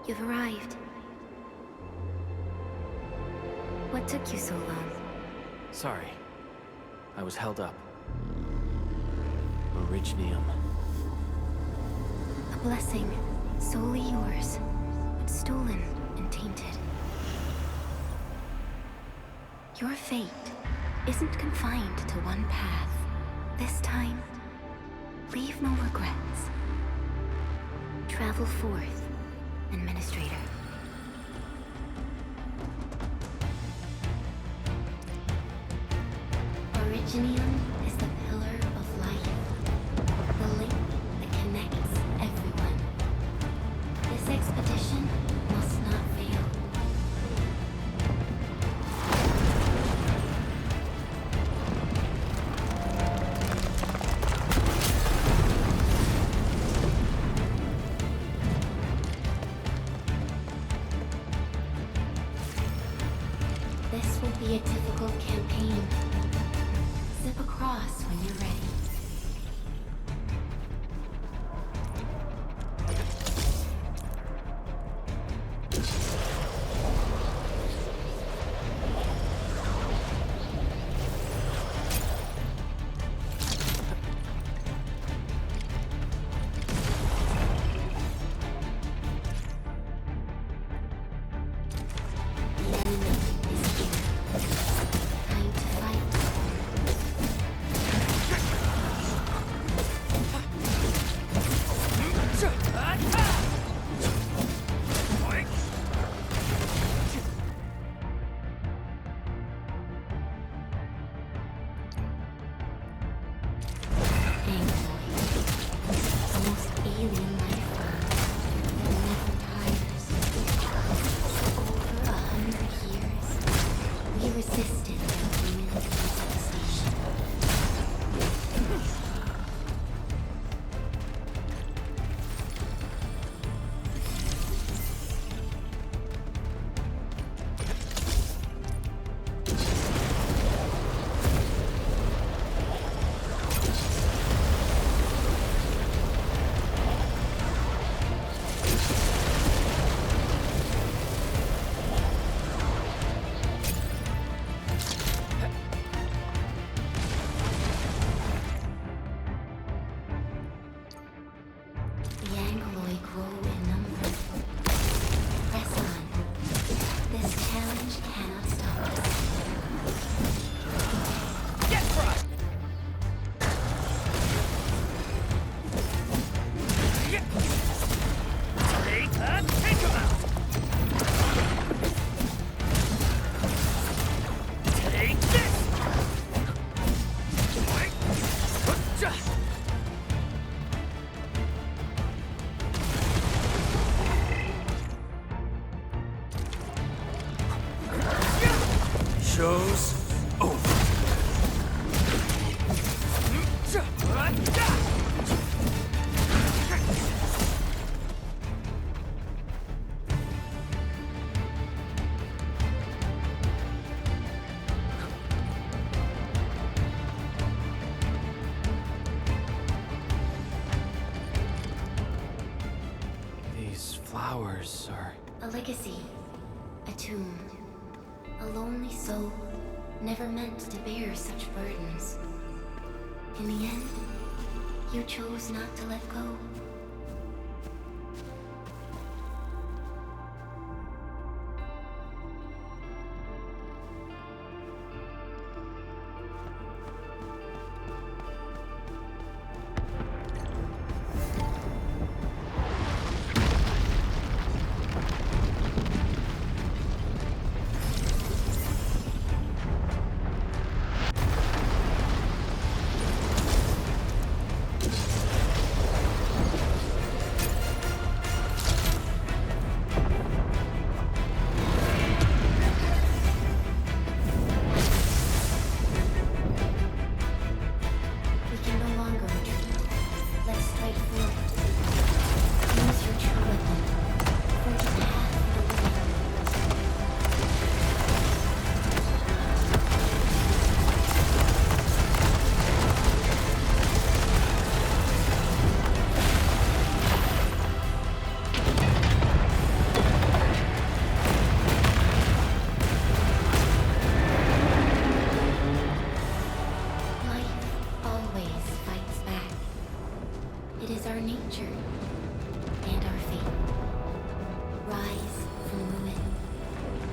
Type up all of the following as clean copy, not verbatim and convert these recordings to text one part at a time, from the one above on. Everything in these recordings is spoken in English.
You've arrived. What took you so long? Sorry. I was held up. Originium. A blessing, solely yours, but stolen and tainted. Your fate isn't confined to one path. This time, leave no regrets. Travel forth, Administrator. Originium is the pillar of life, the link that connects everyone. This expedition must not fail. This will be a difficult campaign. Zip across when you're ready. The enemy is here. Time to fight. Almost alien life form that never tires. For 100 years, we resisted the human civilization. The Angoloi grow in number. Press on. This challenge cannot stop us. Get crushed! Take him out! Take this! Show's over. These flowers are... A legacy. A tomb. A lonely soul, never meant to bear such burdens. In the end, you chose not to let go.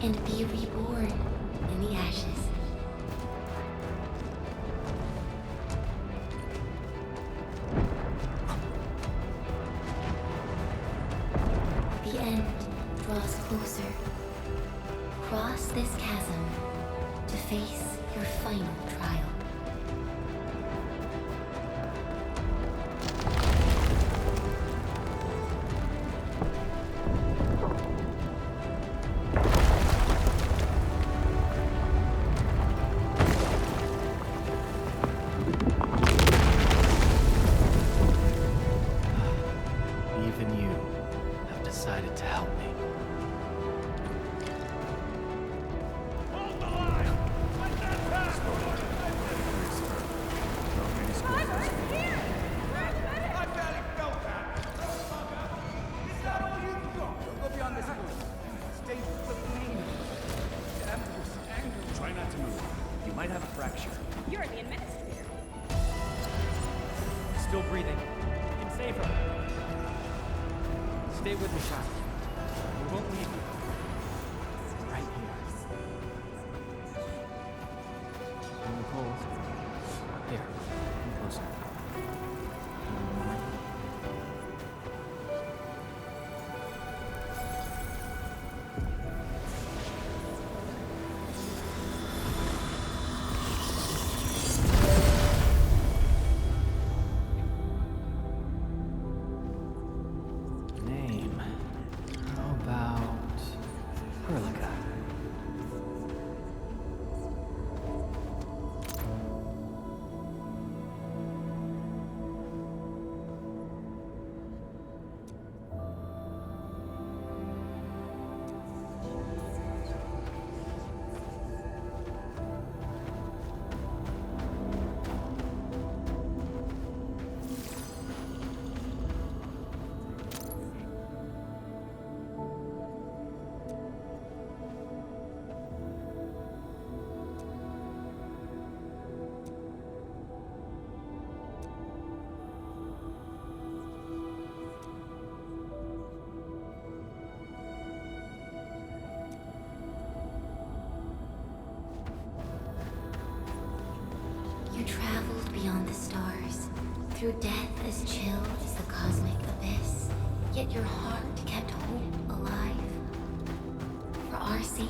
and be reborn in the ashes. The end draws closer. Cross this chasm to face your final trial. Even you have decided to help me. Try not to move. You might have a fracture. You're the administrator. Still breathing. You can save her. Stay with me, child. We won't leave you. Right here. On the pole. Here. Come closer. Name. How about Hurlica? You traveled beyond the stars, through death as chill as the cosmic abyss, yet your heart kept hope alive. For our sake,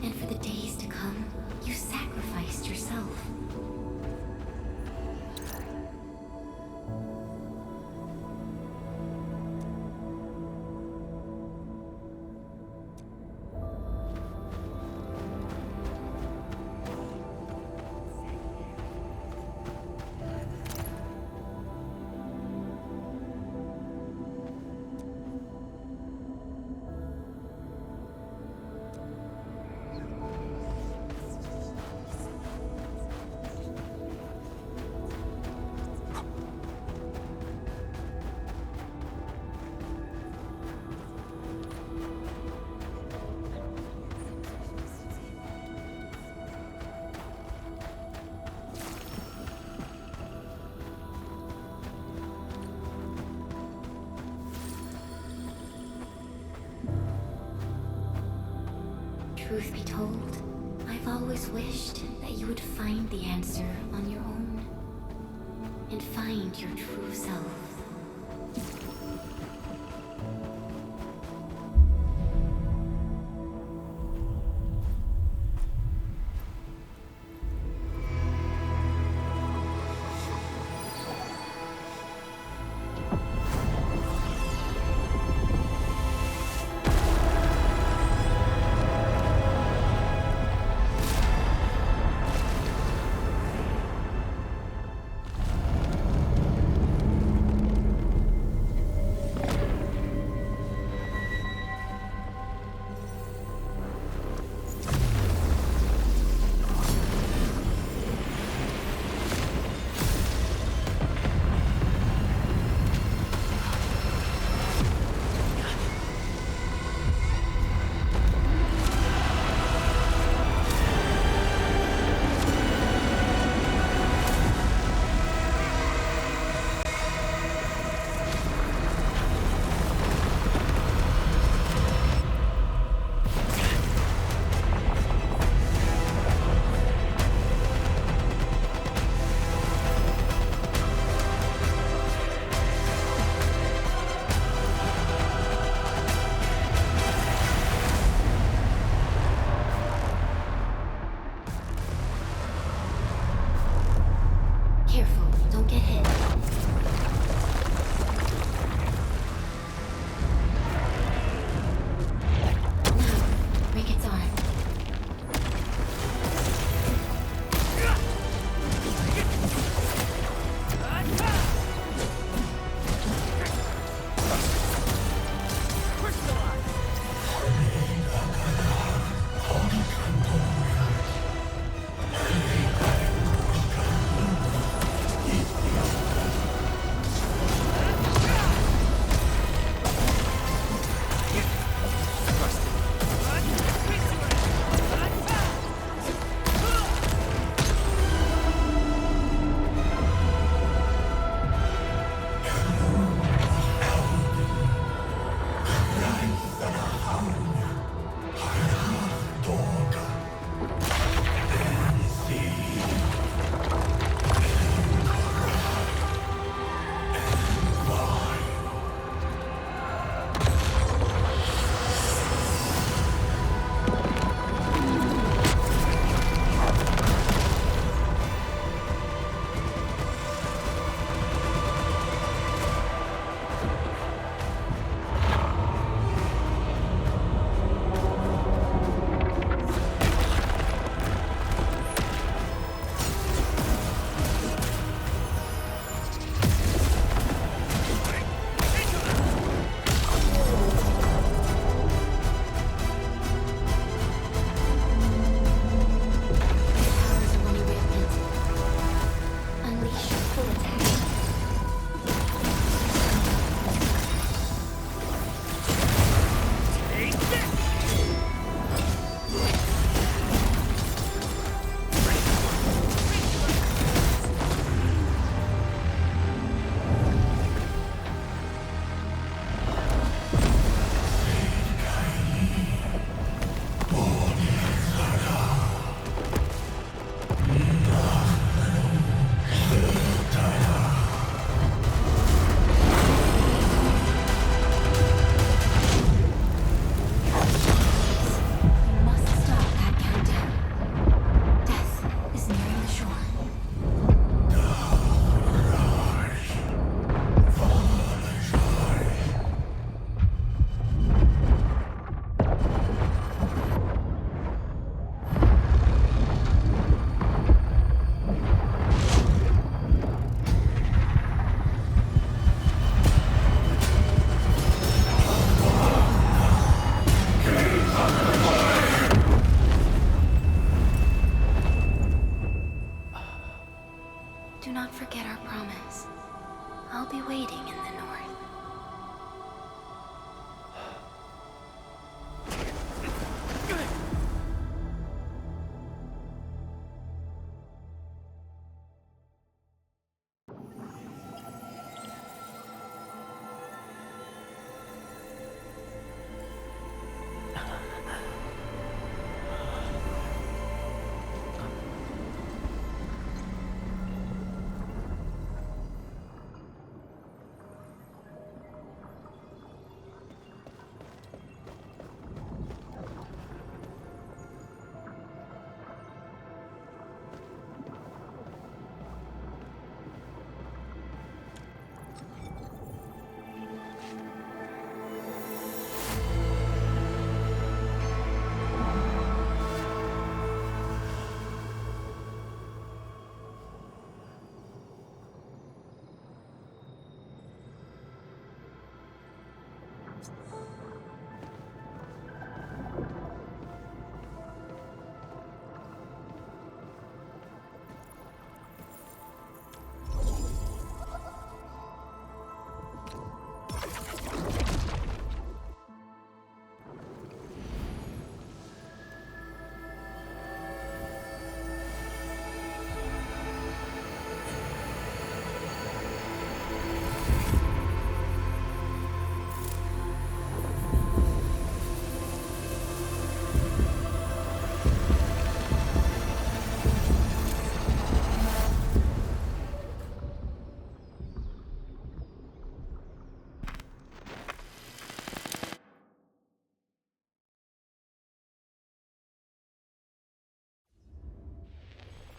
and for the days to come, you sacrificed yourself. Truth be told, I've always wished that you would find the answer on your own and find your true self.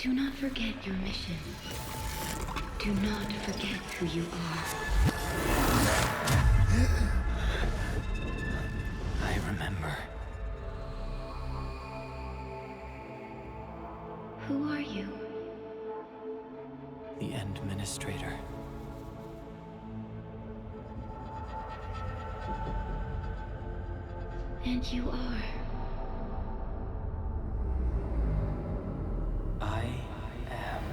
Do not forget your mission. Do not forget who you are. I remember. Who are you? The Endministrator. And you are. I am.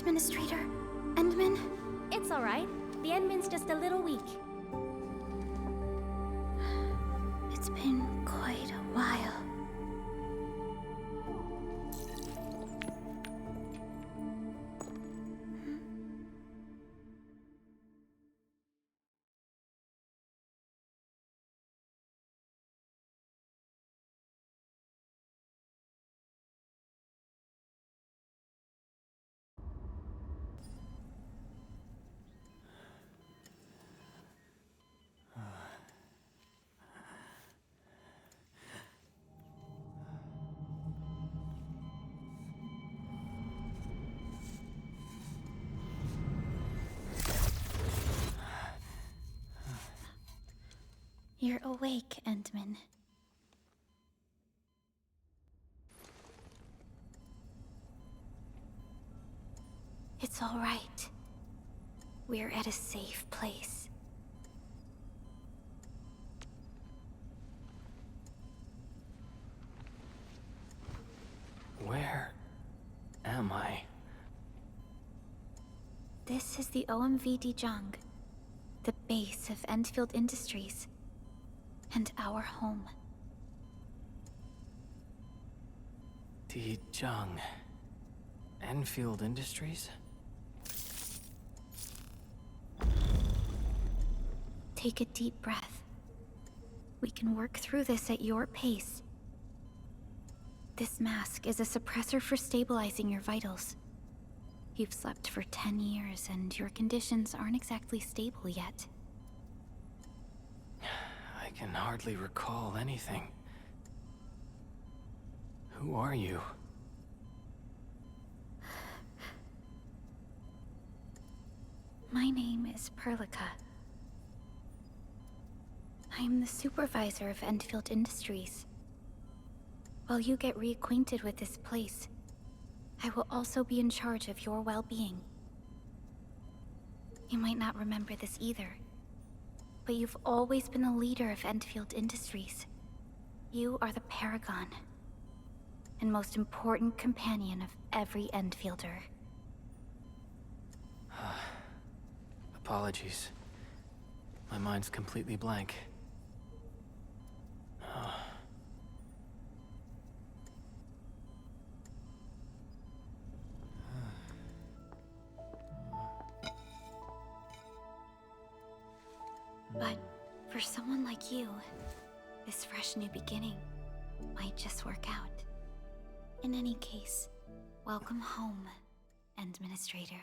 Administrator, Endman? It's all right. The Endman's just a little weak. It's been quite a while. You're awake, Endman. It's all right. We're at a safe place. Where am I? This is the OMV Dijang, the base of Endfield Industries, and our home. Dijang. Endfield Industries? Take a deep breath. We can work through this at your pace. This mask is a suppressor for stabilizing your vitals. You've slept for 10 years, and your conditions aren't exactly stable yet. I can hardly recall anything. Who are you? My name is Perlica. I'm the supervisor of Endfield Industries. While you get reacquainted with this place, I will also be in charge of your well-being. You might not remember this either, but you've always been the leader of Endfield Industries. You are the paragon, and most important companion of every Endfielder. Apologies. My mind's completely blank. But for someone like you, this fresh new beginning might just work out. In any case, welcome home, Administrator.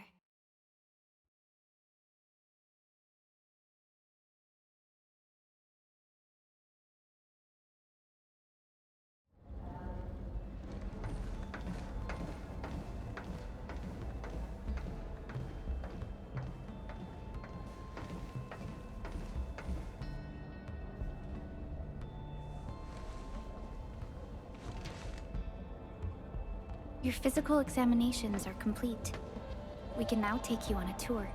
Your physical examinations are complete. We can now take you on a tour.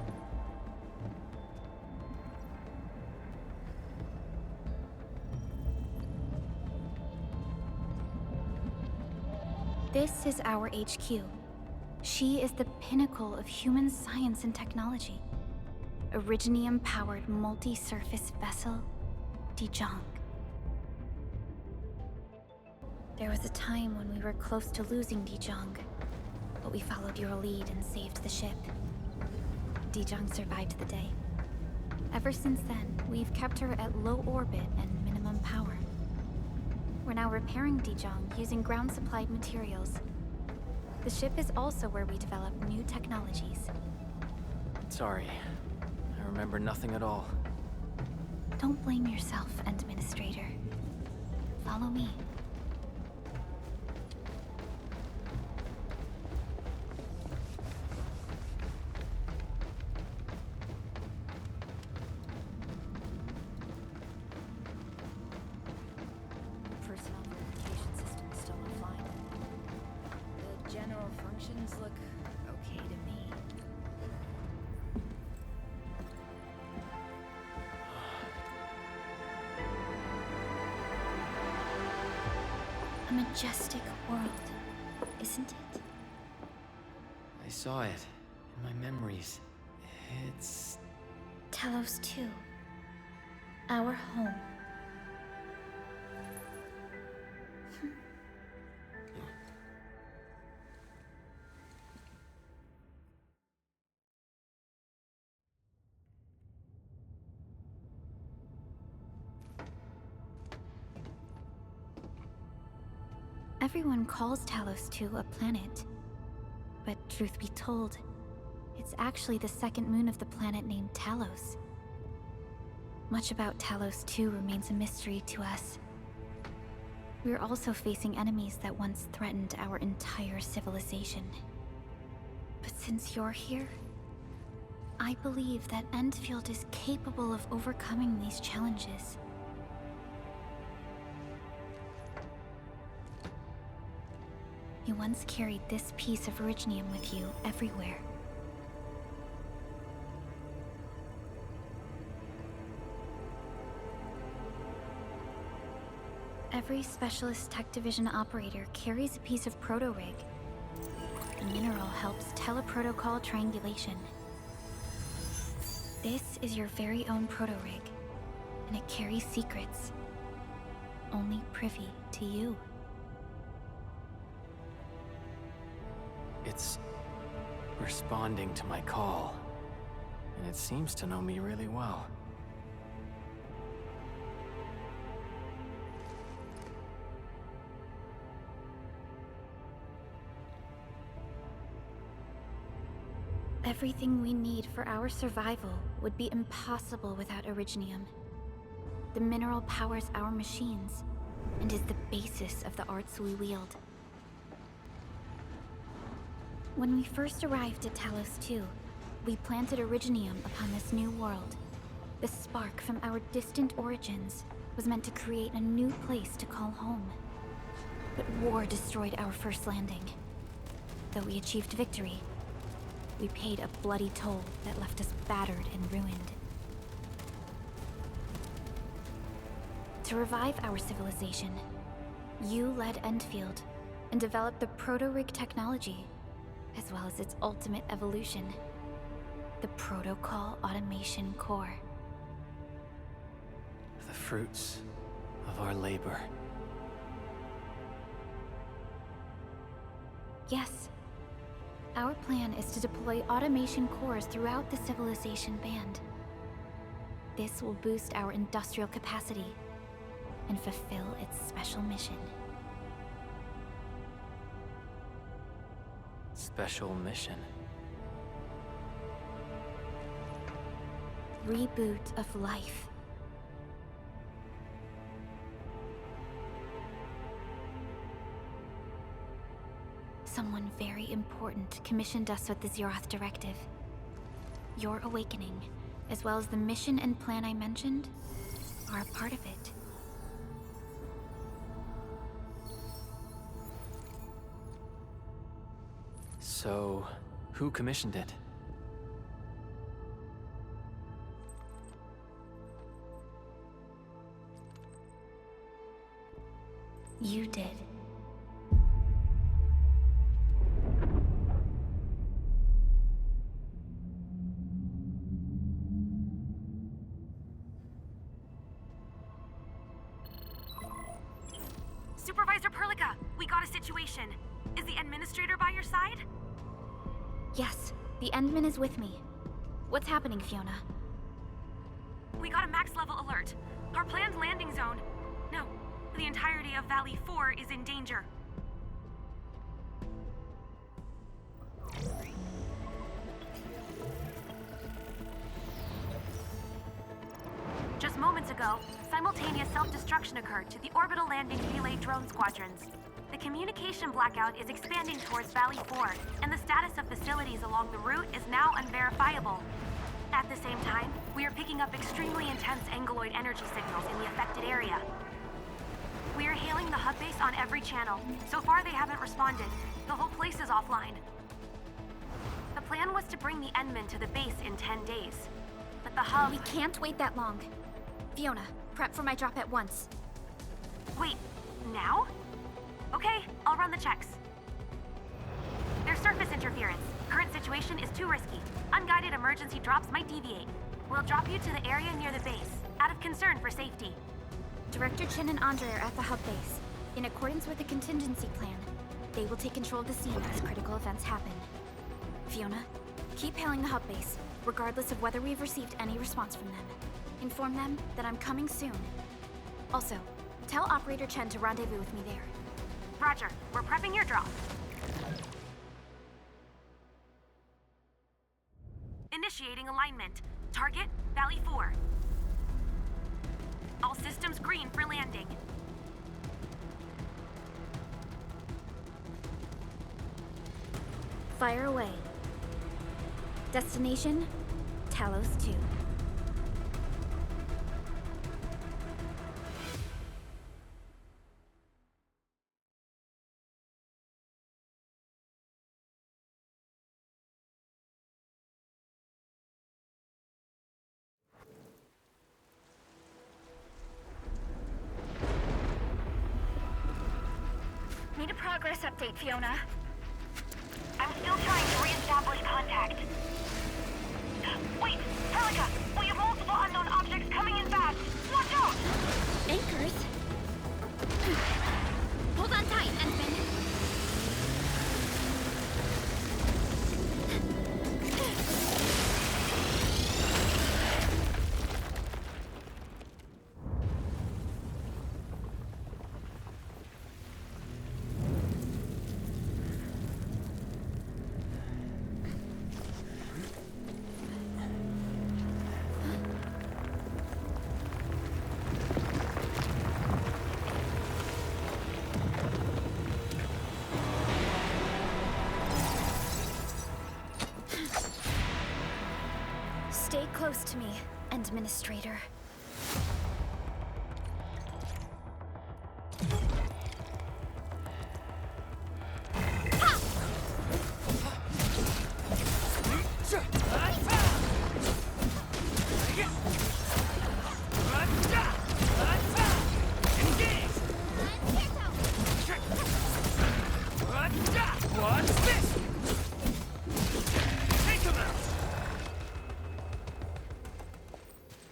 This is our HQ. She is the pinnacle of human science and technology. Originium-powered multi-surface vessel, Dijong. There was a time when we were close to losing Dijong, but we followed your lead and saved the ship. Dijong survived the day. Ever since then, we've kept her at low orbit and minimum power. We're now repairing Dijong using ground-supplied materials. The ship is also where we develop new technologies. Sorry. I remember nothing at all. Don't blame yourself, Administrator. Follow me. Personnel verification system is still offline. The general functions look okay to me. A majestic world, isn't it? I saw it in my memories. It's... Talos 2. Our home. Everyone calls Talos 2 a planet. But truth be told, it's actually the second moon of the planet named Talos. Much about Talos 2 remains a mystery to us. We're also facing enemies that once threatened our entire civilization. But since you're here, I believe that Endfield is capable of overcoming these challenges. You once carried this piece of Originium with you everywhere. Every Specialist Tech Division operator carries a piece of proto-rig. The mineral helps teleprotocol triangulation. This is your very own proto-rig, and it carries secrets. Only privy to you. It's responding to my call. And it seems to know me really well. Everything we need for our survival would be impossible without Originium. The mineral powers our machines, and is the basis of the arts we wield. When we first arrived at Talos 2, we planted Originium upon this new world. The spark from our distant origins was meant to create a new place to call home. But war destroyed our first landing. Though we achieved victory, we paid a bloody toll that left us battered and ruined. To revive our civilization, you led Endfield and developed the proto-rig technology, as well as its ultimate evolution, the Protocol Automation Core. The fruits of our labor. Yes. Our plan is to deploy automation cores throughout the civilization band. This will boost our industrial capacity and fulfill its special mission. Special mission. Reboot of life. Someone very important commissioned us with the Zeroth Directive. Your awakening, as well as the mission and plan I mentioned, are a part of it. So, who commissioned it? You did. Supervisor Perlica, we got a situation. Is the administrator by your side? Yes, the Endman is with me. What's happening, Fiona? We got a max level alert. Our planned landing zone. No, the entirety of Valley 4 is in danger. Just moments ago, simultaneous self-destruction occurred to the orbital landing relay drone squadrons. The communication blackout is expanding towards Valley 4, and the status of facilities along the route is now unverifiable. At the same time, we are picking up extremely intense angeloid energy signals in the affected area. We are hailing the hub base on every channel. So far, they haven't responded. The whole place is offline. The plan was to bring the Endman to the base in 10 days. But the hub... We can't wait that long. Fiona, prep for my drop at once. Wait, now? Okay, I'll run the checks. There's surface interference. Current situation is too risky. Unguided emergency drops might deviate. We'll drop you to the area near the base, out of concern for safety. Director Chen and Andre are at the hub base. In accordance with the contingency plan, they will take control of the scene as critical events happen. Fiona, keep hailing the hub base, regardless of whether we've received any response from them. Inform them that I'm coming soon. Also, tell Operator Chen to rendezvous with me there. Roger, we're prepping your drop. Initiating alignment. Target, Valley 4. All systems green for landing. Fire away. Destination, Talos 2. Need a progress update, Fiona. I'm still trying to re-establish contact. Wait, Perlica! We have multiple unknown objects coming in fast! Watch out! Anchors? Hold on tight, Endman. Stay close to me, Administrator.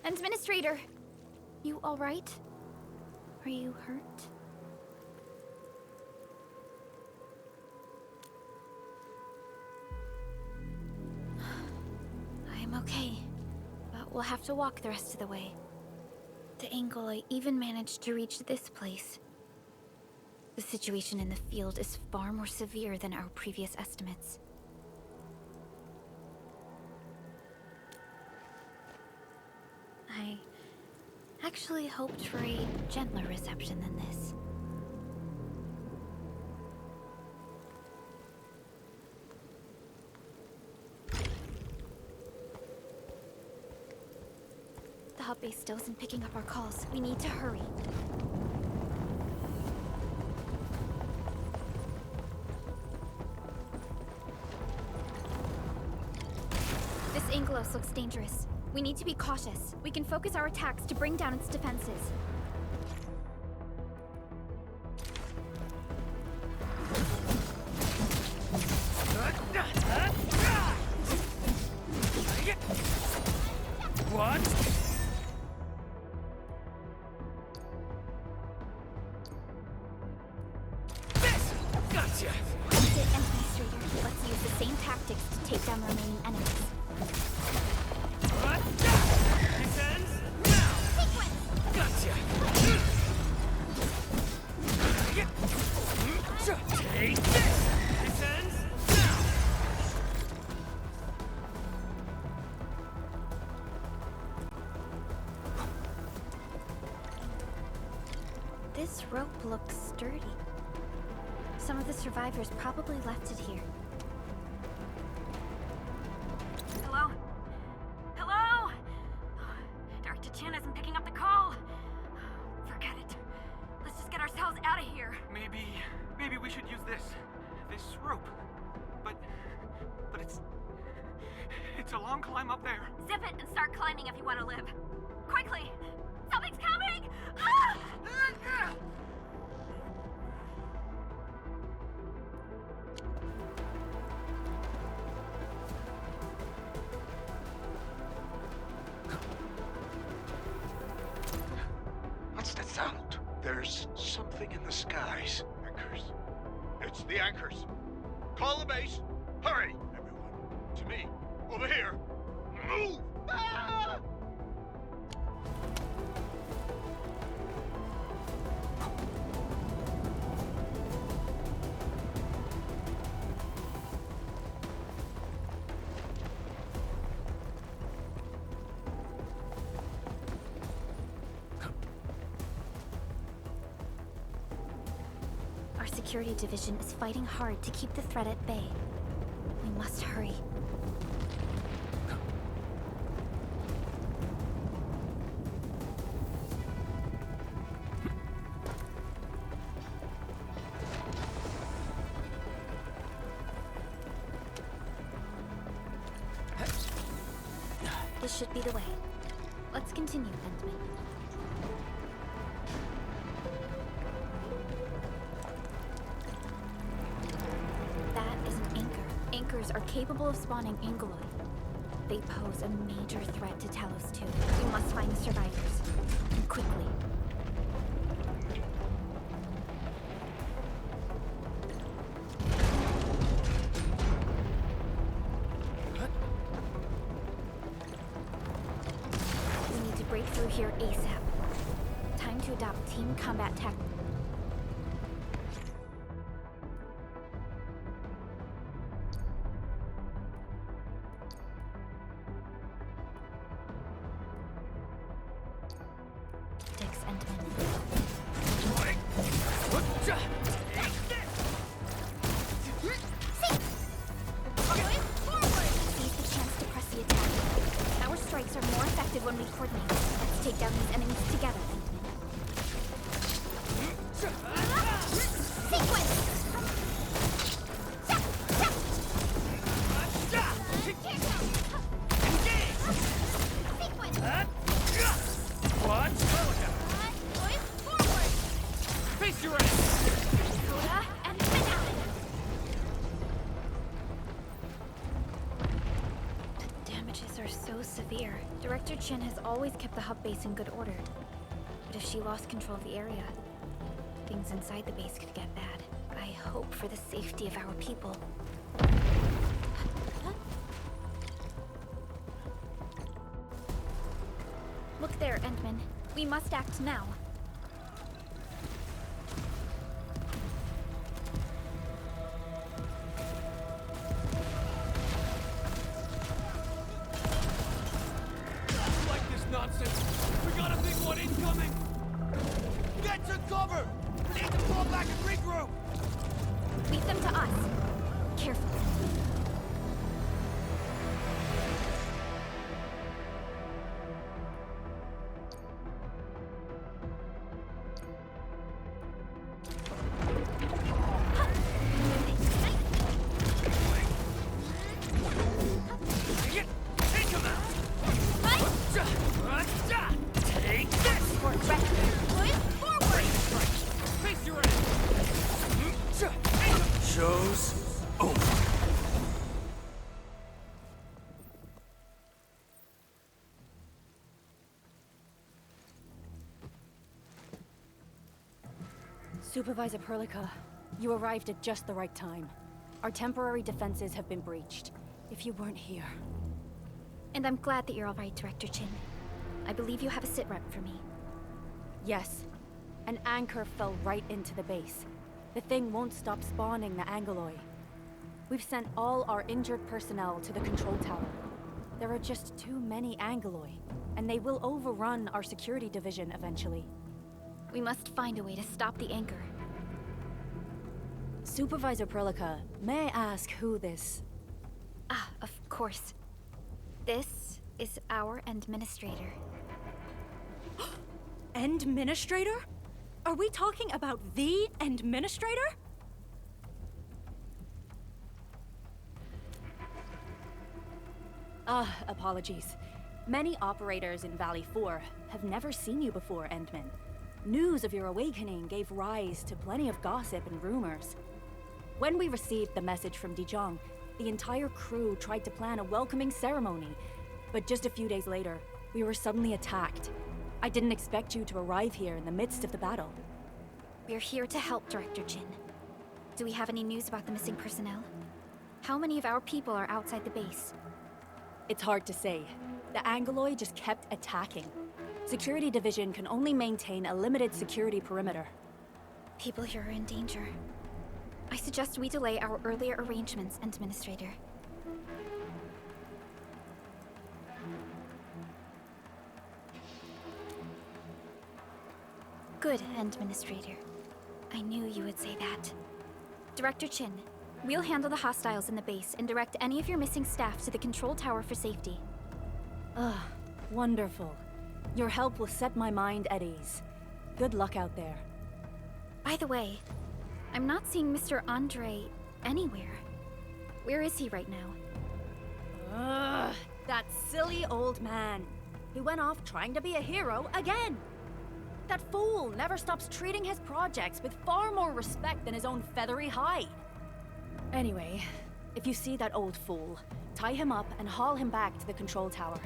Administrator, you all right? Are you hurt? I'm okay, but we'll have to walk the rest of the way. The angle I even managed to reach this place. The situation in the field is far more severe than our previous estimates. I actually hoped for a gentler reception than this. The hub base still isn't picking up our calls. We need to hurry. Angelos looks dangerous. We need to be cautious. We can focus our attacks to bring down its defenses. What? This! Gotcha! That's it, Administrator. Let's use the same tactics to take down the remaining enemies. What? This ends now! Gotcha! Take this! This ends now! This rope looks sturdy. Some of the survivors probably left it here. Hello? Hello? Director Chen isn't picking up the call. Forget it. Let's just get ourselves out of here. Maybe we should use this rope. But it's a long climb up there. Zip it and start climbing if you want to live. Quickly! Something's coming! Ah! What's that sound? There's something in the skies. Anchors. It's the anchors. Call the base. Hurry, everyone. To me. Over here. Move! Ah! Our security division is fighting hard to keep the threat at bay. We must hurry. This should be the way. Let's continue, Endman. That is an anchor. Anchors are capable of spawning Angeloid. They pose a major threat to Talos 2. We must find the survivors. And quickly. We need to break through here ASAP. Time to adopt team combat tactics. When we coordinate, let's take down these enemies together. Sequence! What? Forward! Face your ass! Coda and Finale! The damages are so severe. Director Chen has always kept the hub base in good order. But if she lost control of the area, things inside the base could get bad. I hope for the safety of our people. Look there, Endman. We must act now. Like this nonsense. We got a big one incoming. Get to cover. We need to fall back and regroup. Lead them to us. Careful. Take him out. Supervisor Perlica, you arrived at just the right time. Our temporary defenses have been breached. If you weren't here... And I'm glad that you're all right, Director Chin. I believe you have a sit rep for me. Yes. An anchor fell right into the base. The thing won't stop spawning the Angoloi. We've sent all our injured personnel to the control tower. There are just too many Angoloi, and they will overrun our security division eventually. We must find a way to stop the anchor. Supervisor Perlica, may I ask who this... Ah, of course. This is our administrator. Administrator? Are we talking about the administrator? Apologies. Many operators in Valley 4 have never seen you before, Endman. News of your awakening gave rise to plenty of gossip and rumors. When we received the message from Dijon, the entire crew tried to plan a welcoming ceremony, but just a few days later, we were suddenly attacked. I didn't expect you to arrive here in the midst of the battle. We're here to help, Director Chin. Do we have any news about the missing personnel? How many of our people are outside the base? It's hard to say. The Angoloi just kept attacking. Security Division can only maintain a limited security perimeter. People here are in danger. I suggest we delay our earlier arrangements, Administrator. Good, Administrator. I knew you would say that. Director Chin, we'll handle the hostiles in the base and direct any of your missing staff to the control tower for safety. Wonderful. Your help will set my mind at ease. Good luck out there. By the way, I'm not seeing Mr. Andre anywhere. Where is he right now? That silly old man. He went off trying to be a hero again. That fool never stops treating his projects with far more respect than his own feathery hide. Anyway, if you see that old fool, tie him up and haul him back to the control tower.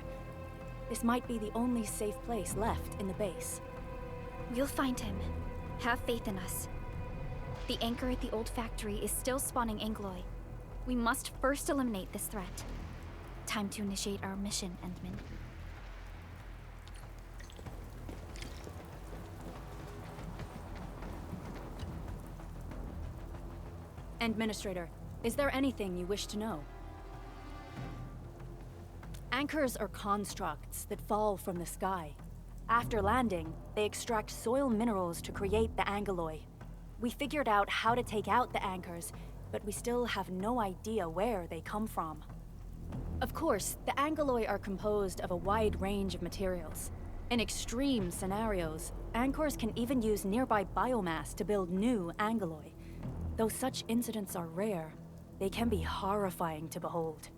This might be the only safe place left in the base. We'll find him. Have faith in us. The anchor at the old factory is still spawning Angoloi. We must first eliminate this threat. Time to initiate our mission, Endman. Administrator, is there anything you wish to know? Anchors are constructs that fall from the sky. After landing, they extract soil minerals to create the Angoloi. We figured out how to take out the anchors, but we still have no idea where they come from. Of course, the Angoloi are composed of a wide range of materials. In extreme scenarios, anchors can even use nearby biomass to build new Angoloi. Though such incidents are rare, they can be horrifying to behold.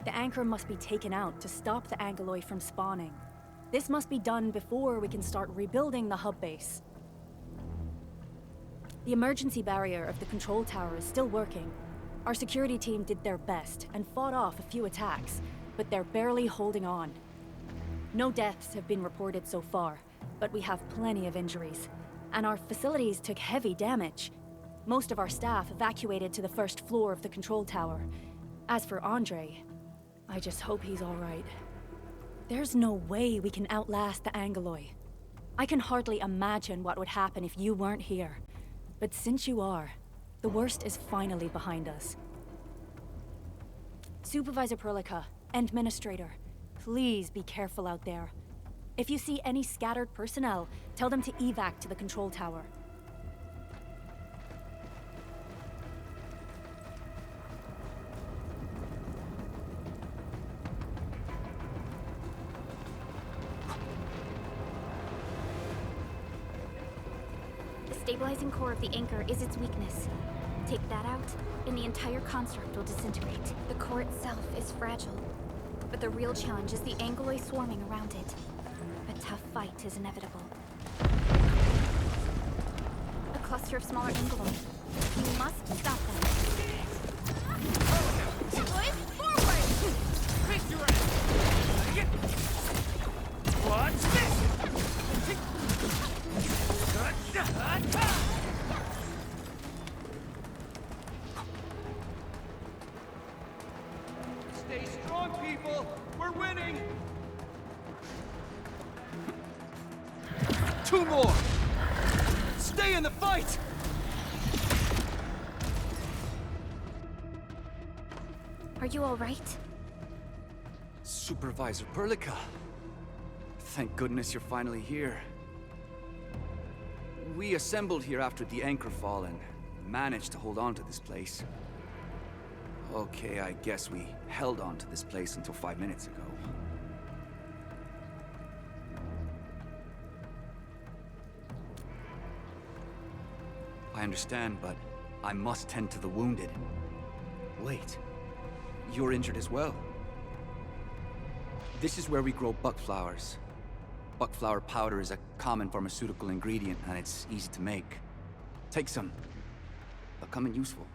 The anchor must be taken out to stop the Angoloi from spawning. This must be done before we can start rebuilding the hub base. The emergency barrier of the control tower is still working. Our security team did their best and fought off a few attacks, but they're barely holding on. No deaths have been reported so far, but we have plenty of injuries, and our facilities took heavy damage. Most of our staff evacuated to the first floor of the control tower. As for Andre, I just hope he's all right. There's no way we can outlast the Angoloi. I can hardly imagine what would happen if you weren't here. But since you are, the worst is finally behind us. Supervisor Perlica, Administrator, please be careful out there. If you see any scattered personnel, tell them to evac to the control tower. The stabilizing core of the anchor is its weakness. Take that out, and the entire construct will disintegrate. The core itself is fragile, but the real challenge is the Angoloi swarming around it. A tough fight is inevitable. A cluster of smaller Angoloi. We must stop them. What's this? 2 more! Stay in the fight! Are you all right? Supervisor Perlica. Thank goodness you're finally here. We assembled here after the anchor fall and managed to hold on to this place. Okay, I guess we held on to this place until 5 minutes ago. I understand, but I must tend to the wounded. Wait, you're injured as well. This is where we grow buckflowers. Buckflower powder is a common pharmaceutical ingredient, and it's easy to make. Take some. They'll come in useful.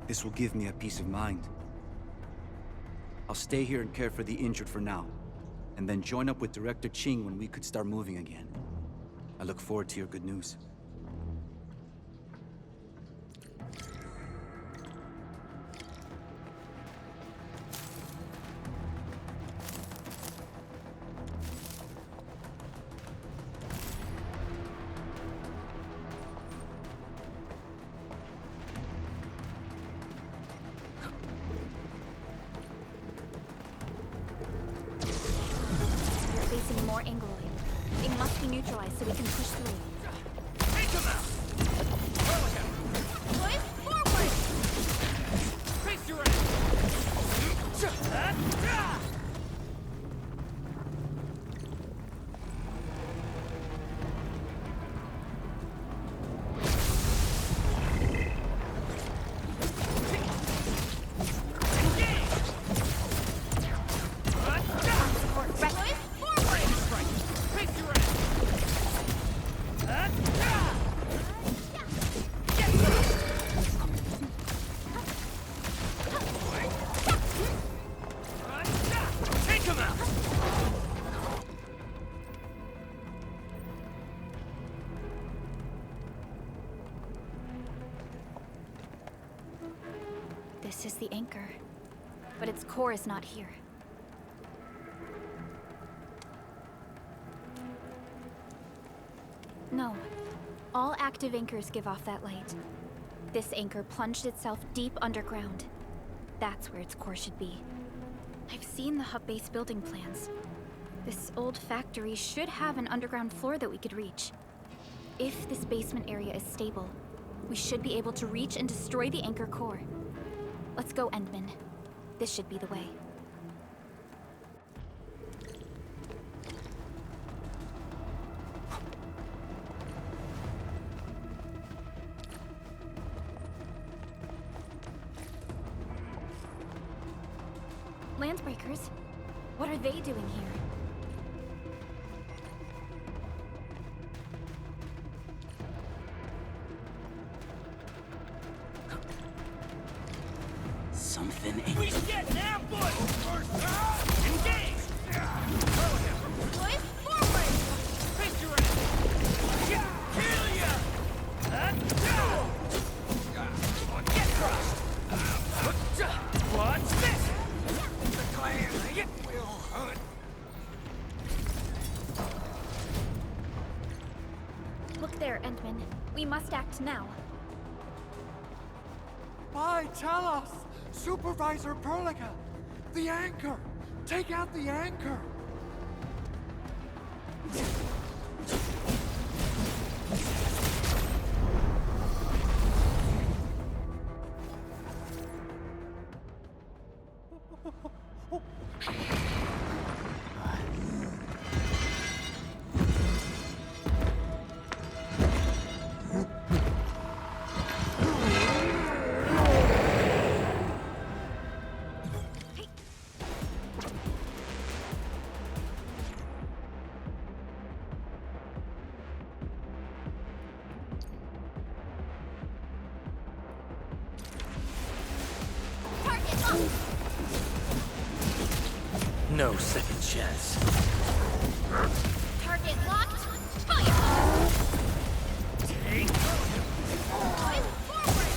This will give me a peace of mind. I'll stay here and care for the injured for now, and then join up with Director Ching when we could start moving again. I look forward to your good news. Facing more Angloid. They must be neutralized so we can push through. Take him out! Push forward! Face your ass! This is the anchor, but its core is not here. No. All active anchors give off that light. This anchor plunged itself deep underground. That's where its core should be. I've seen the hub base building plans. This old factory should have an underground floor that we could reach. If this basement area is stable, we should be able to reach and destroy the anchor core. Let's go, Endman. This should be the way. Landbreakers? What are they doing here? Something ain't... We get an ambush! Engage! Push forward! Face your ass! Kill ya! Get crushed! What's this? The clan will hunt. Look there, Endman. We must act now. Why tell us? Supervisor Perlica! The anchor! Take out the anchor! No second chance. Target locked. Fire! Take. I'm forward!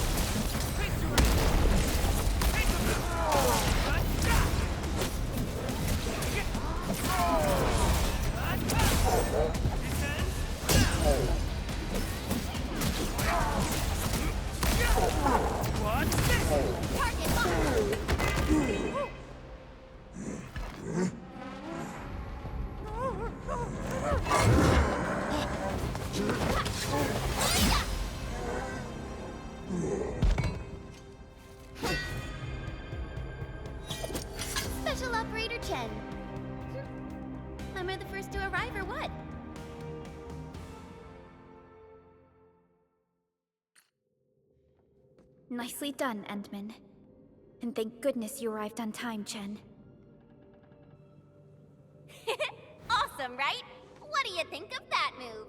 Target locked! Special Operator Chen. Am I the first to arrive or what? Nicely done, Endman. And thank goodness you arrived on time, Chen. Awesome, right? What do you think of that move?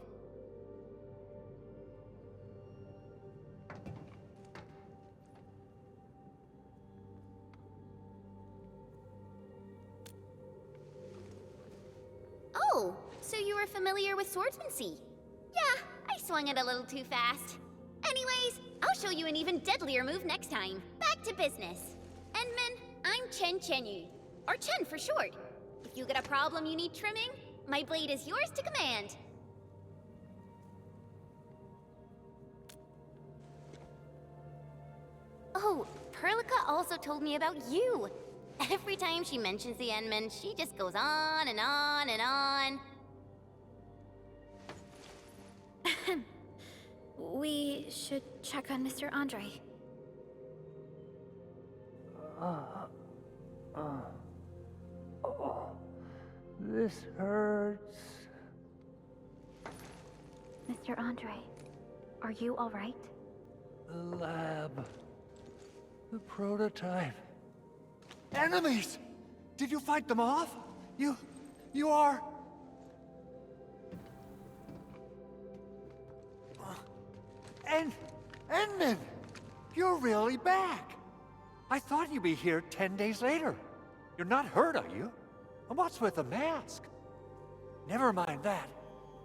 Oh, so you were familiar with swordsmancy? Yeah, I swung it a little too fast. Anyways, I'll show you an even deadlier move next time. Back to business. Endman, I'm Chen Chenyu, or Chen for short. If you got a problem you need trimming, my blade is yours to command. Oh, Perlica also told me about you. Every time she mentions the Endman, she just goes on and on and on. We should check on Mr. Andre. This hurts. Mr. Andre, are you all right? The lab. The prototype. Enemies! Did you fight them off? You are... Endman! You're really back! I thought you'd be here 10 days later. You're not hurt, are you? And what's with the mask? Never mind that.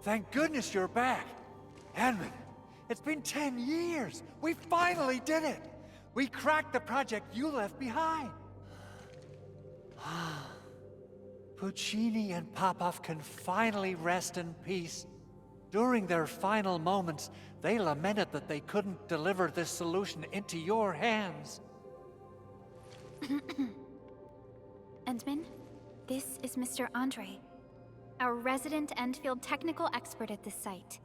Thank goodness you're back. Endman, it's been 10 years. We finally did it. We cracked the project you left behind. Puccini and Popov can finally rest in peace. During their final moments, they lamented that they couldn't deliver this solution into your hands. Endman, this is Mr. Andre, our resident Endfield technical expert at this site.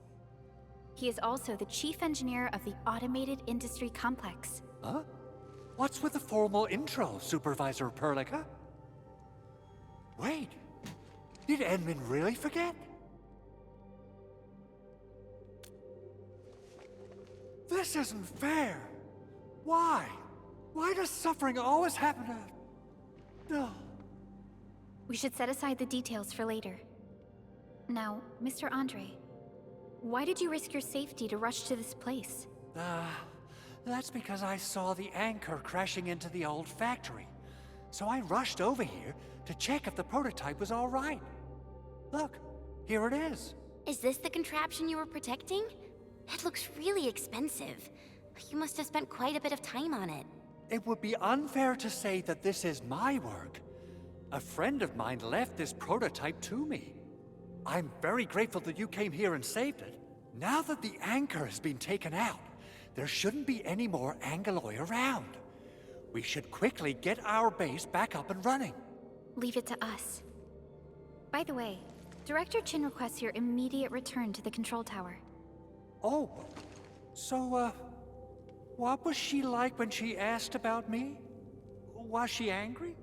He is also the chief engineer of the Automated Industry Complex. Huh? What's with the formal intro, Supervisor Perlica? Wait, did Endman really forget? This isn't fair. Why? Why does suffering always happen to... No. We should set aside the details for later. Now, Mr. Andre, why did you risk your safety to rush to this place? That's because I saw the anchor crashing into the old factory. So I rushed over here to check if the prototype was all right. Look, here it is. Is this the contraption you were protecting? It looks really expensive. You must have spent quite a bit of time on it. It would be unfair to say that this is my work. A friend of mine left this prototype to me. I'm very grateful that you came here and saved it. Now that the anchor has been taken out, there shouldn't be any more Angaloi around. We should quickly get our base back up and running. Leave it to us. By the way, Director Chin requests your immediate return to the control tower. Oh, so, what was she like when she asked about me? Was she angry?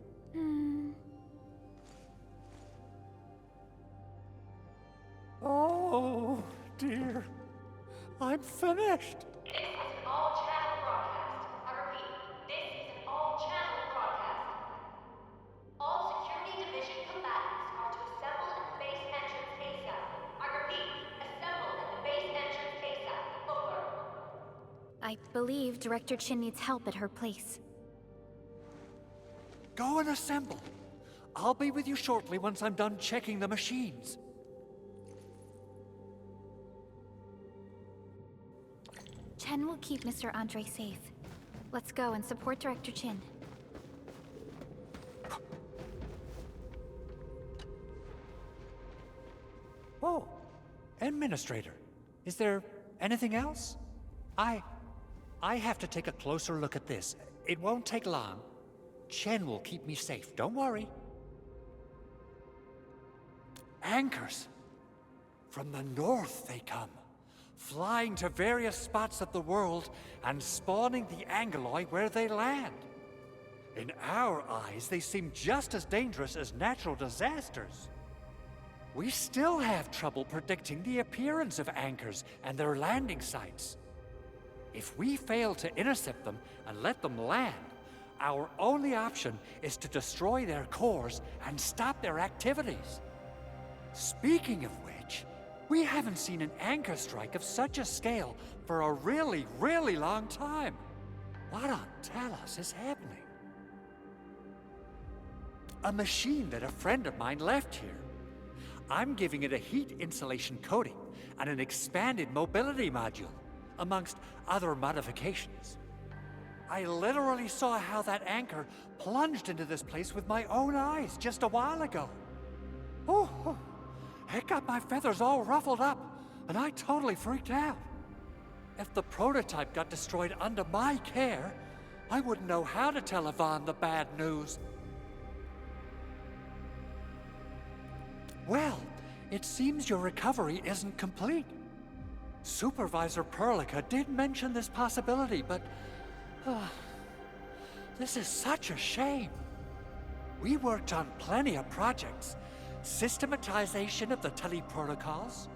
Oh, dear. I'm finished. This is an all-channel broadcast. I repeat, this is an all-channel broadcast. All security division combatants are to assemble at the base entrance ASAP. I repeat, assemble at the base entrance ASAP. Over. I believe Director Chin needs help at her place. go and assemble. I'll be with you shortly once I'm done checking the machines. Chen will keep Mr. Andre safe. Let's go and support Director Chin. Oh, Administrator. Is there anything else? I have to take a closer look at this. It won't take long. Chen will keep me safe, don't worry. Anchors. From the north they come, flying to various spots of the world and spawning the Angeloi where they land. In our eyes, they seem just as dangerous as natural disasters. We still have trouble predicting the appearance of anchors and their landing sites. If we fail to intercept them and let them land, our only option is to destroy their cores and stop their activities. Speaking of which, we haven't seen an anchor strike of such a scale for a really, really long time. What on Talos is happening? A machine that a friend of mine left here. I'm giving it a heat insulation coating and an expanded mobility module, amongst other modifications. I literally saw how that anchor plunged into this place with my own eyes just a while ago. Oh, it got my feathers all ruffled up, and I totally freaked out. If the prototype got destroyed under my care, I wouldn't know how to tell Yvonne the bad news. Well, it seems your recovery isn't complete. Supervisor Perlica did mention this possibility, but... this is such a shame. We worked on plenty of projects. Systematization of the teleprotocols,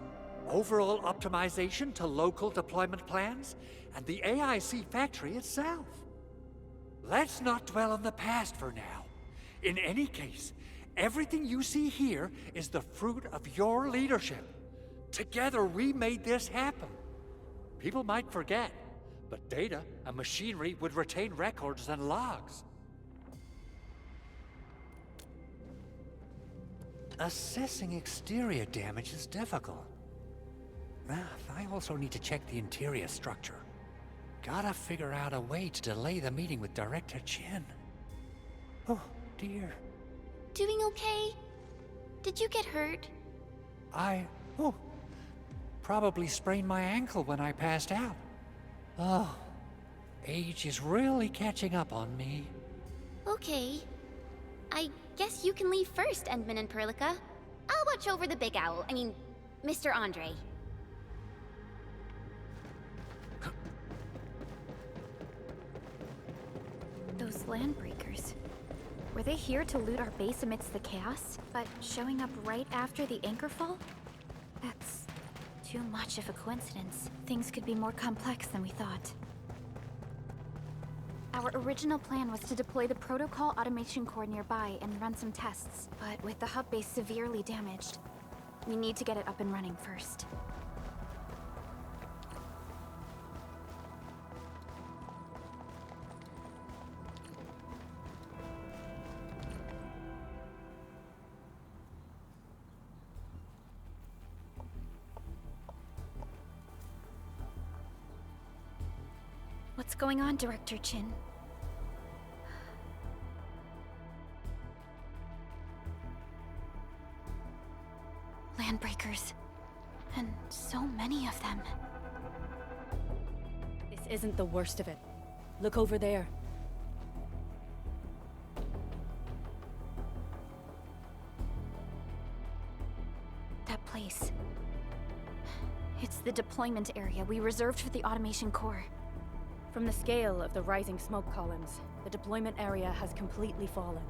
overall optimization to local deployment plans, and the AIC factory itself. Let's not dwell on the past for now. In any case, everything you see here is the fruit of your leadership. Together we made this happen. People might forget, but data and machinery would retain records and logs. Assessing exterior damage is difficult. I also need to check the interior structure. Gotta figure out a way to delay the meeting with Director Chin. Oh, dear. Doing okay? Did you get hurt? Probably sprained my ankle when I passed out. Oh, age is really catching up on me. Okay. I guess you can leave first, Endman and Perlica. I'll watch over the big owl. Mr. Andre. Those landbreakers. Were they here to loot our base amidst the chaos, but showing up right after the anchor fall? That's too much of a coincidence. Things could be more complex than we thought. Our original plan was to deploy the protocol automation core nearby and run some tests, but with the hub base severely damaged, we need to get it up and running first. What's going on, Director Chin? Landbreakers. And so many of them. This isn't the worst of it. Look over there. That place. It's the deployment area we reserved for the automation core. From the scale of the rising smoke columns, the deployment area has completely fallen.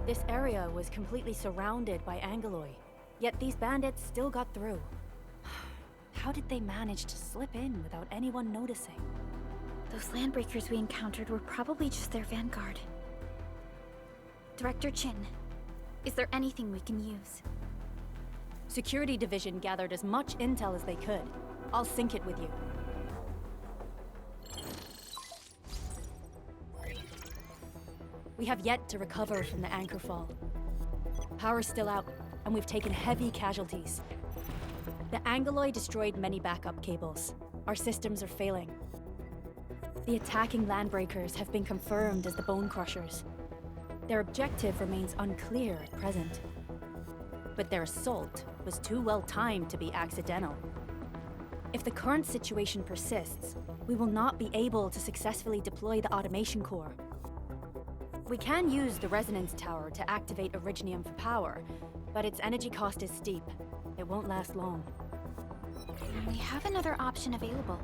This area was completely surrounded by Angeloi, yet these bandits still got through. How did they manage to slip in without anyone noticing? Those landbreakers we encountered were probably just their vanguard. Director Chin, is there anything we can use? Security Division gathered as much intel as they could. I'll sync it with you. We have yet to recover from the anchor fall. Power's still out, and we've taken heavy casualties. The Angaloy destroyed many backup cables. Our systems are failing. The attacking landbreakers have been confirmed as the Bone Crushers. Their objective remains unclear at present. But their assault was too well timed to be accidental. If the current situation persists, we will not be able to successfully deploy the automation core. We can use the resonance tower to activate Originium for power, but its energy cost is steep. It won't last long. We have another option available.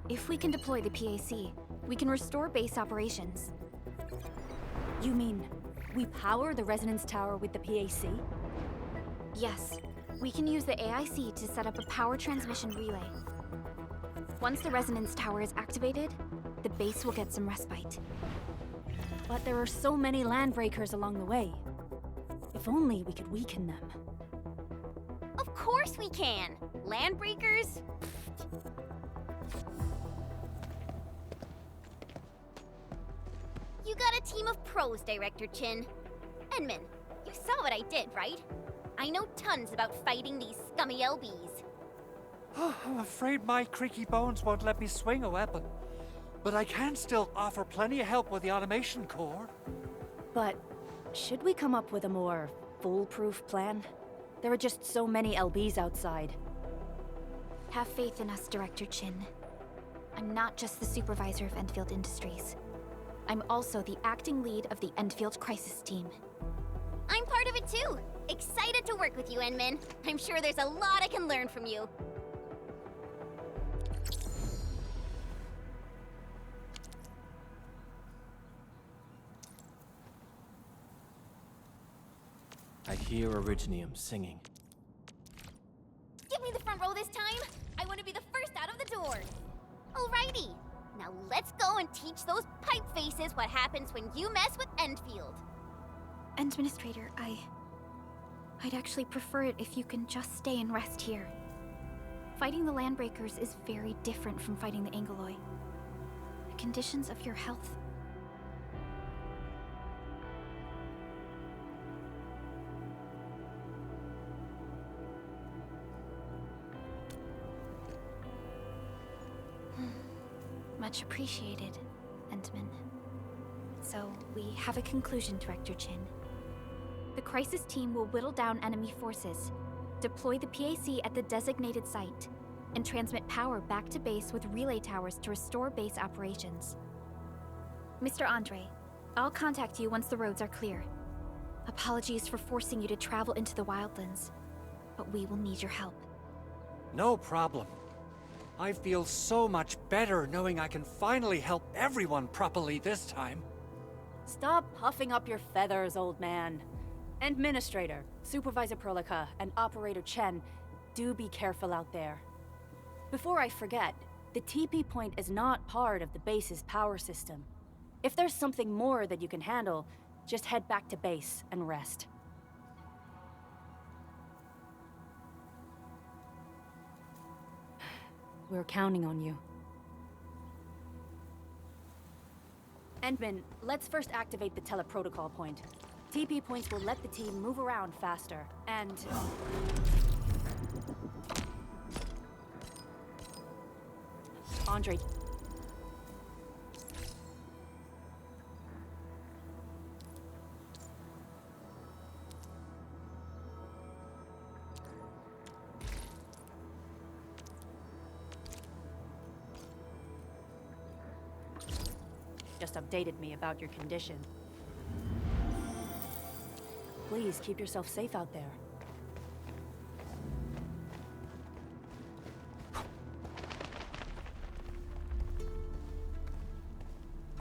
If we can deploy the PAC, we can restore base operations. You mean, we power the resonance tower with the PAC? Yes. We can use the AIC to set up a power transmission relay. Once the resonance tower is activated, the base will get some respite. But there are so many landbreakers along the way. If only we could weaken them. Of course we can! Landbreakers? You got a team of pros, Director Chin. Edmund, you saw what I did, right? I know tons about fighting these scummy LBs. I'm afraid my creaky bones won't let me swing a weapon. But I can still offer plenty of help with the automation core. But should we come up with a more foolproof plan? There are just so many LBs outside. Have faith in us, Director Chin. I'm not just the supervisor of Endfield Industries. I'm also the acting lead of the Endfield Crisis Team. I'm part of it too! Excited to work with you, Enmin. I'm sure there's a lot I can learn from you. I hear Originium singing. Give me the front row this time! I want to be the first out of the door! Alrighty! Now let's go and teach those pipe faces what happens when you mess with Endfield. Administrator, I'd actually prefer it if you can just stay and rest here. Fighting the Landbreakers is very different from fighting the Angaloy. The conditions of your health... Much appreciated, Endman. So, we have a conclusion, Director Chin. The Crisis Team will whittle down enemy forces, deploy the PAC at the designated site, and transmit power back to base with relay towers to restore base operations. Mr. Andre, I'll contact you once the roads are clear. Apologies for forcing you to travel into the wildlands, but we will need your help. No problem. I feel so much better knowing I can finally help everyone properly this time. Stop puffing up your feathers, old man. Administrator, Supervisor Perlica, and Operator Chen, do be careful out there. Before I forget, the TP point is not part of the base's power system. If there's something more that you can handle, just head back to base and rest. We're counting on you. Endman, let's first activate the teleprotocol point. TP points will let the team move around faster, and... Andre... just updated me about your condition. Please keep yourself safe out there.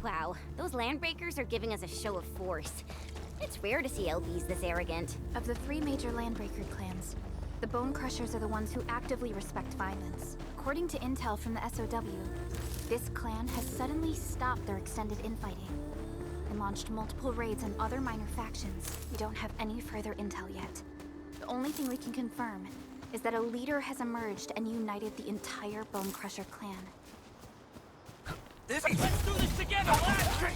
Wow, those Landbreakers are giving us a show of force. It's rare to see LBs this arrogant. Of the 3 major Landbreaker clans, the Bone Crushers are the ones who actively respect violence. According to intel from the SOW, this clan has suddenly stopped their extended infighting and launched multiple raids on other minor factions. We don't have any further intel yet. The only thing we can confirm is that a leader has emerged and united the entire Bone Crusher clan. Let's do this together, lad!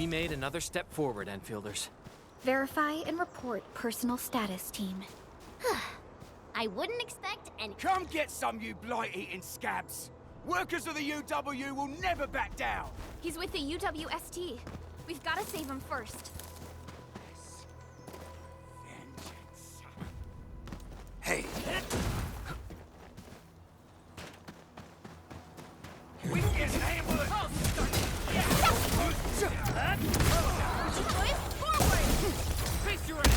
We made another step forward, Enfielders. Verify and report personal status, team. I wouldn't expect any. Come get some, you blight-eating scabs! Workers of the UW will never back down! He's with the UWST. We've got to save him first. Vengeance. Hey! We can get an ambush! Forward! Face your ass!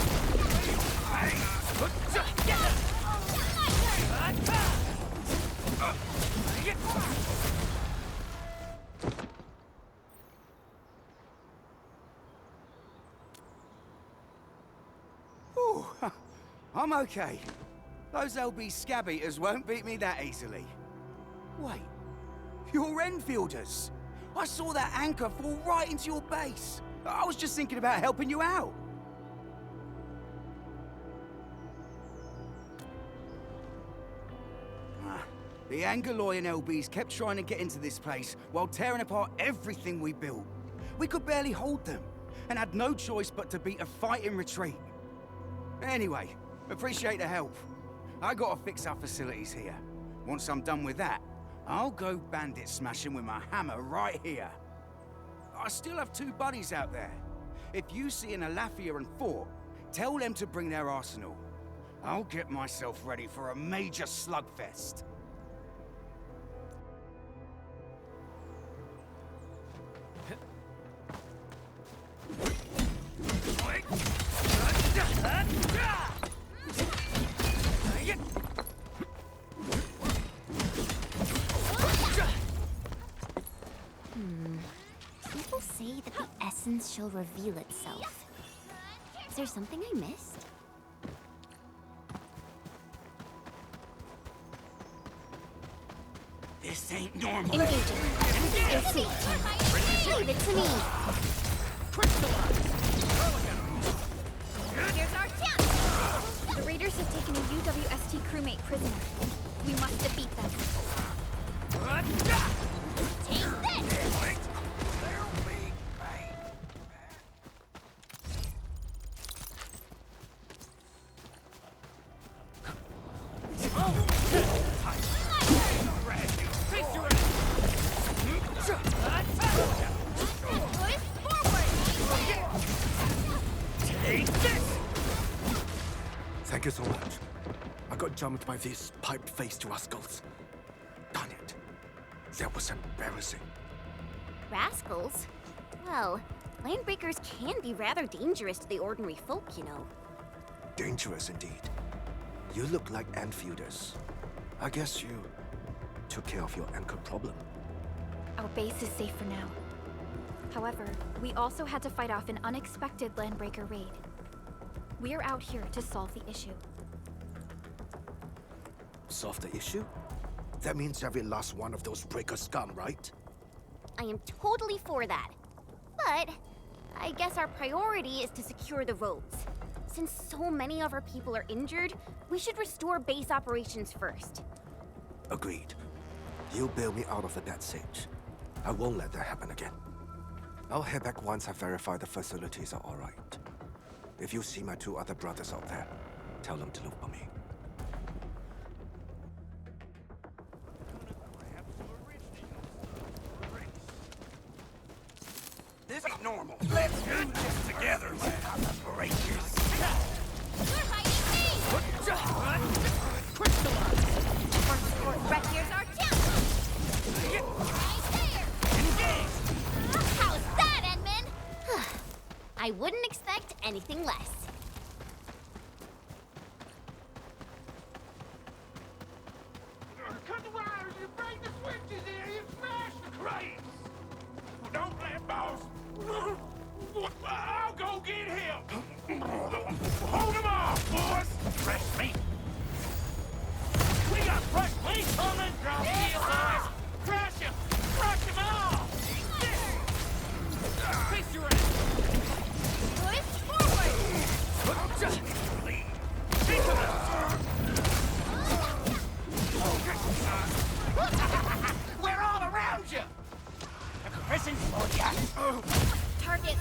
Ooh, I'm okay. Those LB scab eaters won't beat me that easily. Wait, you're Enfielders. I saw that anchor fall right into your base. I was just thinking about helping you out. The Angoloi and LBs kept trying to get into this place while tearing apart everything we built. We could barely hold them, and had no choice but to beat a fighting retreat. Anyway, appreciate the help. I gotta fix our facilities here. Once I'm done with that, I'll go bandit smashing with my hammer right here. I still have 2 buddies out there. If you see an Alafia and Fort, tell them to bring their arsenal. I'll get myself ready for a major slugfest. People say that the essence shall reveal itself. Is there something I missed? This ain't normal. Engaging. Stay safe. Leave it to me. Here's our chance. The raiders have taken a UWST crewmate prisoner. We must defeat them. Take this! Thank you so much. I got jumped by these pipe-faced rascals. Darn it. That was embarrassing. Rascals? Well, landbreakers can be rather dangerous to the ordinary folk, you know. Dangerous indeed. You look like Enfielders. I guess you took care of your anchor problem. Our base is safe for now. However, we also had to fight off an unexpected landbreaker raid. We're out here to solve the issue. Solve the issue? That means every last one of those breaker scum, right? I am totally for that. But I guess our priority is to secure the roads. Since so many of our people are injured, we should restore base operations first. Agreed. You bail me out of the death stage. I won't let that happen again. I'll head back once I verify the facilities are all right. If you see my 2 other brothers out there, tell them to look for me. This ain't normal. Let's do this together, lads. Break yours. You're hiding me! Right here's our chance! Right there! How's that, Edmund? I wouldn't expect anything less. Cut the wires, you break the switches here, you smash the crates! Don't let boss! I'll go get him! Hold him off, boys! Fresh meat! We got fresh meat coming! Drop heel, boys! Crash him! Crush him off! Face your ass! Push forward! Take him out! We're all around you! A prison for ya! Target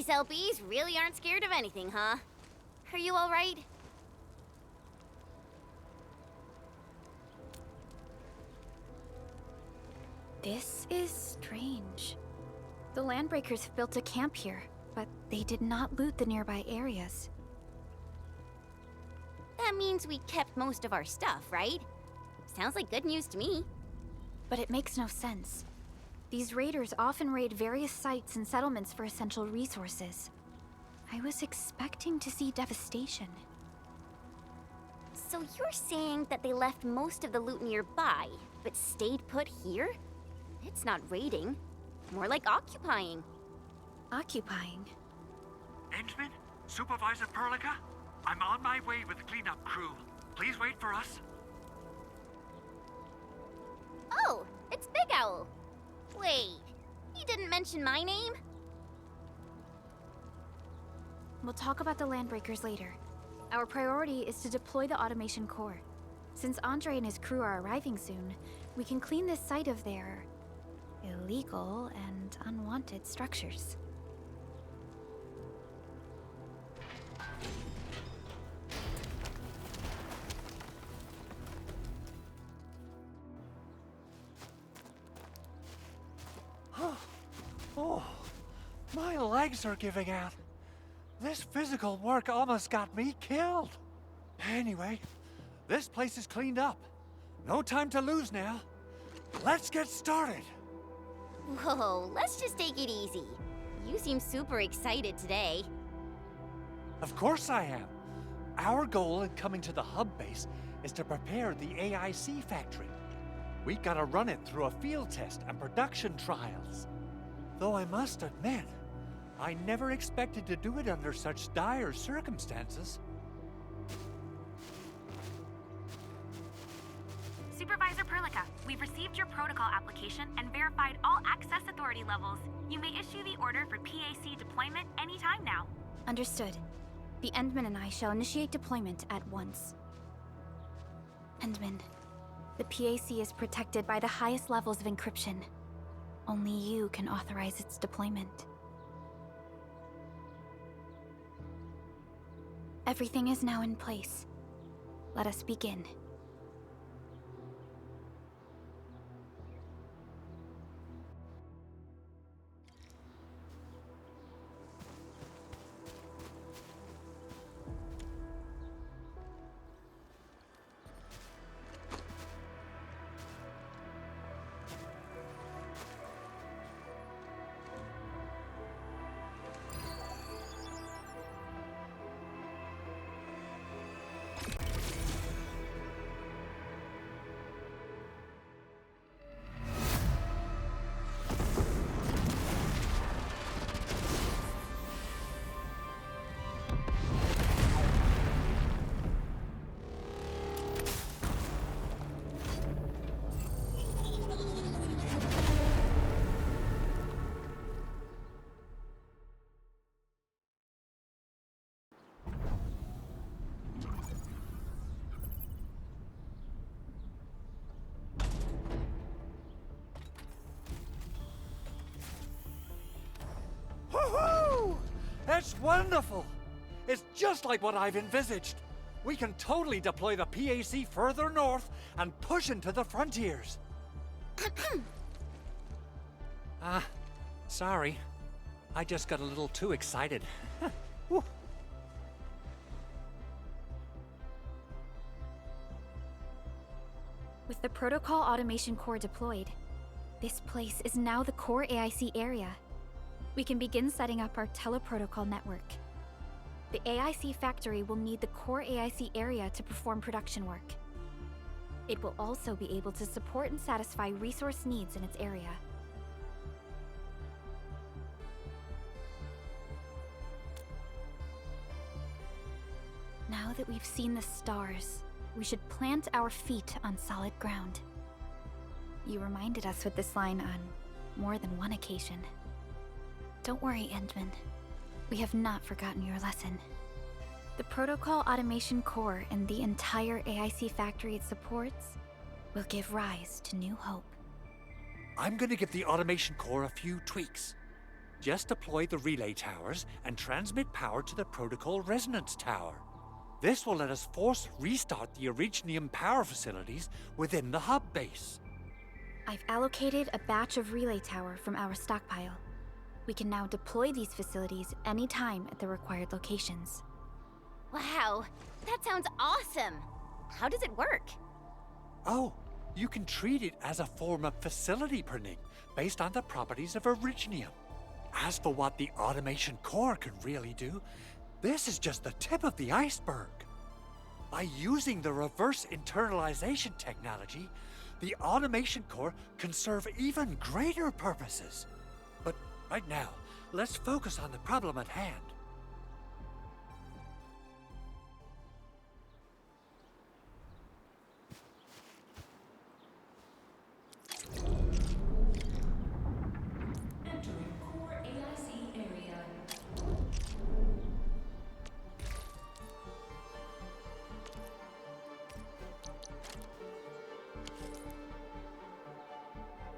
LBs really aren't scared of anything, huh? Are you alright? This is strange. The Landbreakers have built a camp here, but they did not loot the nearby areas. That means we kept most of our stuff, right? Sounds like good news to me. But it makes no sense. These raiders often raid various sites and settlements for essential resources. I was expecting to see devastation. So you're saying that they left most of the loot nearby, but stayed put here? It's not raiding. More like occupying. Occupying? Endman? Supervisor Perlica? I'm on my way with the cleanup crew. Please wait for us. Oh, it's Big Owl. Wait, he didn't mention my name? We'll talk about the Landbreakers later. Our priority is to deploy the automation core. Since Andre and his crew are arriving soon, we can clean this site of their illegal and unwanted structures. Oh, my legs are giving out. This physical work almost got me killed. Anyway, this place is cleaned up. No time to lose now. Let's get started. Whoa, let's just take it easy. You seem super excited today. Of course I am. Our goal in coming to the hub base is to prepare the AIC factory. We gotta run it through a field test and production trials. Though I must admit, I never expected to do it under such dire circumstances. Supervisor Perlica, we've received your protocol application and verified all access authority levels. You may issue the order for PAC deployment anytime now. Understood. The Endman and I shall initiate deployment at once. Endman, the PAC is protected by the highest levels of encryption. Only you can authorize its deployment. Everything is now in place. Let us begin. Woohoo! That's wonderful! It's just like what I've envisaged. We can totally deploy the PAC further north and push into the frontiers. Sorry. I just got a little too excited. Woo. With the Protocol Automation Core deployed, this place is now the core AIC area. We can begin setting up our teleprotocol network. The AIC factory will need the core AIC area to perform production work. It will also be able to support and satisfy resource needs in its area. Now that we've seen the stars, we should plant our feet on solid ground. You reminded us with this line on more than one occasion. Don't worry, Endman. We have not forgotten your lesson. The Protocol Automation Core and the entire AIC factory it supports will give rise to new hope. I'm gonna give the automation core a few tweaks. Just deploy the relay towers and transmit power to the protocol resonance tower. This will let us force restart the Originium power facilities within the hub base. I've allocated a batch of relay tower from our stockpile. We can now deploy these facilities anytime at the required locations. Wow, that sounds awesome! How does it work? Oh, you can treat it as a form of facility printing based on the properties of Originium. As for what the automation core can really do, this is just the tip of the iceberg. By using the reverse internalization technology, the automation core can serve even greater purposes. But right now, let's focus on the problem at hand. Entering core AIC area.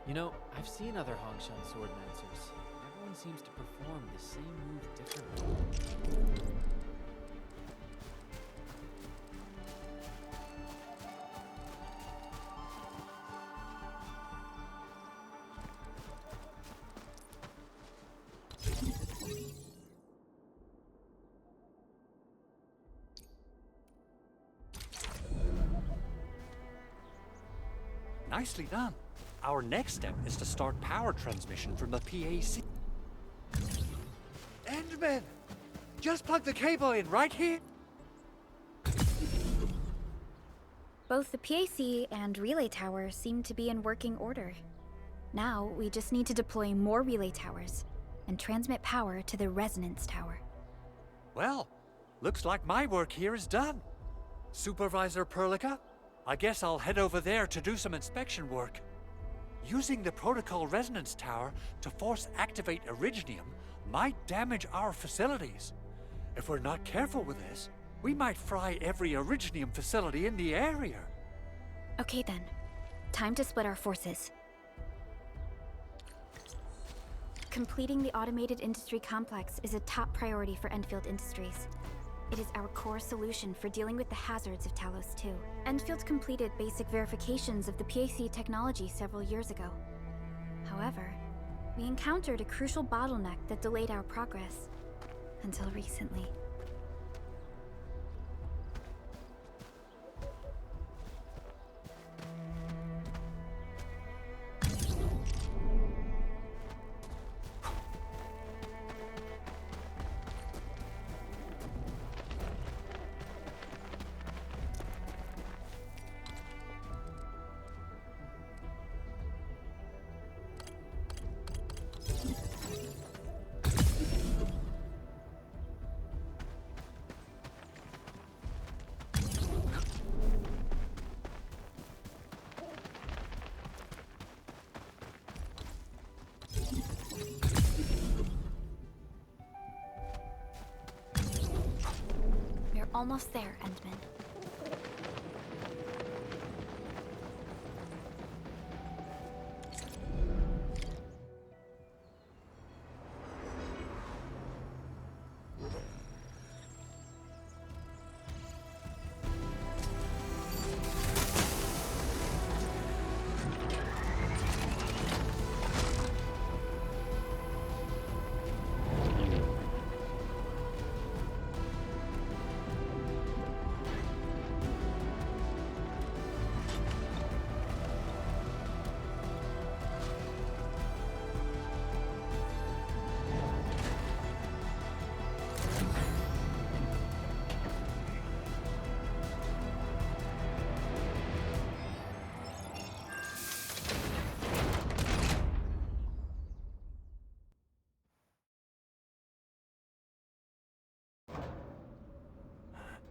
You know, I've seen other Hongshan swordmancers. Everyone seems to perform the same move differently. Nicely done. Our next step is to start power transmission from the PAC. Endman! Just plug the cable in right here. Both the PAC and relay tower seem to be in working order. Now, we just need to deploy more relay towers and transmit power to the resonance tower. Well, looks like my work here is done. Supervisor Perlica, I guess I'll head over there to do some inspection work. Using the protocol resonance tower to force activate Originium might damage our facilities. If we're not careful with this, we might fry every Originium facility in the area. Okay then, time to split our forces. Completing the automated industry complex is a top priority for Endfield Industries. It is our core solution for dealing with the hazards of Talos 2. Endfield completed basic verifications of the PAC technology several years ago. However, we encountered a crucial bottleneck that delayed our progress. Until recently. We're almost there, Endman.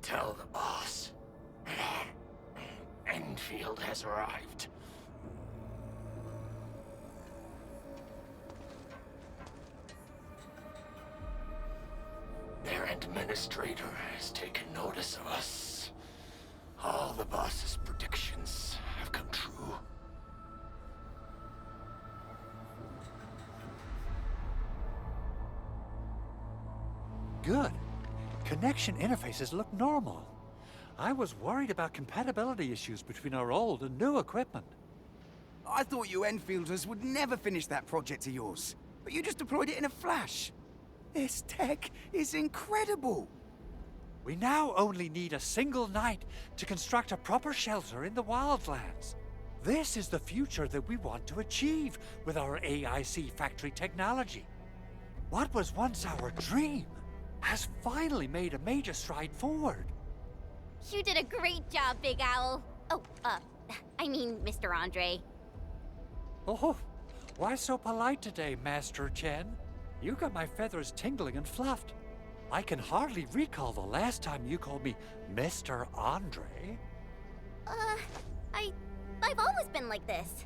Tell the boss. Endfield has arrived. Their administrator has taken notice of us. All the boss's predictions have come true. Good. Connection interfaces look normal. I was worried about compatibility issues between our old and new equipment. I thought you Enfielders would never finish that project of yours, but you just deployed it in a flash. This tech is incredible. We now only need a single night to construct a proper shelter in the wildlands. This is the future that we want to achieve with our AIC factory technology. What was once our dream has finally made a major stride forward. You did a great job, Big Owl. Oh, I mean, Mr. Andre. Oh, why so polite today, Master Chen? You got my feathers tingling and fluffed. I can hardly recall the last time you called me Mr. Andre. I've always been like this.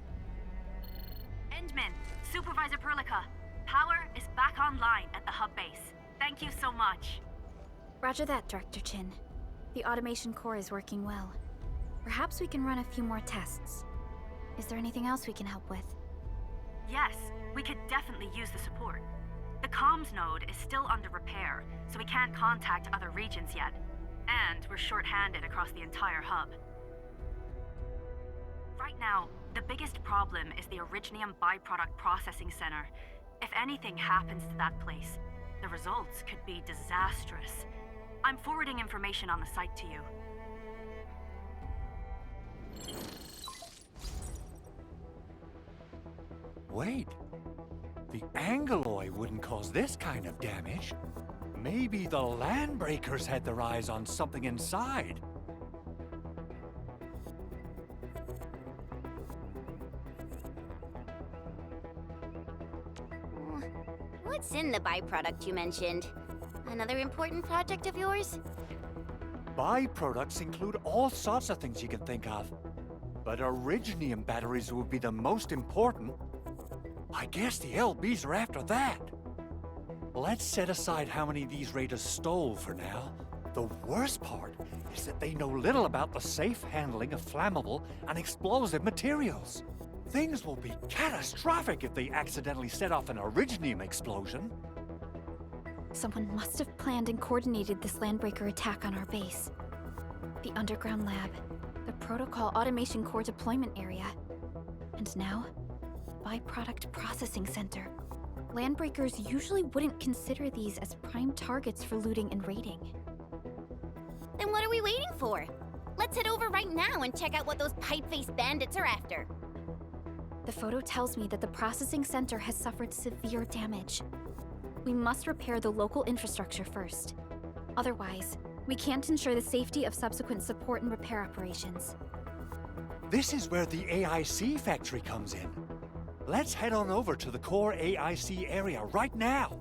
Endman, Supervisor Perlica, power is back online at the hub base. Thank you so much. Roger that, Director Chin. The automation core is working well. Perhaps we can run a few more tests. Is there anything else we can help with? Yes, we could definitely use the support. The comms node is still under repair, so we can't contact other regions yet. And we're short-handed across the entire hub. Right now, the biggest problem is the Originium byproduct processing center. If anything happens to that place, the results could be disastrous. I'm forwarding information on the site to you. Wait, the Angeloy wouldn't cause this kind of damage. Maybe the Landbreakers had their eyes on something inside. What's in the byproduct you mentioned? Another important project of yours? Byproducts include all sorts of things you can think of. But Originium batteries would be the most important. I guess the LBs are after that. Let's set aside how many these raiders stole for now. The worst part is that they know little about the safe handling of flammable and explosive materials. Things will be catastrophic if they accidentally set off an Originium explosion. Someone must have planned and coordinated this Landbreaker attack on our base. The underground lab, the protocol automation core deployment area, and now, byproduct processing center. Landbreakers usually wouldn't consider these as prime targets for looting and raiding. Then what are we waiting for? Let's head over right now and check out what those pipe-faced bandits are after. The photo tells me that the processing center has suffered severe damage. We must repair the local infrastructure first. Otherwise, we can't ensure the safety of subsequent support and repair operations. This is where the AIC factory comes in. Let's head on over to the core AIC area right now.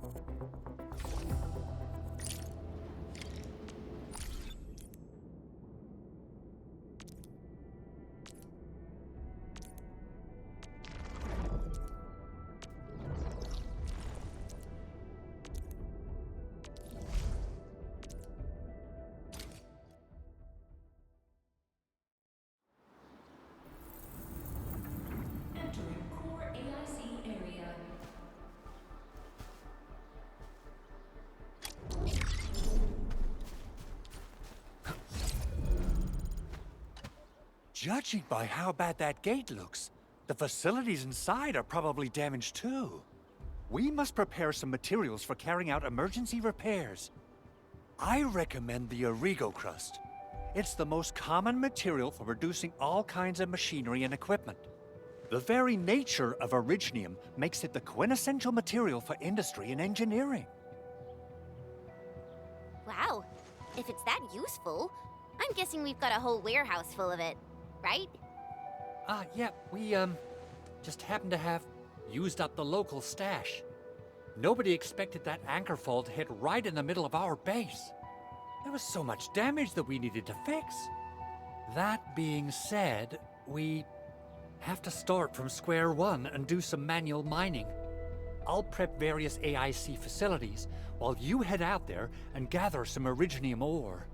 Judging by how bad that gate looks, the facilities inside are probably damaged too. We must prepare some materials for carrying out emergency repairs. I recommend the Origo crust. It's the most common material for producing all kinds of machinery and equipment. The very nature of Originium makes it the quintessential material for industry and engineering. Wow, if it's that useful, I'm guessing we've got a whole warehouse full of it, right? Yeah, we, just happen to have used up the local stash. Nobody expected that anchor fall to hit right in the middle of our base. There was so much damage that we needed to fix. That being said, we have to start from square one and do some manual mining. I'll prep various AIC facilities while you head out there and gather some Originium ore.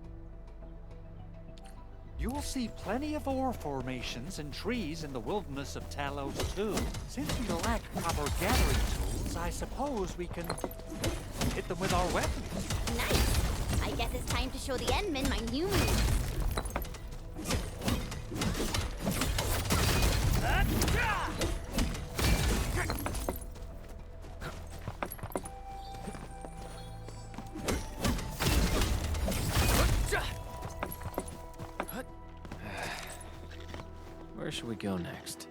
You'll see plenty of ore formations and trees in the wilderness of Talos too. Since we lack proper gathering tools, I suppose we can hit them with our weapons. Nice! I guess it's time to show the Endmen my new move. Where should we go next?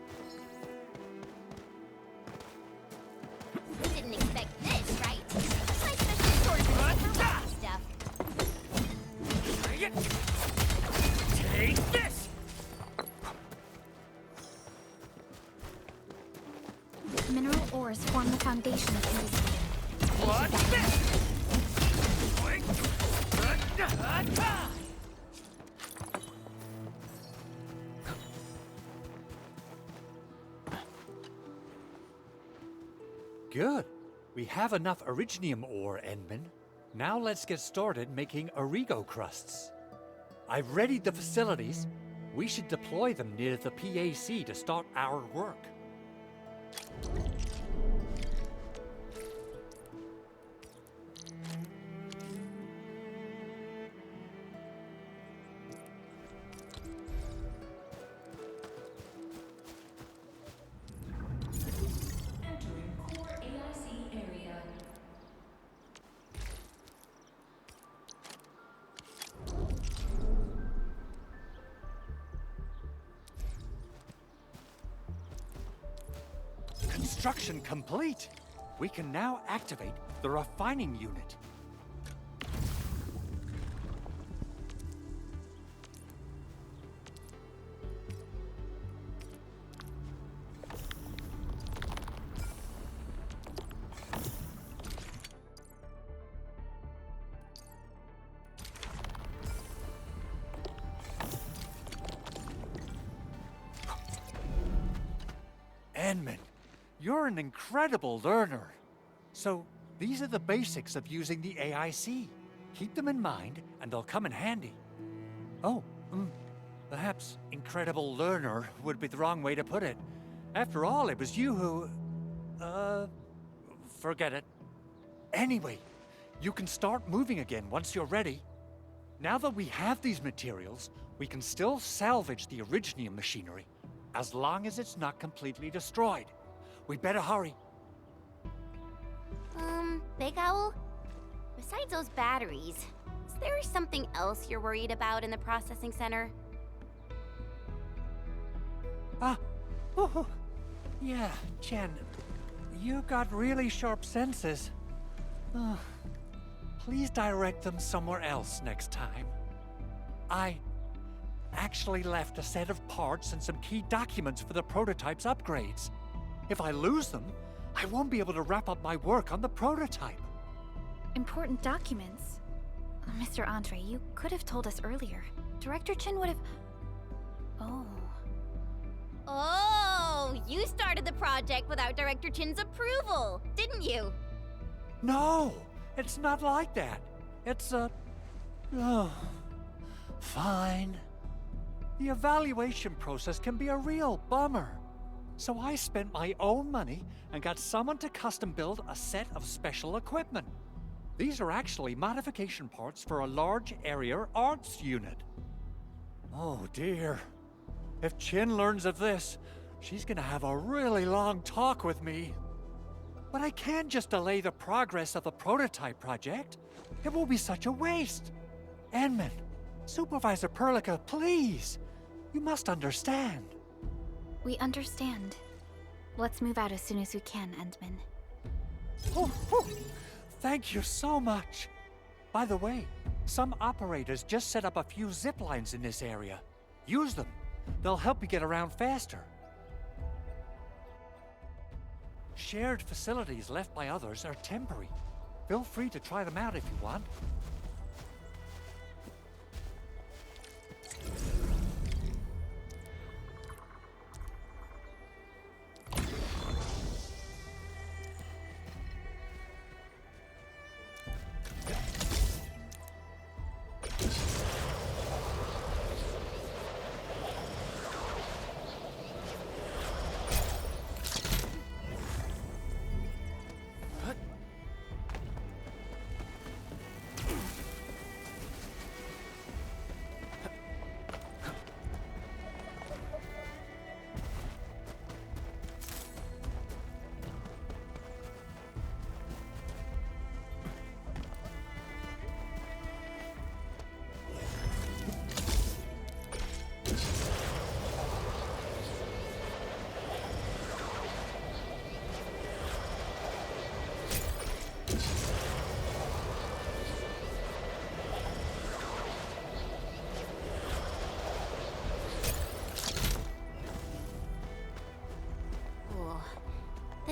Didn't expect this, right? My special swordsman for rough stuff. Take this! Mineral ores form the foundation of industry. What's this? Good. We have enough Originium ore, Endman. Now let's get started making Origo crusts. I've readied the facilities. We should deploy them near the PAC to start our work. Entering core AIC area. Construction complete. We can now activate the refining unit. Endman, you're an incredible learner. So, these are the basics of using the AIC. Keep them in mind, and they'll come in handy. Oh, perhaps incredible learner would be the wrong way to put it. After all, it was you who... forget it. Anyway, you can start moving again once you're ready. Now that we have these materials, we can still salvage the Originium machinery, as long as it's not completely destroyed. We better hurry. Big Owl? Besides those batteries, is there something else you're worried about in the processing center? Yeah, Jen. You got really sharp senses. Please direct them somewhere else next time. I actually left a set of parts and some key documents for the prototype's upgrades. If I lose them, I won't be able to wrap up my work on the prototype. Important documents? Mr. Andre, you could have told us earlier. Director Chin would have... Oh. Oh, you started the project without Director Chin's approval, didn't you? No, it's not like that. It's fine. The evaluation process can be a real bummer. So I spent my own money and got someone to custom build a set of special equipment. These are actually modification parts for a large area arts unit. Oh dear. If Chin learns of this, she's gonna have a really long talk with me. But I can't just delay the progress of the prototype project. It will be such a waste. Endman, Supervisor Perlica, please. You must understand. We understand. Let's move out as soon as we can, Endman. Thank you so much. By the way, some operators just set up a few zip lines in this area. Use them. They'll help you get around faster. Shared facilities left by others are temporary. Feel free to try them out if you want.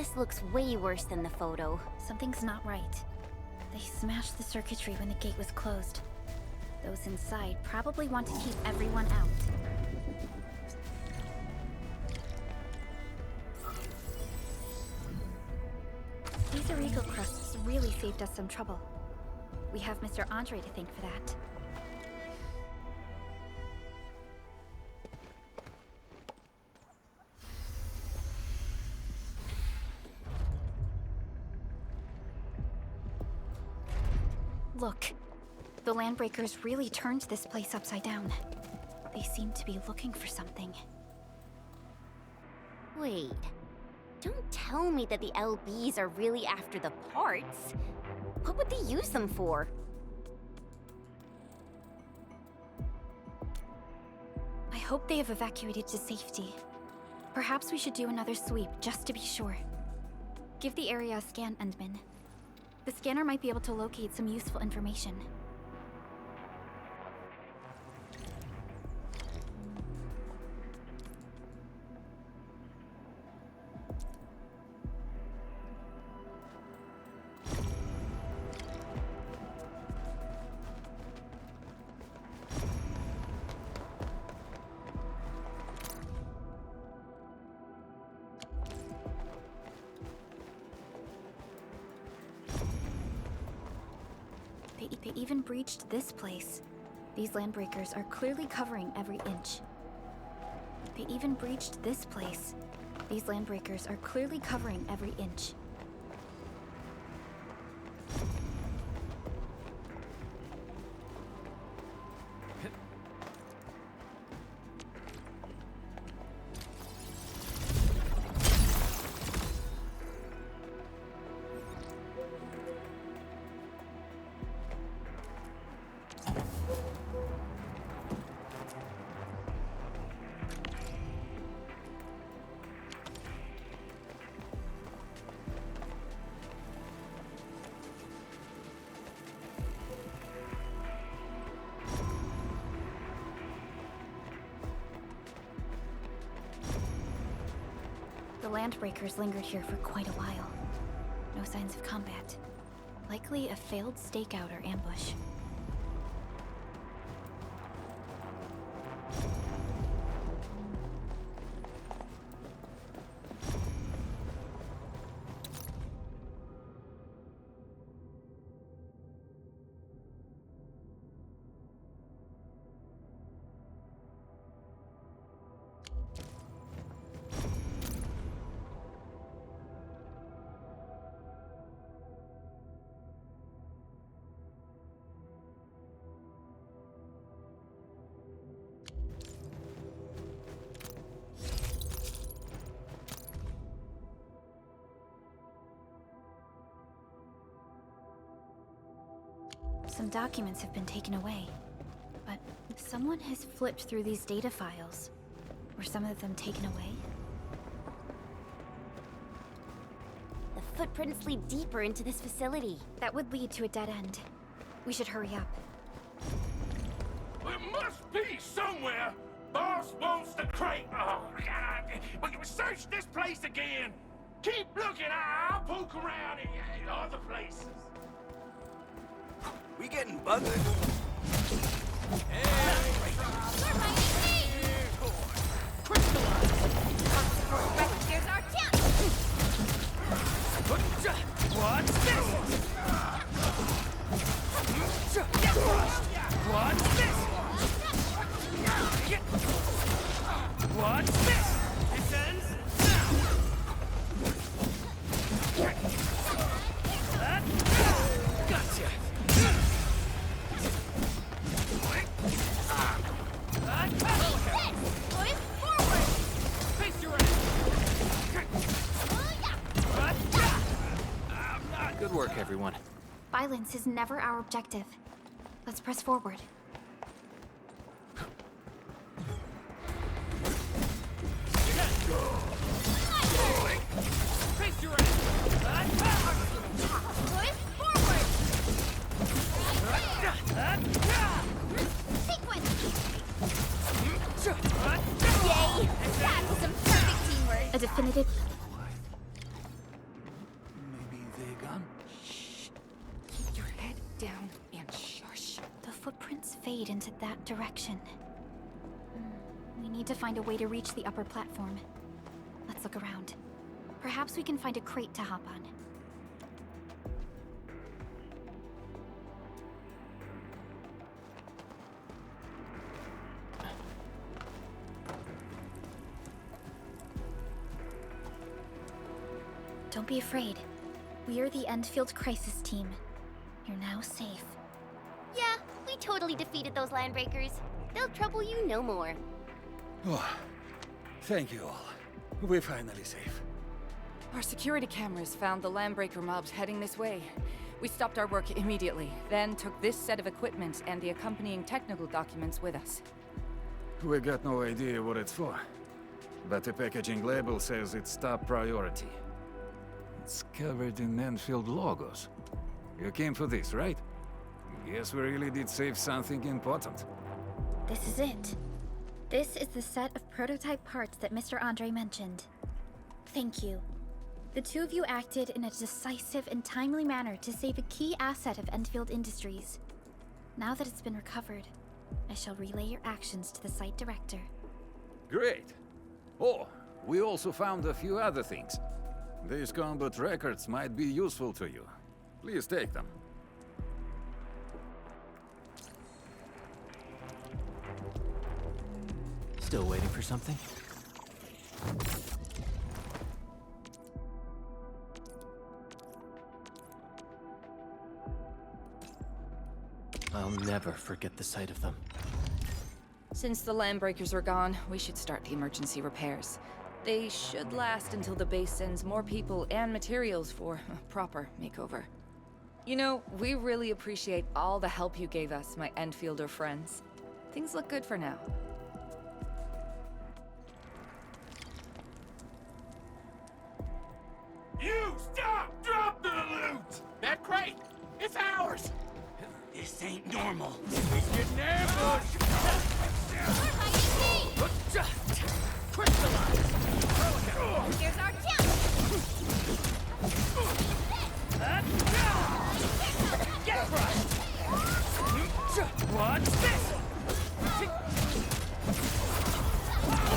This looks way worse than the photo. Something's not right. They smashed the circuitry when the gate was closed. Those inside probably want to keep everyone out. These illegal crusts really saved us some trouble. We have Mr. Andre to thank for that. Look, the Landbreakers really turned this place upside down. They seem to be looking for something. Wait. Don't tell me that the LBs are really after the parts. What would they use them for? I hope they have evacuated to safety. Perhaps we should do another sweep just to be sure. Give the area a scan, Endman. The scanner might be able to locate some useful information. They even breached this place. These Landbreakers are clearly covering every inch. They even breached this place. These Landbreakers are clearly covering every inch. The Landbreakers lingered here for quite a while. No signs of combat. Likely a failed stakeout or ambush. Some documents have been taken away, but someone has flipped through these data files. Were some of them taken away? The footprints lead deeper into this facility. That would lead to a dead end. We should hurry up. There must be somewhere. Boss wants the crate. Oh, God. We search this place again. Keep looking. I'll poke around in other places. We getting buzzed. Here's our chance! What's this? What's this? What's this? This ends now. Gotcha. Good work, everyone. Violence is never our objective. Let's press forward. A definitive... down and shush. The footprints fade into that direction. We need to find a way to reach the upper platform. Let's look around. Perhaps we can find a crate to hop on. Don't be afraid. We are the Endfield crisis team. You're now safe. Yeah, we totally defeated those landbreakers. They'll trouble you no more. Oh, thank you all. We're finally safe. Our security cameras found the landbreaker mobs heading this way. We stopped our work immediately, then took this set of equipment and the accompanying technical documents with us. We got no idea what it's for, but the packaging label says it's top priority. It's covered in Endfield logos. You came for this, right? Guess we really did save something important. This is it. This is the set of prototype parts that Mr. Andre mentioned. Thank you. The two of you acted in a decisive and timely manner to save a key asset of Endfield Industries. Now that it's been recovered, I shall relay your actions to the site director. Great. Oh, we also found a few other things. These combat records might be useful to you. Please take them. Still waiting for something? I'll never forget the sight of them. Since the landbreakers are gone, we should start the emergency repairs. They should last until the base sends more people and materials for a proper makeover. You know, we really appreciate all the help you gave us, my Endfielder friends. Things look good for now. You stop! Drop the loot! That crate! It's ours! This ain't normal. He's getting ambushed! Crystallize! Here's our chance! Get crushed! Watch this!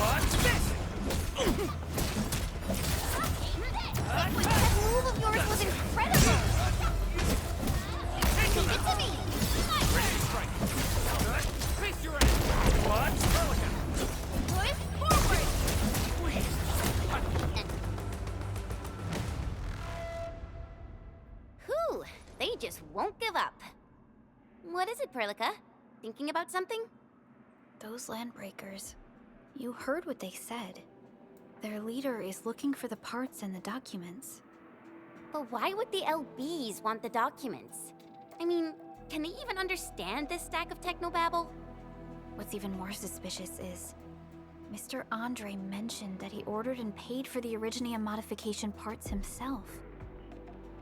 Watch this! That move of yours was incredible! Leave it to me! Face your ass! Watch! Push forward! Whew, they just won't give up. What is it, Perlica? Thinking about something? Those landbreakers. You heard what they said. Their leader is looking for the parts and the documents. But why would the LBs want the documents? I mean, can they even understand this stack of technobabble? What's even more suspicious is Mr. Andre mentioned that he ordered and paid for the Originium modification parts himself.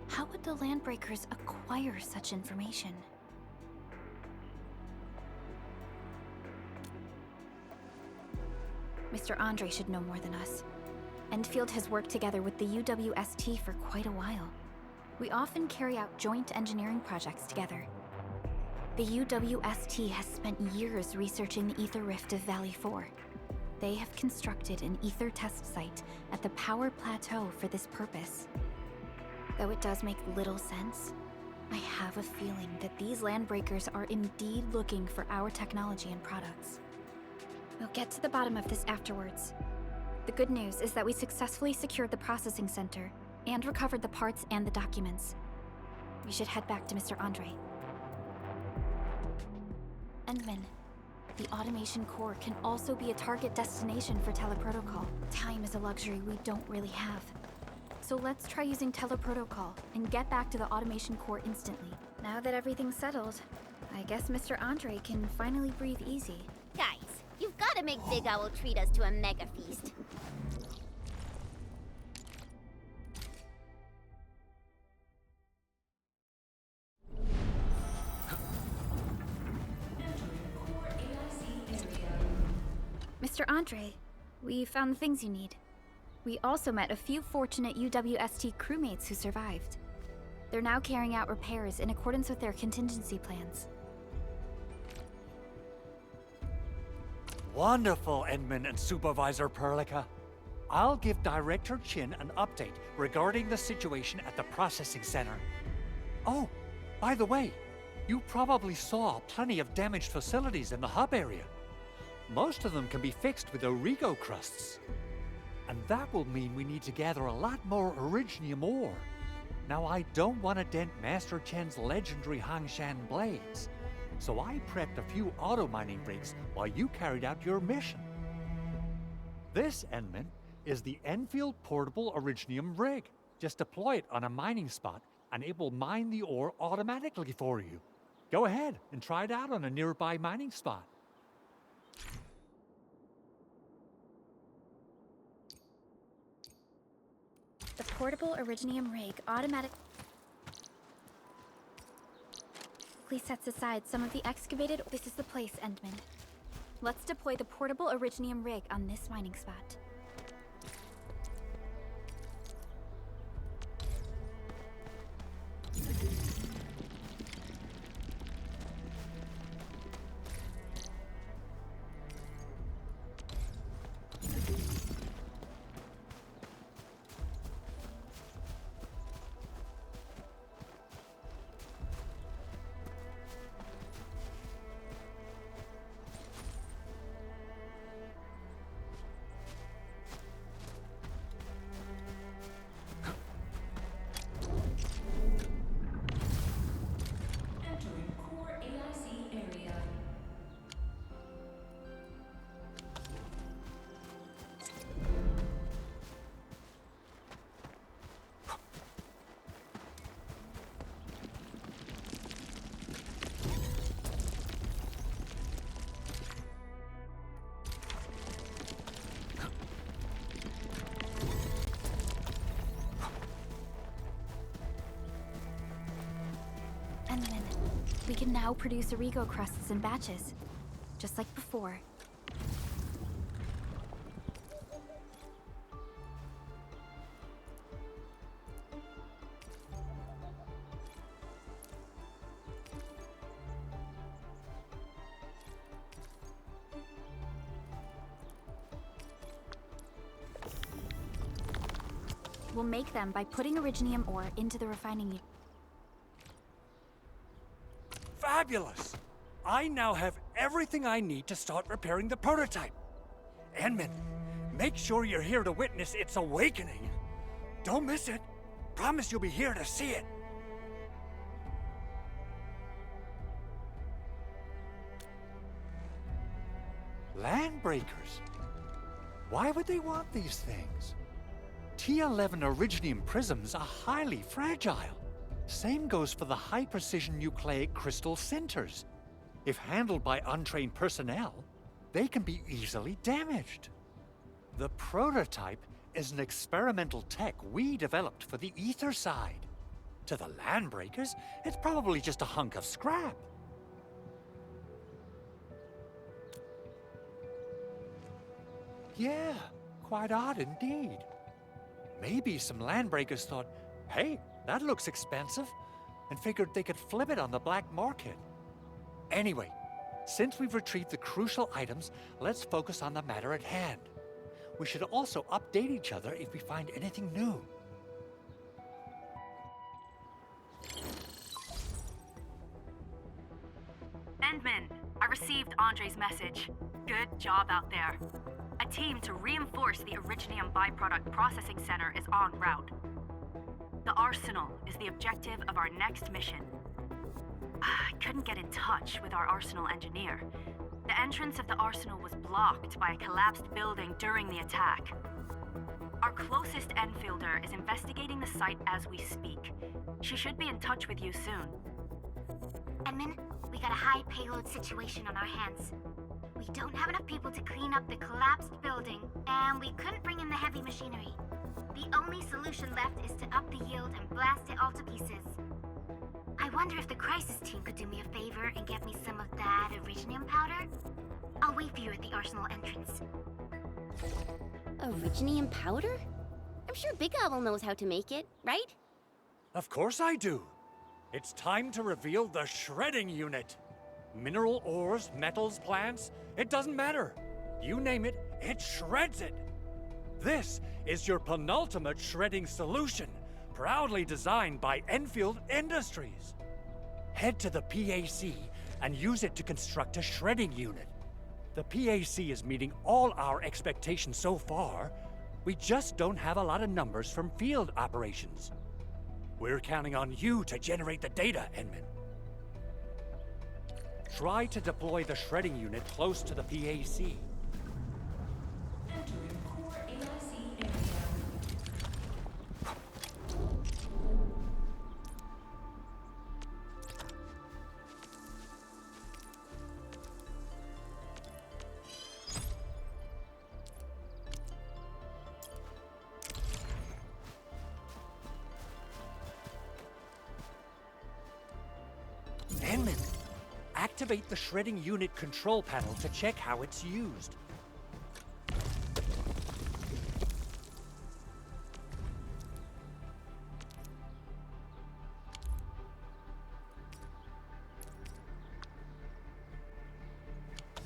How would the landbreakers acquire such information? Mr. Andre should know more than us. Endfield has worked together with the UWST for quite a while. We often carry out joint engineering projects together. The UWST has spent years researching the ether rift of Valley 4. They have constructed an ether test site at the Power Plateau for this purpose. Though it does make little sense, I have a feeling that these landbreakers are indeed looking for our technology and products. We'll get to the bottom of this afterwards. The good news is that we successfully secured the processing center and recovered the parts and the documents. We should head back to Mr. Andre. Endman, the automation core can also be a target destination for teleprotocol. Time is a luxury we don't really have. So let's try using teleprotocol and get back to the automation core instantly. Now that everything's settled, I guess Mr. Andre can finally breathe easy. Guys, you've got to make Big Owl treat us to a mega feast. Mr. Andre, we found the things you need. We also met a few fortunate UWST crewmates who survived. They're now carrying out repairs in accordance with their contingency plans. Wonderful, Edmund and Supervisor Perlica. I'll give Director Chin an update regarding the situation at the processing center. Oh, by the way, you probably saw plenty of damaged facilities in the hub area. Most of them can be fixed with Origo crusts. And that will mean we need to gather a lot more Originium ore. Now, I don't want to dent Master Chen's legendary Hangshan blades, so I prepped a few auto mining rigs while you carried out your mission. This, Enman, is the Endfield Portable Originium rig. Just deploy it on a mining spot and it will mine the ore automatically for you. Go ahead and try it out on a nearby mining spot. The portable Originium rig automatically sets aside some of the excavated... This is the place, Endman. Let's deploy the portable Originium rig on this mining spot. We can now produce Origo crusts in batches, just like before. We'll make them by putting Originium ore into the refining unit. Fabulous! I now have everything I need to start repairing the prototype. Enman, make sure you're here to witness its awakening. Don't miss it. Promise you'll be here to see it. Landbreakers? Why would they want these things? T11 Originium prisms are highly fragile. Same goes for the high-precision nucleic crystal centers. If handled by untrained personnel, they can be easily damaged. The prototype is an experimental tech we developed for the ether side. To the Landbreakers, it's probably just a hunk of scrap. Yeah, quite odd indeed. Maybe some Landbreakers thought, hey, that looks expensive, and figured they could flip it on the black market. Anyway, since we've retrieved the crucial items, let's focus on the matter at hand. We should also update each other if we find anything new. Endman, I received Andre's message. Good job out there. A team to reinforce the Originium byproduct processing center is en route. The Arsenal is the objective of our next mission. I couldn't get in touch with our Arsenal engineer. The entrance of the Arsenal was blocked by a collapsed building during the attack. Our closest Enfielder is investigating the site as we speak. She should be in touch with you soon. Edmund, we got a high payload situation on our hands. We don't have enough people to clean up the collapsed building, and we couldn't bring in the heavy machinery. The only solution left is to up the yield and blast it all to pieces. I wonder if the crisis team could do me a favor and get me some of that Originium powder? I'll wait for you at the Arsenal entrance. Originium powder? I'm sure Big Owl knows how to make it, right? Of course I do. It's time to reveal the shredding unit. Mineral ores, metals, plants, it doesn't matter. You name it, it shreds it. This is your penultimate shredding solution, proudly designed by Enfield Industries. Head to the PAC and use it to construct a shredding unit. The PAC is meeting all our expectations so far. We just don't have a lot of numbers from field operations. We're counting on you to generate the data, Enman. Try to deploy the shredding unit close to the PAC. Entering core AIC area. Enman, activate the shredding unit control panel to check how it's used.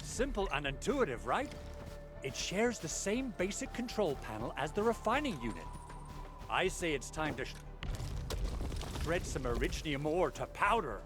Simple and intuitive, right? It shares the same basic control panel as the refining unit. I say it's time to shred some Arknights ore to powder.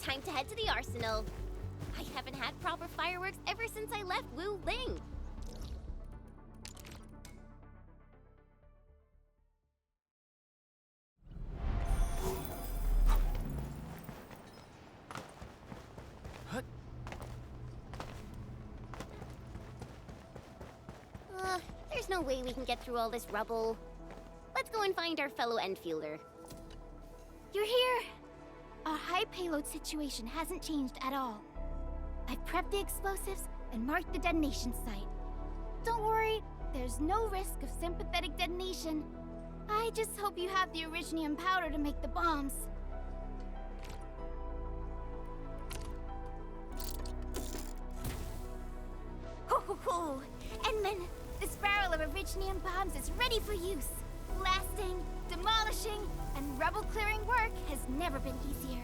Time to head to the arsenal. I haven't had proper fireworks ever since I left Wu Ling. There's no way we can get through all this rubble. Let's go and find our fellow Endfielder. You're here! Our high payload situation hasn't changed at all. I've prepped the explosives and marked the detonation site. Don't worry, there's no risk of sympathetic detonation. I just hope you have the Arknight powder to make the bombs. Ho! Endman, this barrel of Arknight bombs is ready for use. Blasting, demolishing, and rubble-clearing work has never been easier.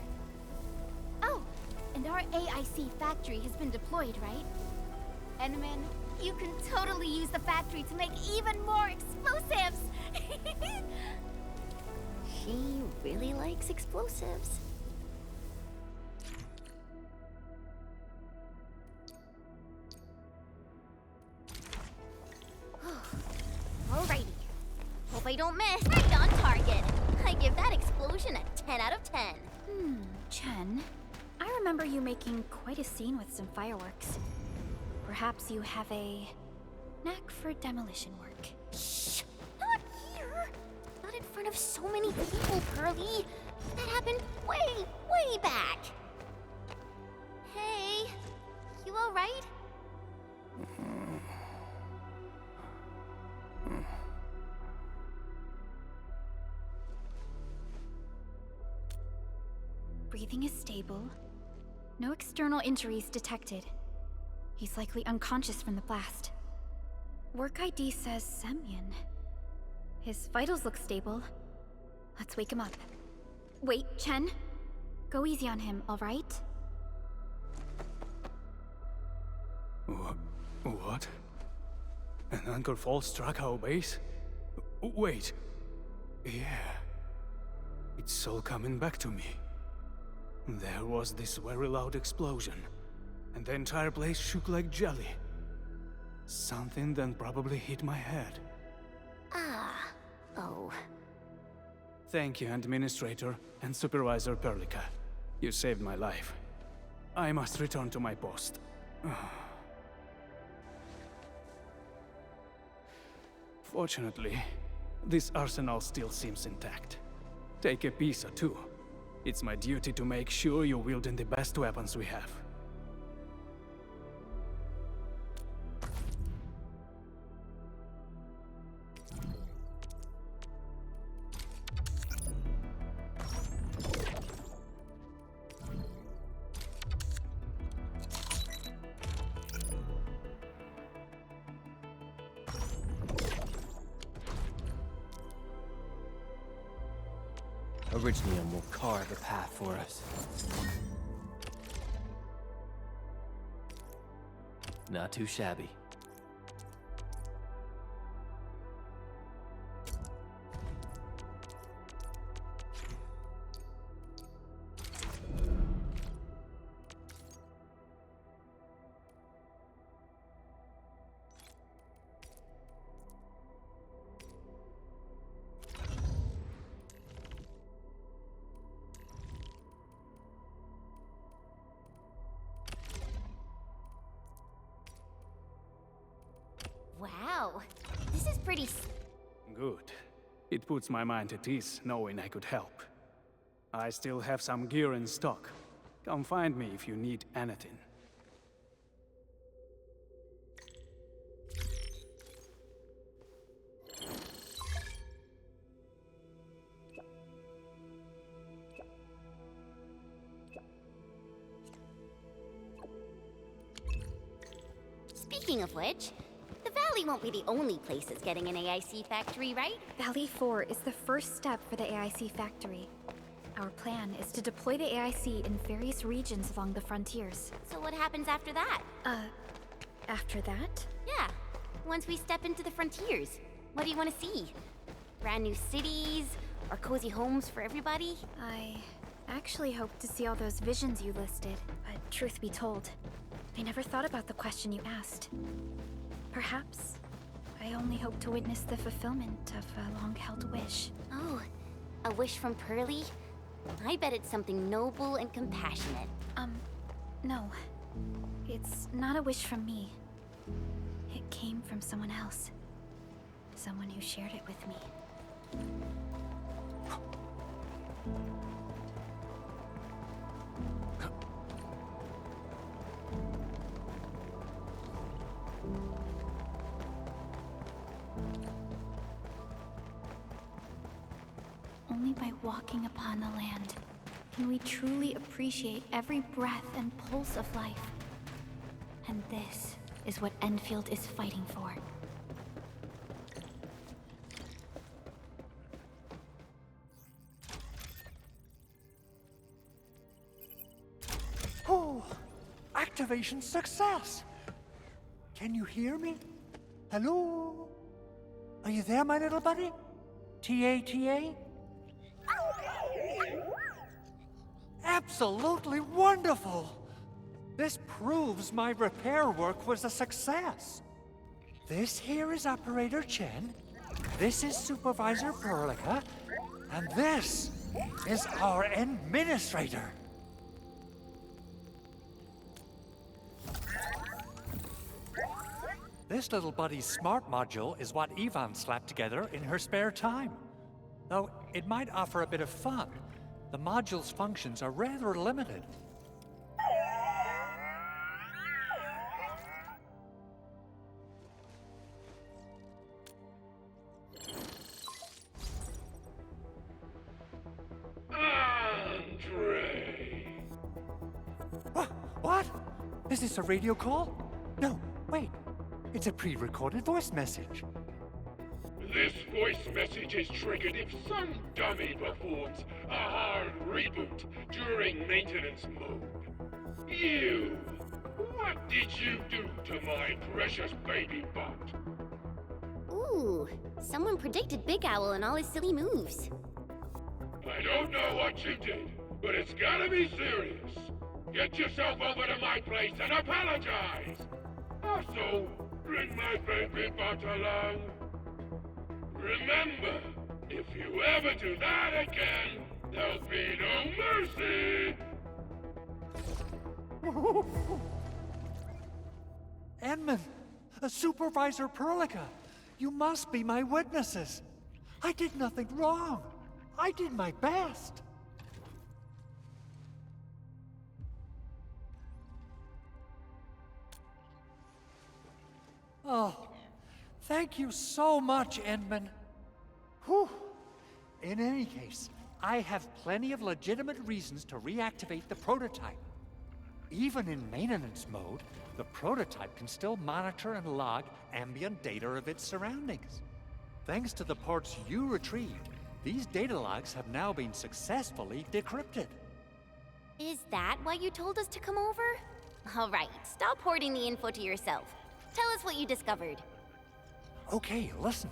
Oh, and our AIC factory has been deployed, right? Endman, you can totally use the factory to make even more explosives! She really likes explosives. Alrighty. Hope I don't miss. Right on target. I give that explosion a 10 out of 10. Chen, I remember you making quite a scene with some fireworks. Perhaps you have a knack for demolition work. Shh! Not here! Not in front of so many people, Pearly. That happened way back. Hey, you alright? Breathing is stable. No external injuries detected. He's likely unconscious from the blast. Work ID says Semyon. His vitals look stable. Let's wake him up. Wait, Chen. Go easy on him, alright? What? An anchor fall struck our base? Wait. Yeah. It's all coming back to me. There was this very loud explosion, and the entire place shook like jelly. Something then probably hit my head. Oh. Thank you, Administrator and Supervisor Perlica. You saved my life. I must return to my post. Fortunately, this arsenal still seems intact. Take a piece or two. It's my duty to make sure you're wielding the best weapons we have. Originium will carve a path for us. Not too shabby. Wow. This is pretty Good. It puts my mind at ease knowing I could help. I still have some gear in stock. Come find me if you need anything. Speaking of which, the Valley won't be the only place that's getting an AIC factory, right? Valley 4 is the first step for the AIC factory. Our plan is to deploy the AIC in various regions along the frontiers. So what happens after that? After that? Yeah. Once we step into the frontiers, what do you want to see? Brand new cities? Or cozy homes for everybody? I actually hoped to see all those visions you listed, but truth be told, I never thought about the question you asked. Perhaps I only hope to witness the fulfillment of a long-held wish. Oh, a wish from Pearly? I bet it's something noble and compassionate. No. It's not a wish from me. It came from someone else. Someone who shared it with me. Only by walking upon the land can we truly appreciate every breath and pulse of life. And this is what Endfield is fighting for. Oh, activation success! Can you hear me? Hello? Are you there, my little buddy? T-A-T-A? Absolutely wonderful! This proves my repair work was a success. This here is Operator Chen, this is Supervisor Perlica, and this is our Administrator. This little buddy's smart module is what Yvonne slapped together in her spare time. Though it might offer a bit of fun, the module's functions are rather limited. What? Is this a radio call? No, wait. It's a pre-recorded voice message. This voice message is triggered if some dummy performs a hard reboot during maintenance mode. You! What did you do to my precious baby bot? Ooh, someone predicted Big Owl and all his silly moves. I don't know what you did, but it's gotta be serious. Get yourself over to my place and apologize! Also, bring my baby bot along. Remember, if you ever do that again, there'll be no mercy! Edmund, Supervisor Perlica, you must be my witnesses. I did nothing wrong. I did my best. Oh, thank you so much, Edmund. Whew. In any case, I have plenty of legitimate reasons to reactivate the prototype. Even in maintenance mode, the prototype can still monitor and log ambient data of its surroundings. Thanks to the parts you retrieved, these data logs have now been successfully decrypted. Is that why you told us to come over? All right, stop hoarding the info to yourself. Tell us what you discovered. Okay, listen.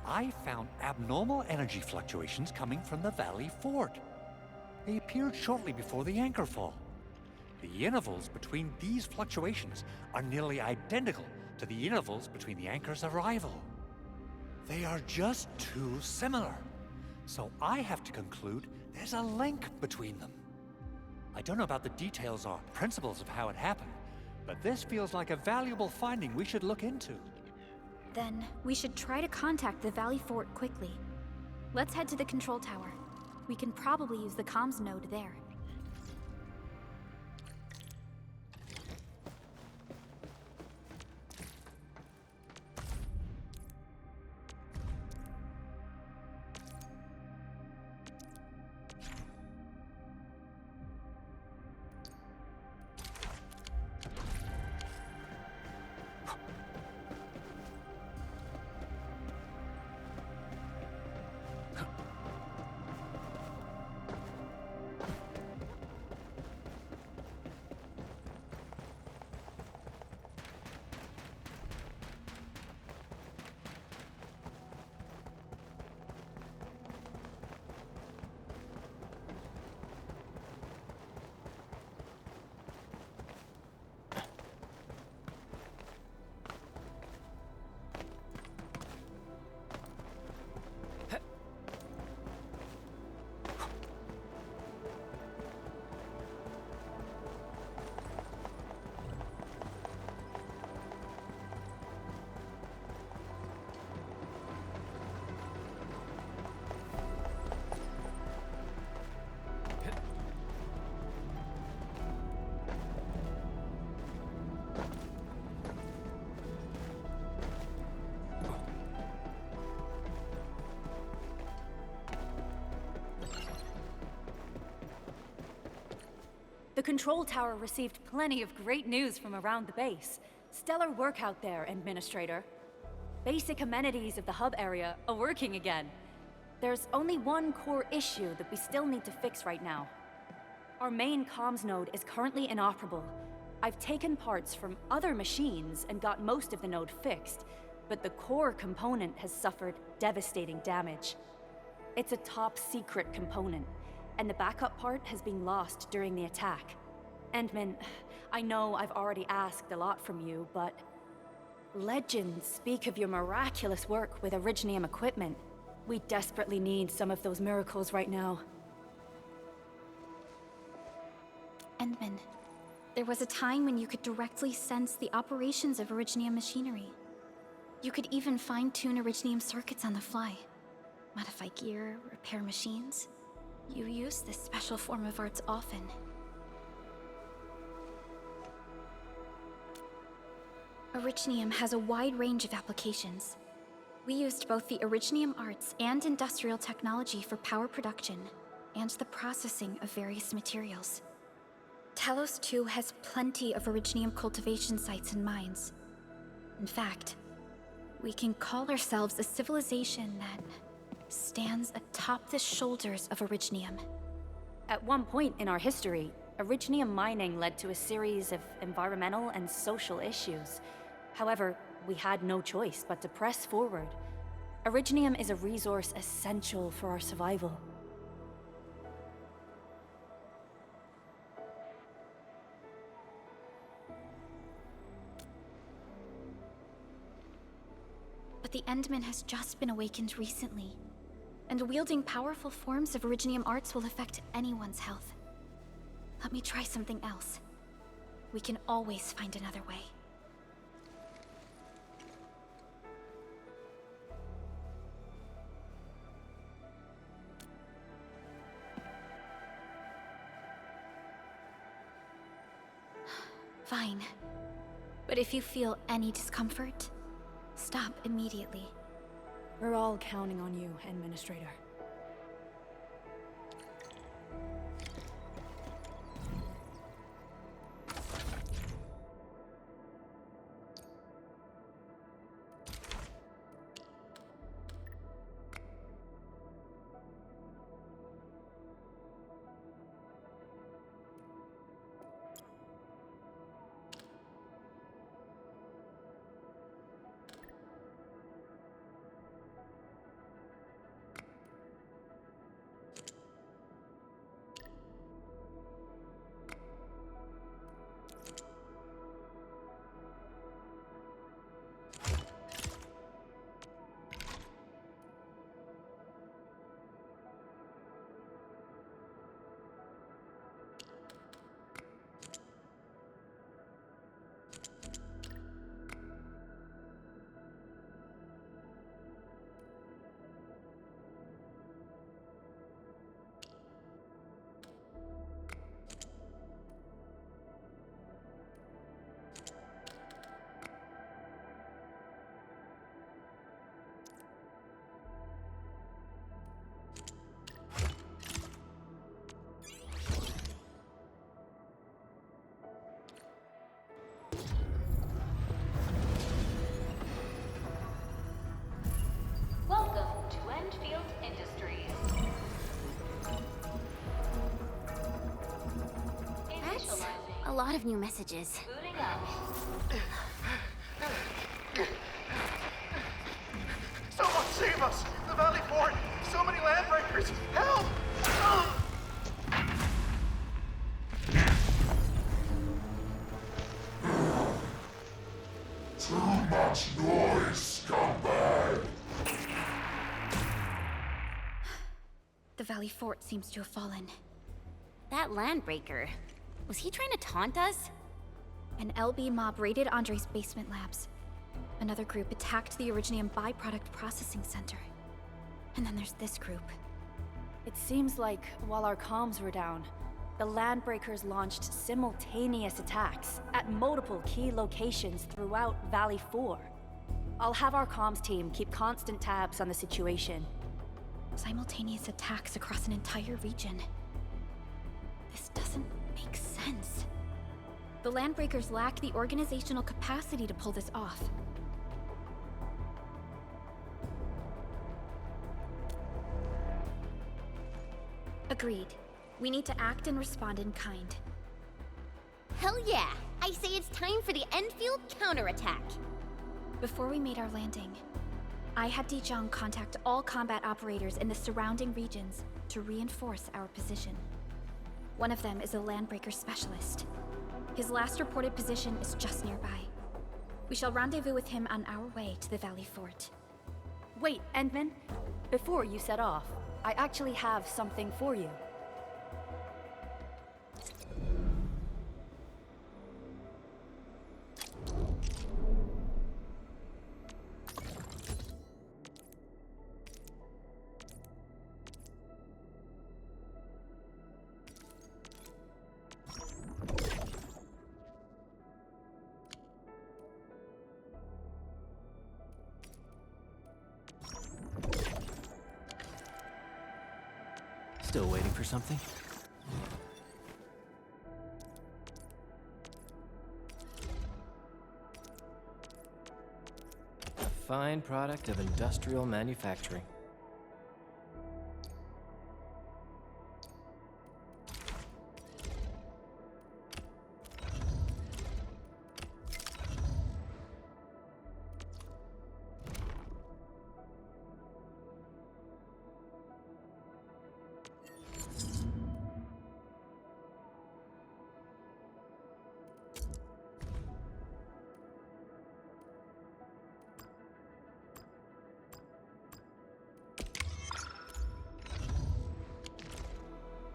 I found abnormal energy fluctuations coming from the Valley Fort. They appeared shortly before the anchor fall. The intervals between these fluctuations are nearly identical to the intervals between the anchor's arrival. They are just too similar. So I have to conclude there's a link between them. I don't know about the details or principles of how it happened, but this feels like a valuable finding we should look into. Then we should try to contact the Valley Fort quickly. Let's head to the control tower. We can probably use the comms node there. The control tower received plenty of great news from around the base. Stellar work out there, Administrator. Basic amenities of the hub area are working again. There's only one core issue that we still need to fix right now. Our main comms node is currently inoperable. I've taken parts from other machines and got most of the node fixed, but the core component has suffered devastating damage. It's a top-secret component, and the backup part has been lost during the attack. Endman, I know I've already asked a lot from you, but legends speak of your miraculous work with Originium equipment. We desperately need some of those miracles right now. Endman, there was a time when you could directly sense the operations of Originium machinery. You could even fine-tune Originium circuits on the fly, modify gear, repair machines. You use this special form of arts often. Originium has a wide range of applications. We used both the Originium arts and industrial technology for power production, and the processing of various materials. Talos 2 has plenty of Originium cultivation sites and mines. In fact, we can call ourselves a civilization that stands atop the shoulders of Originium. At one point in our history, Originium mining led to a series of environmental and social issues. However, we had no choice but to press forward. Originium is a resource essential for our survival. But the Endman has just been awakened recently, and wielding powerful forms of Originium arts will affect anyone's health. Let me try something else. We can always find another way. Fine. But if you feel any discomfort, stop immediately. We're all counting on you, Administrator. Welcome to Endfield Industries. That's a lot of new messages. Booting up. Someone save us! The Valley Fort! So many landbreakers! Help! Too much noise, scumbag! The Valley Fort seems to have fallen. That landbreaker, was he trying to taunt us? An LB mob raided Andre's basement labs. Another group attacked the Originium byproduct processing center. And then there's this group. It seems like while our comms were down, the Landbreakers launched simultaneous attacks at multiple key locations throughout Valley 4. I'll have our comms team keep constant tabs on the situation. Simultaneous attacks across an entire region. This doesn't make sense. The Landbreakers lack the organizational capacity to pull this off. Agreed. We need to act and respond in kind. Hell yeah! I say it's time for the Endfield counterattack! Before we made our landing, I had Dijong contact all combat operators in the surrounding regions to reinforce our position. One of them is a Landbreaker specialist. His last reported position is just nearby. We shall rendezvous with him on our way to the Valley Fort. Wait, Endman. Before you set off, I actually have something for you. Still waiting for something? fine product of industrial manufacturing.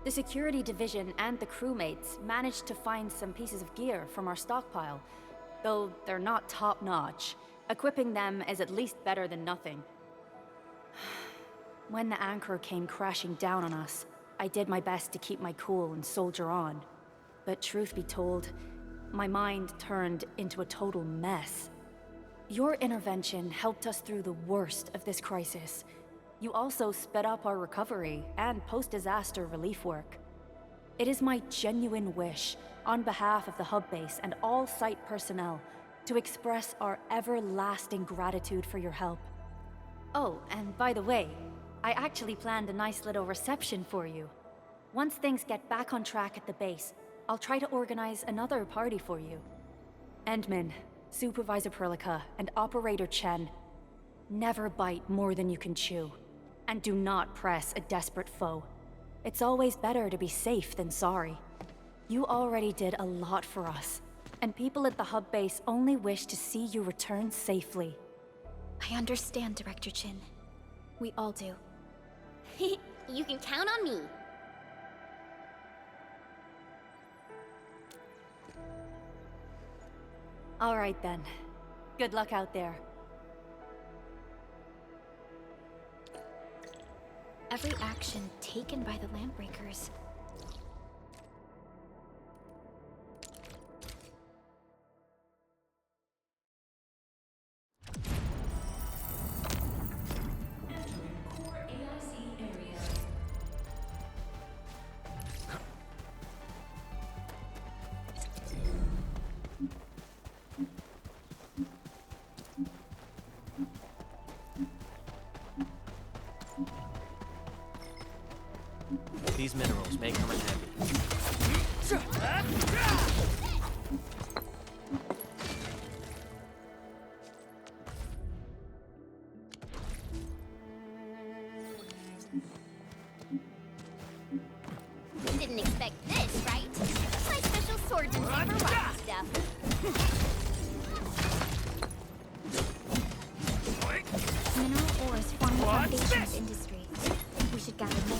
The security division and the crewmates managed to find some pieces of gear from our stockpile, though they're not top-notch. Equipping them is at least better than nothing. When the anchor came crashing down on us, I did my best to keep my cool and soldier on. But truth be told, my mind turned into a total mess. Your intervention helped us through the worst of this crisis. You also sped up our recovery and post-disaster relief work. It is my genuine wish, on behalf of the hub base and all site personnel, to express our everlasting gratitude for your help. Oh, and by the way, I actually planned a nice little reception for you. Once things get back on track at the base, I'll try to organize another party for you. Endman, Supervisor Perlica, and Operator Chen, never bite more than you can chew. And do not press a desperate foe. It's always better to be safe than sorry. You already did a lot for us, and people at the hub base only wish to see you return safely. I understand, Director Chin. We all do. You can count on me. All right then. Good luck out there. Every action taken by the Landbreakers. These minerals may come in handy. You didn't expect this, right? My special swordsmancy for rocky stuff. Mineral ores form the foundation of industry. We should gather more.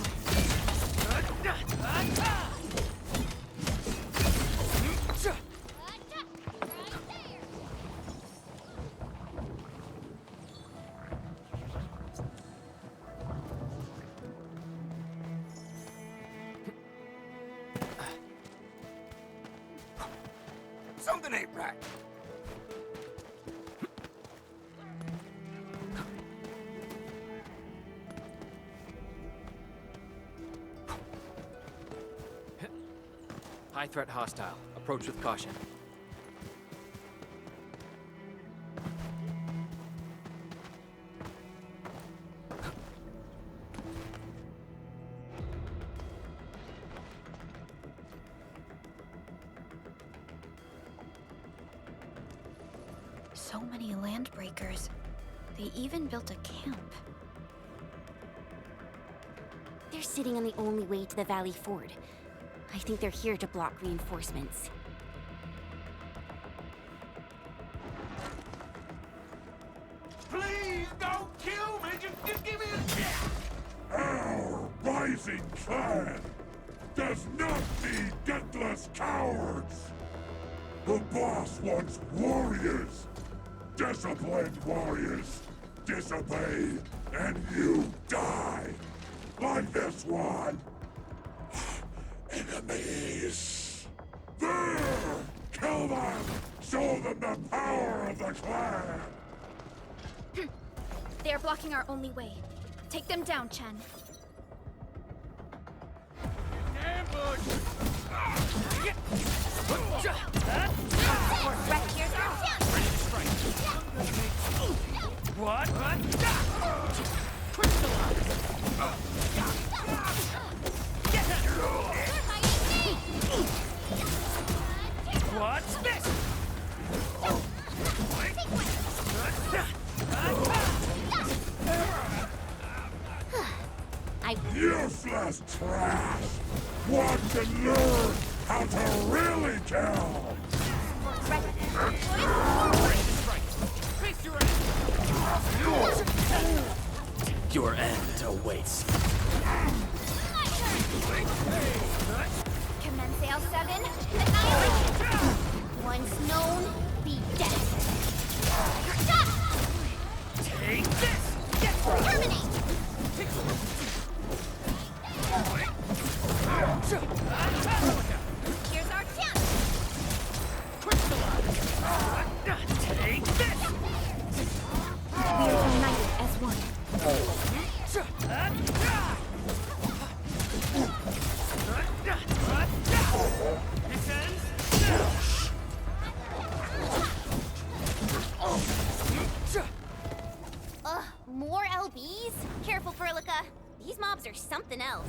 Something ain't right. High threat hostile. Approach with caution. So many Landbreakers. They even built a camp. They're sitting on the only way to the Valley Ford. I think they're here to block reinforcements. Please don't kill me! Just give me a chance! Our rising clan does not need deathless cowards! The boss wants warriors! Disciplined warriors! Disobey, and you die! Like this one! Enemies! There! Kill them! Show them the power of the clan! They are blocking our only way. Take them down, Chen. Ambush! More threat, here's our chance! Ready to strike. What? What's this? Useless trash! One can learn how to really kill! Your end awaits. Commence L7, annihilation! Once known, be dead. Take this! Terminate! Here's our chance! Take this! We are united as one. Ugh, more LBs? Careful, Furlica. These mobs are something else.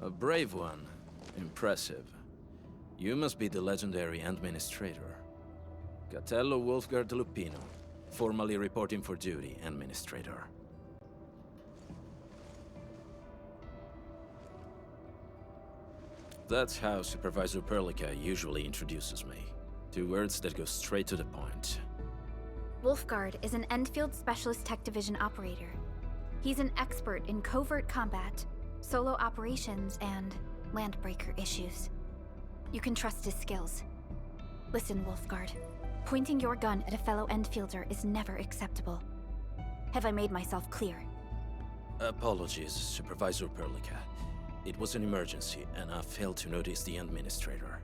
A brave one. Impressive. You must be the legendary Administrator. Catello Wolfgard Lupino, formally reporting for duty, Administrator. That's how Supervisor Perlica usually introduces me. 2 words that go straight to the point. Wolfgard is an Endfield Specialist Tech Division operator. He's an expert in covert combat, solo operations, and landbreaker issues. You can trust his skills. Listen, Wolfgard. Pointing your gun at a fellow Endfielder is never acceptable. Have I made myself clear? Apologies, Supervisor Perlica. It was an emergency, and I failed to notice the Administrator.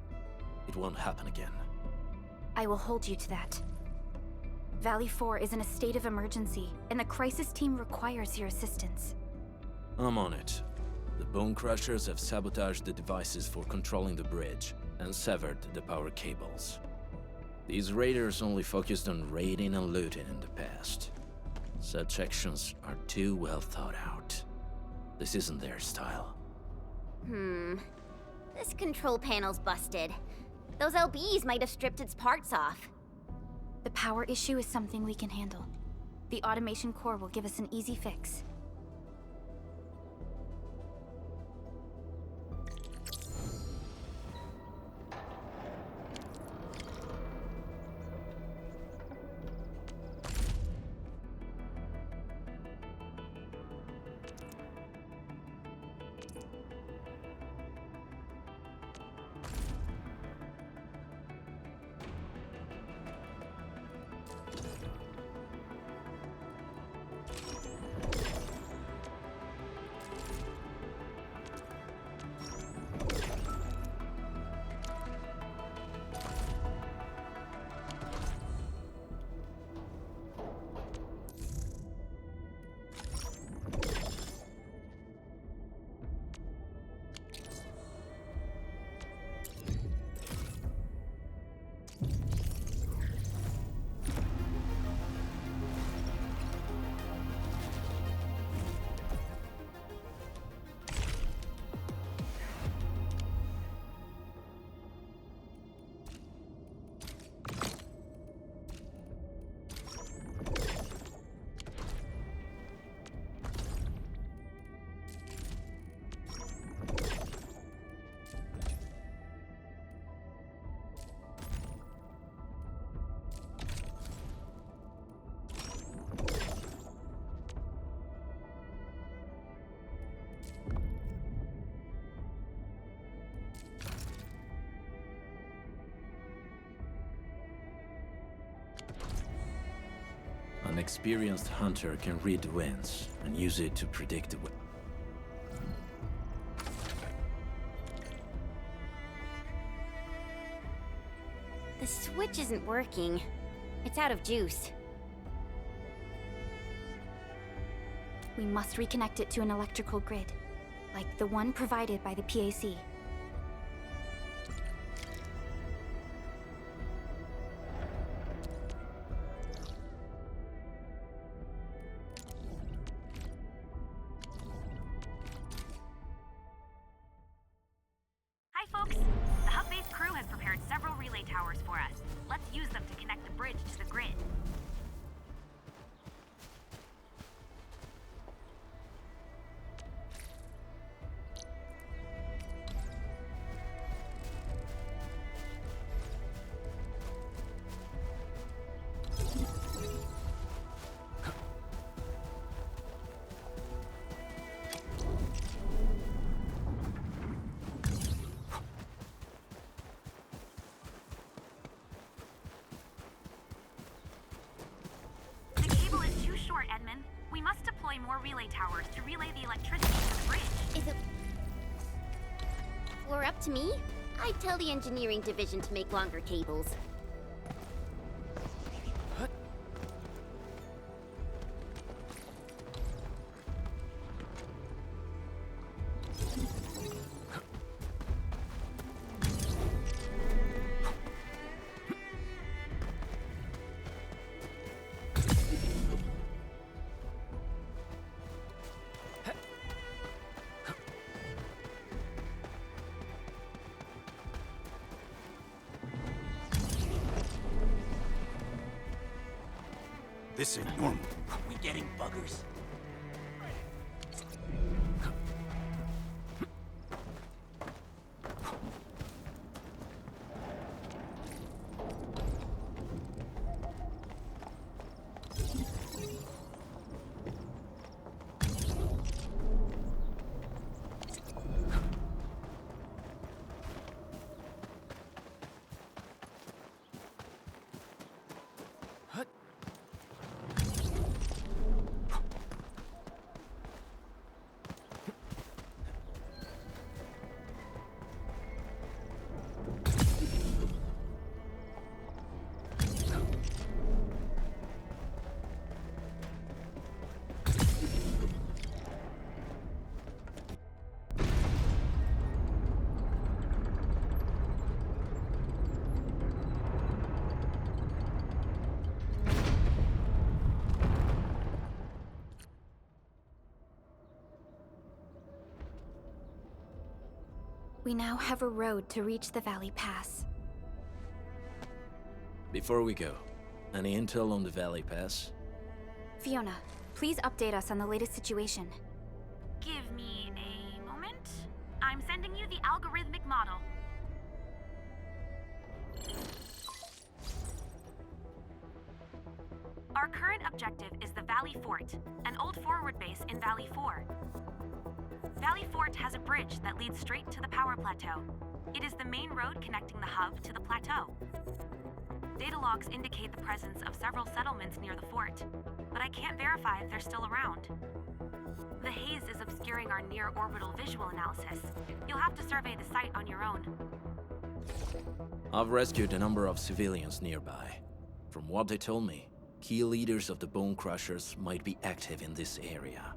It won't happen again. I will hold you to that. Valley 4 is in a state of emergency, and the crisis team requires your assistance. I'm on it. The Bone Crushers have sabotaged the devices for controlling the bridge, and severed the power cables. These raiders only focused on raiding and looting in the past. Such actions are too well thought out. This isn't their style. This control panel's busted. Those LBs might have stripped its parts off. The power issue is something we can handle. The automation core will give us an easy fix. experienced hunter can read the winds and use it to predict the wind. The switch isn't working. It's out of juice. We must reconnect it to an electrical grid, like the one provided by the PAC. Hi, folks! The hub base crew has prepared several relay towers for us. Let's use them to connect the bridge to the grid. Edmund. We must deploy more relay towers to relay the electricity to the bridge. Is it... Or up to me? I'd tell the engineering division to make longer cables. This ain't normal. We getting buggers? We now have a road to reach the Valley Pass. Before we go, any intel on the Valley Pass? Fiona, please update us on the latest situation. Give me a moment. I'm sending you the algorithmic model. Our current objective is the Valley Fort, an old forward base in Valley 4. Valley Fort has a bridge that leads straight to the power plateau. It is the main road connecting the hub to the plateau. Data logs indicate the presence of several settlements near the fort, but I can't verify if they're still around. The haze is obscuring our near-orbital visual analysis. You'll have to survey the site on your own. I've rescued a number of civilians nearby. From what they told me, key leaders of the Bone Crushers might be active in this area.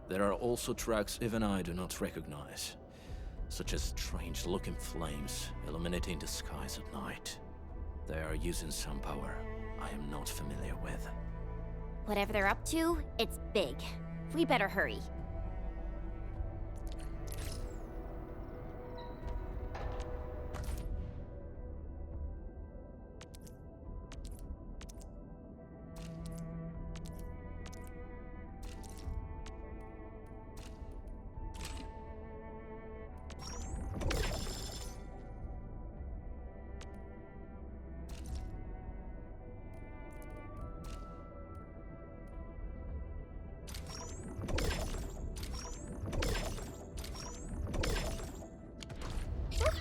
There are also tracks even I do not recognize, such as strange-looking flames illuminating the skies at night. They are using some power I am not familiar with. Whatever they're up to, it's big. We better hurry.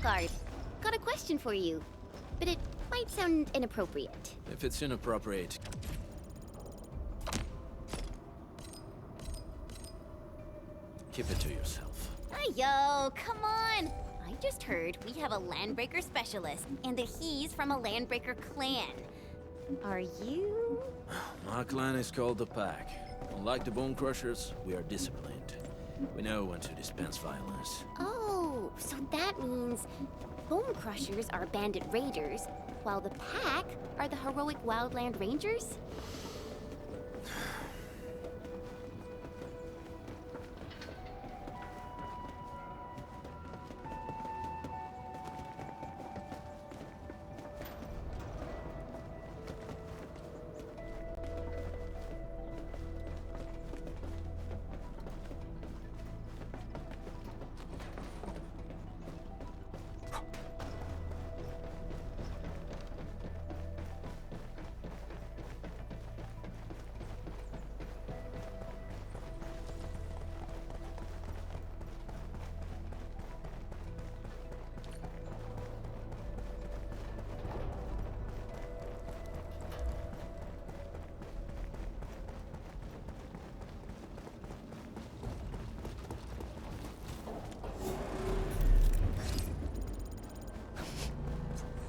Guard, got a question for you, but it might sound inappropriate. If it's inappropriate, Keep it to yourself. Yo, come on! I just heard we have a Landbreaker specialist, and that he's from a Landbreaker clan. Are you? My clan is called the Pack. Unlike the Bone Crushers, we are disciplined. We know when to dispense violence. Oh, so that means Bone Crushers are bandit raiders, while the Pack are the heroic Wildland Rangers?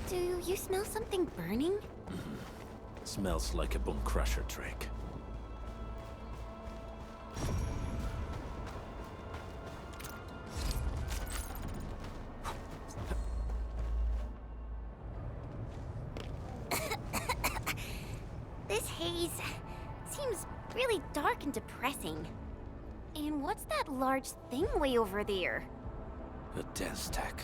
Do you smell something burning? Smells like a Bone Crusher trick. This haze seems really dark and depressing. And what's that large thing way over there? A dense tech.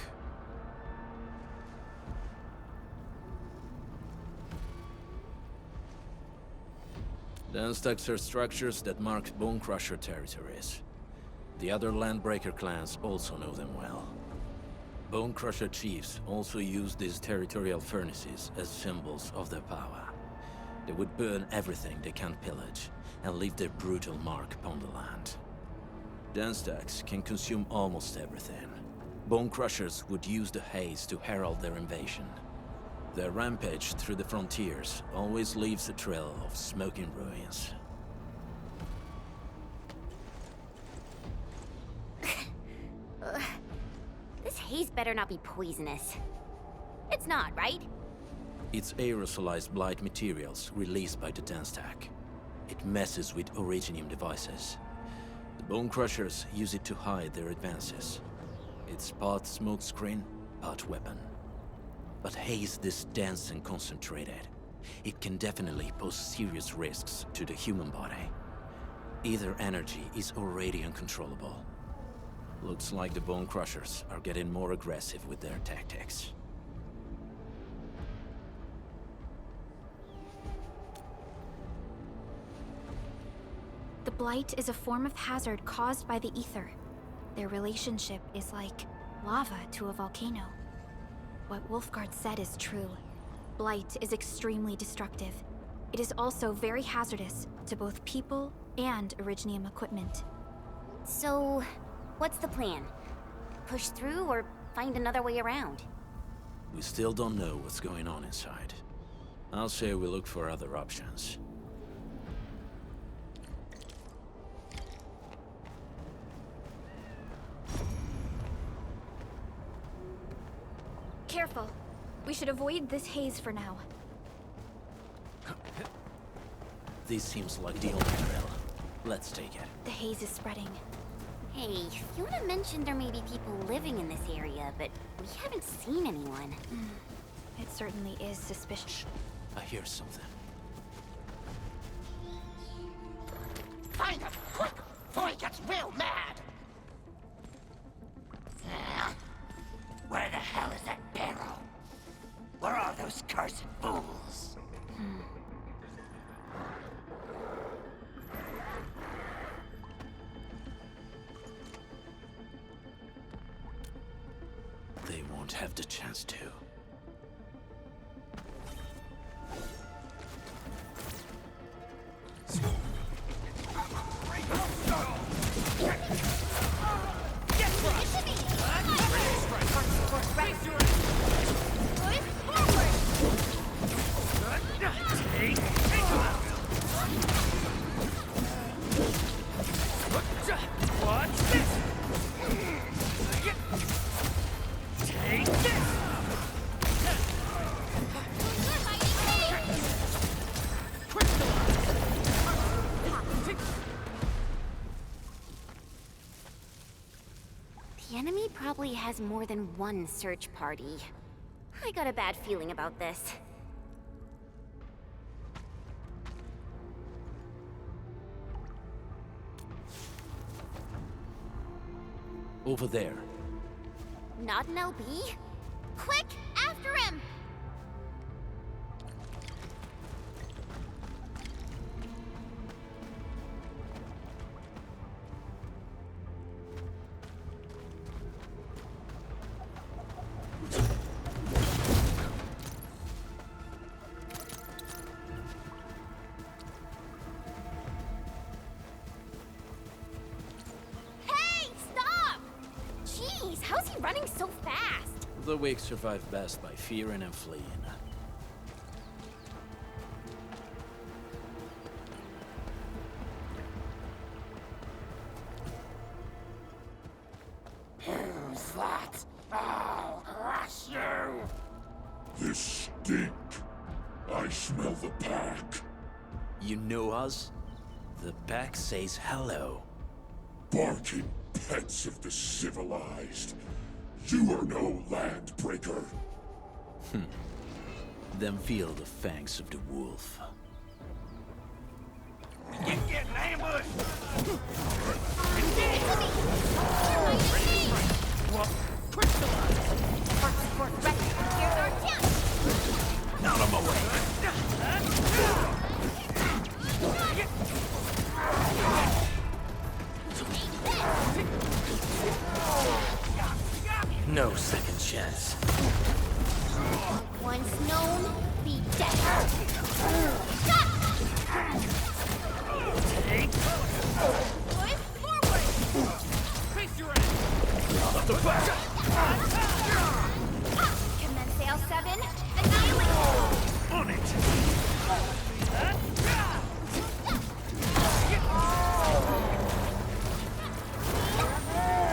Dense techs are structures that mark Bone Crusher territories. The other Landbreaker clans also know them well. Bone Crusher chiefs also use these territorial furnaces as symbols of their power. They would burn everything they can pillage, and leave their brutal mark upon the land. Dense techs can consume almost everything. Bone Crushers would use the haze to herald their invasion. Their rampage through the frontiers always leaves a trail of smoking ruins. This haze better not be poisonous. It's not, right? It's aerosolized blight materials released by the dense tech. It messes with Originium devices. The Bone Crushers use it to hide their advances. It's part smokescreen, part weapon. But haze this dense and concentrated. It can definitely pose serious risks to the human body. Either energy is already uncontrollable. Looks like the Bone Crushers are getting more aggressive with their tactics. The Blight is a form of hazard caused by the ether. Their relationship is like lava to a volcano. What Wolfguard said is true. Blight is extremely destructive. It is also very hazardous to both people and Originium equipment. So, what's the plan? Push through or find another way around? We still don't know what's going on inside. I'll say we look for other options. Careful. We should avoid this haze for now. This seems like the only trail. Let's take it. The haze is spreading. Hey, Fiona mentioned there may be people living in this area, but we haven't seen anyone. It certainly is suspicious. I hear something. Find him, quick, before he gets real mad! Where the hell is that barrel? Where are those cursed fools? They won't have the chance to. Watch this! probably has more than one search party. I got a bad feeling about this. Over there. Not an LB? Quick, after him! How's he running so fast? The weak survive best by fearing and fleeing. Who's that? I'll crush you! This stink. I smell the pack. You know us? The pack says hello. Barking pets of the civilized. You are no landbreaker. Then feel the fangs of the wolf. You're getting ambushed! Crystallize! Support, support, ready. Here's our chance! Out of my way! No second chance. Once known, be dead. Take! Push forward! Face your ass! Out of the back! Commence L7, annihilate! On it!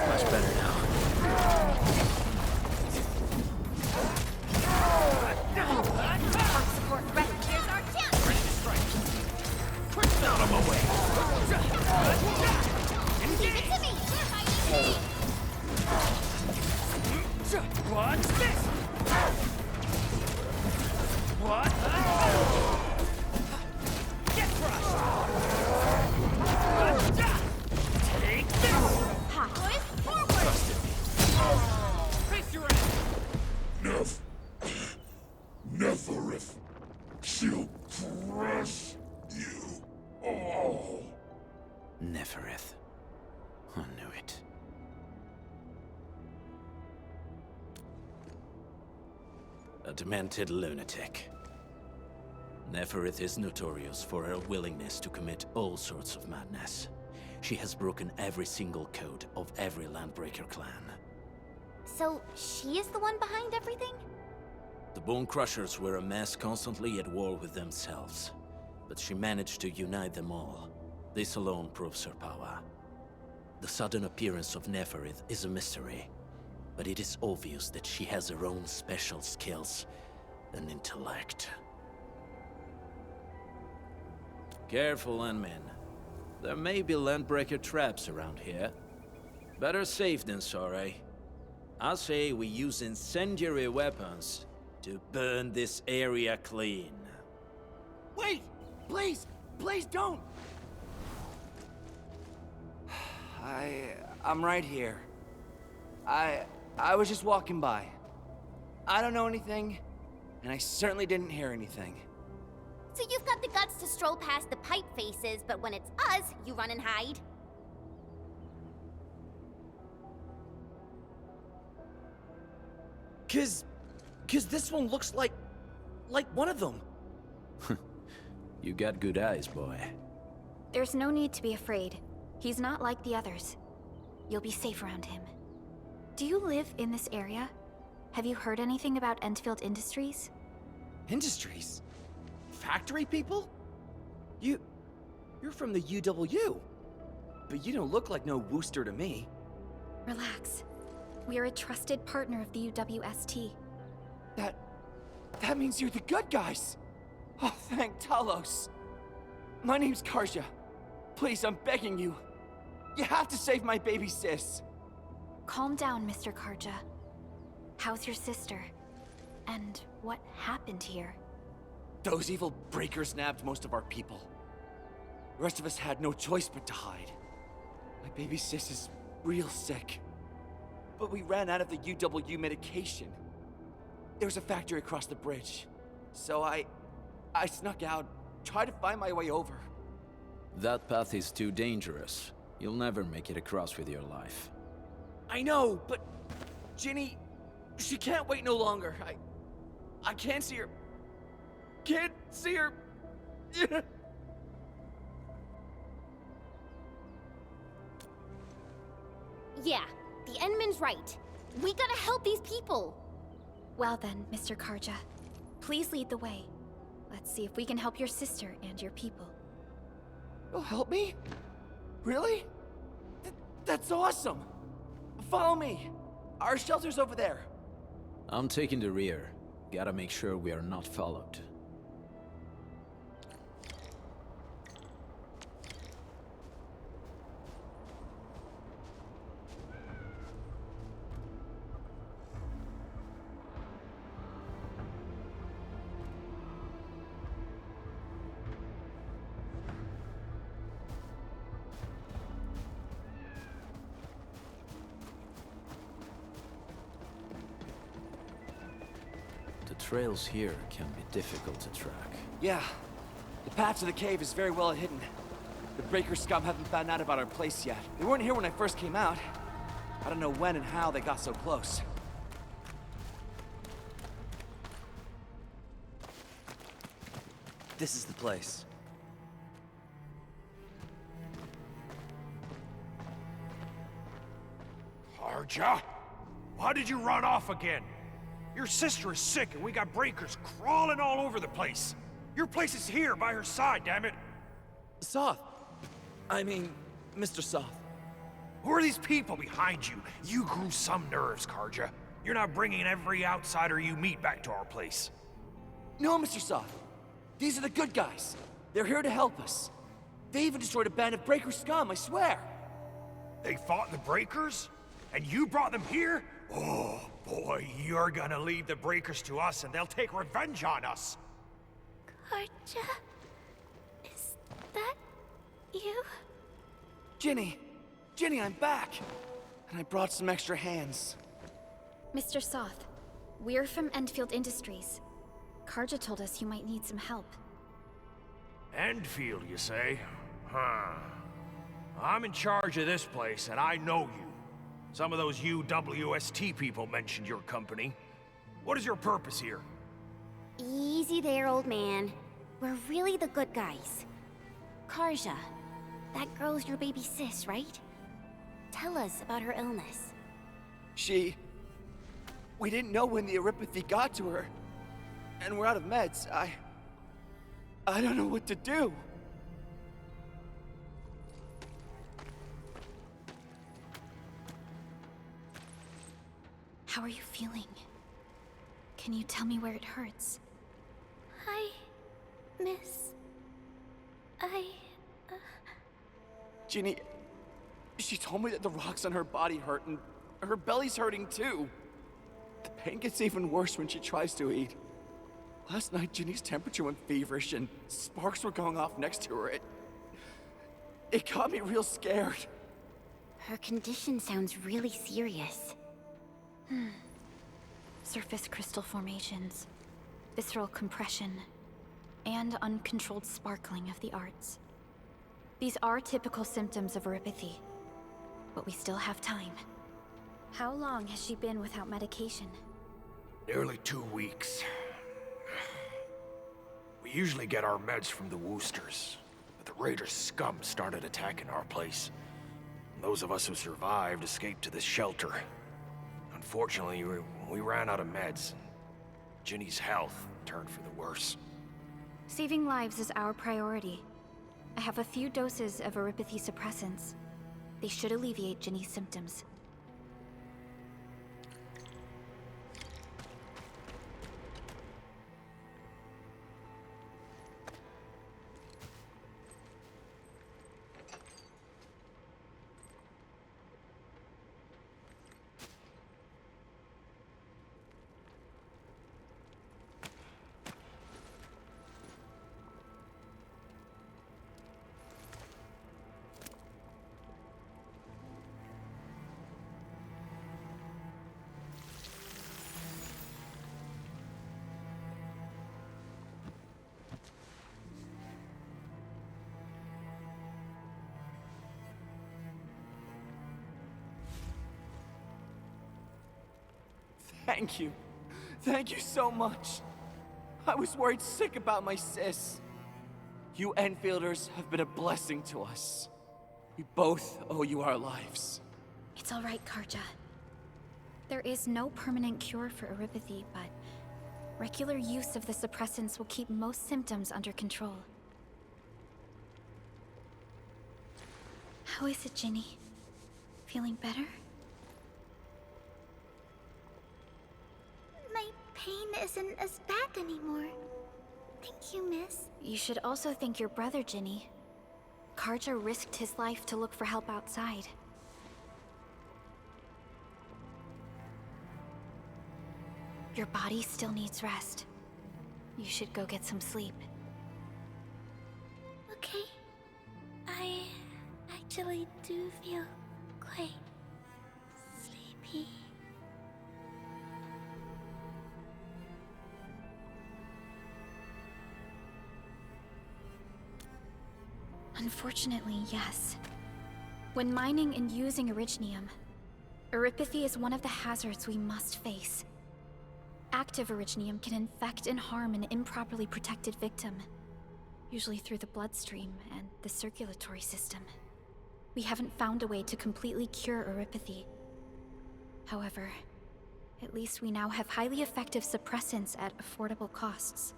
Much better now. Support ready. Here's our chance! Ready to strike! Out of my way! Give it to me! We're hiding What's this? What? Get crushed! Take this! Push forward! Face your ass! Neferith. She'll crush you all. Neferith. I knew it. A demented lunatic. Neferith is notorious for her willingness to commit all sorts of madness. She has broken every single code of every Landbreaker clan. So, she is the one behind everything? The Bone Crushers were a mess constantly at war with themselves, but she managed to unite them all. This alone proves her power. The sudden appearance of Neferith is a mystery, but it is obvious that she has her own special skills and intellect. Careful, Landmen. There may be Landbreaker traps around here. Better safe than sorry. I say we use incendiary weapons to burn this area clean. Wait! Please! Please don't! I'm right here. I was just walking by. I don't know anything, and I certainly didn't hear anything. So you've got the guts to stroll past the pipe faces, but when it's us, you run and hide? Cause this one looks like one of them. You got good eyes, boy. There's no need to be afraid. He's not like the others. You'll be safe around him. Do you live in this area? Have you heard anything about Endfield Industries? Industries? Factory people? You're from the UW. But you don't look like no Wooster to me. Relax. We are a trusted partner of the UWST. That means you're the good guys! Oh, thank Talos. My name's Karja. Please, I'm begging you. You have to save my baby sis. Calm down, Mr. Karja. How's your sister? And what happened here? Those evil breakers nabbed most of our people. The rest of us had no choice but to hide. My baby sis is real sick. But we ran out of the UW medication. There's a factory across the bridge. So I snuck out, tried to find my way over. That path is too dangerous. You'll never make it across with your life. I know, but Ginny, she can't wait no longer. I can't see her. Can't see her. Yeah, the Endman's right. We gotta help these people. Well then, Mr. Karja, please lead the way. Let's see if we can help your sister and your people. You'll help me? Really? That's awesome! Follow me! Our shelter's over there. I'm taking the rear. Gotta make sure we are not followed. The trails here can be difficult to track. Yeah. The path to the cave is very well hidden. The Breaker scum haven't found out about our place yet. They weren't here when I first came out. I don't know when and how they got so close. This is the place. Karja? Why did you run off again? Your sister is sick and we got breakers crawling all over the place. Your place is here by her side, damn it. Soth. I mean, Mr. Soth. Who are these people behind you? You grew some nerves, Karja. You're not bringing every outsider you meet back to our place. No, Mr. Soth. These are the good guys. They're here to help us. They even destroyed a band of Breaker scum, I swear. They fought the breakers? And you brought them here? Oh, boy, you're gonna lead the breakers to us and they'll take revenge on us. Karja? Is that you? Ginny! Ginny, I'm back! And I brought some extra hands. Mr. Soth, we're from Endfield Industries. Karja told us you might need some help. Endfield, you say? Huh. I'm in charge of this place, and I know you. Some of those UWST people mentioned your company. What is your purpose here? Easy there, old man. We're really the good guys. Karja, that girl's your baby sis, right? Tell us about her illness. We didn't know when the Aripathy got to her. And we're out of meds. I don't know what to do. How are you feeling? Can you tell me where it hurts? Hi, miss. Ginny, she told me that the rocks on her body hurt and her belly's hurting too. The pain gets even worse when she tries to eat. Last night, Ginny's temperature went feverish and sparks were going off next to her. It got me real scared. Her condition sounds really serious. Surface crystal formations, visceral compression, and uncontrolled sparkling of the arts. These are typical symptoms of Aripathy, but we still have time. How long has she been without medication? Nearly 2 weeks. We usually get our meds from the Woosters, but the Raiders' scum started attacking our place. And those of us who survived escaped to this shelter. Unfortunately, we ran out of meds. Ginny's health turned for the worse. Saving lives is our priority. I have a few doses of Aripathy suppressants. They should alleviate Ginny's symptoms. Thank you. Thank you so much. I was worried sick about my sis. You Enfielders have been a blessing to us. We both owe you our lives. It's all right, Karja. There is no permanent cure for erypathy, but regular use of the suppressants will keep most symptoms under control. How is it, Ginny? Feeling better? My pain isn't as bad anymore. Thank you, miss. You should also thank your brother, Ginny. Karja risked his life to look for help outside. Your body still needs rest. You should go get some sleep. Okay. I actually do feel quite sleepy. Unfortunately, yes. When mining and using Originium, erypathy is one of the hazards we must face. Active Originium can infect and harm an improperly protected victim, usually through the bloodstream and the circulatory system. We haven't found a way to completely cure erypathy. However, at least we now have highly effective suppressants at affordable costs.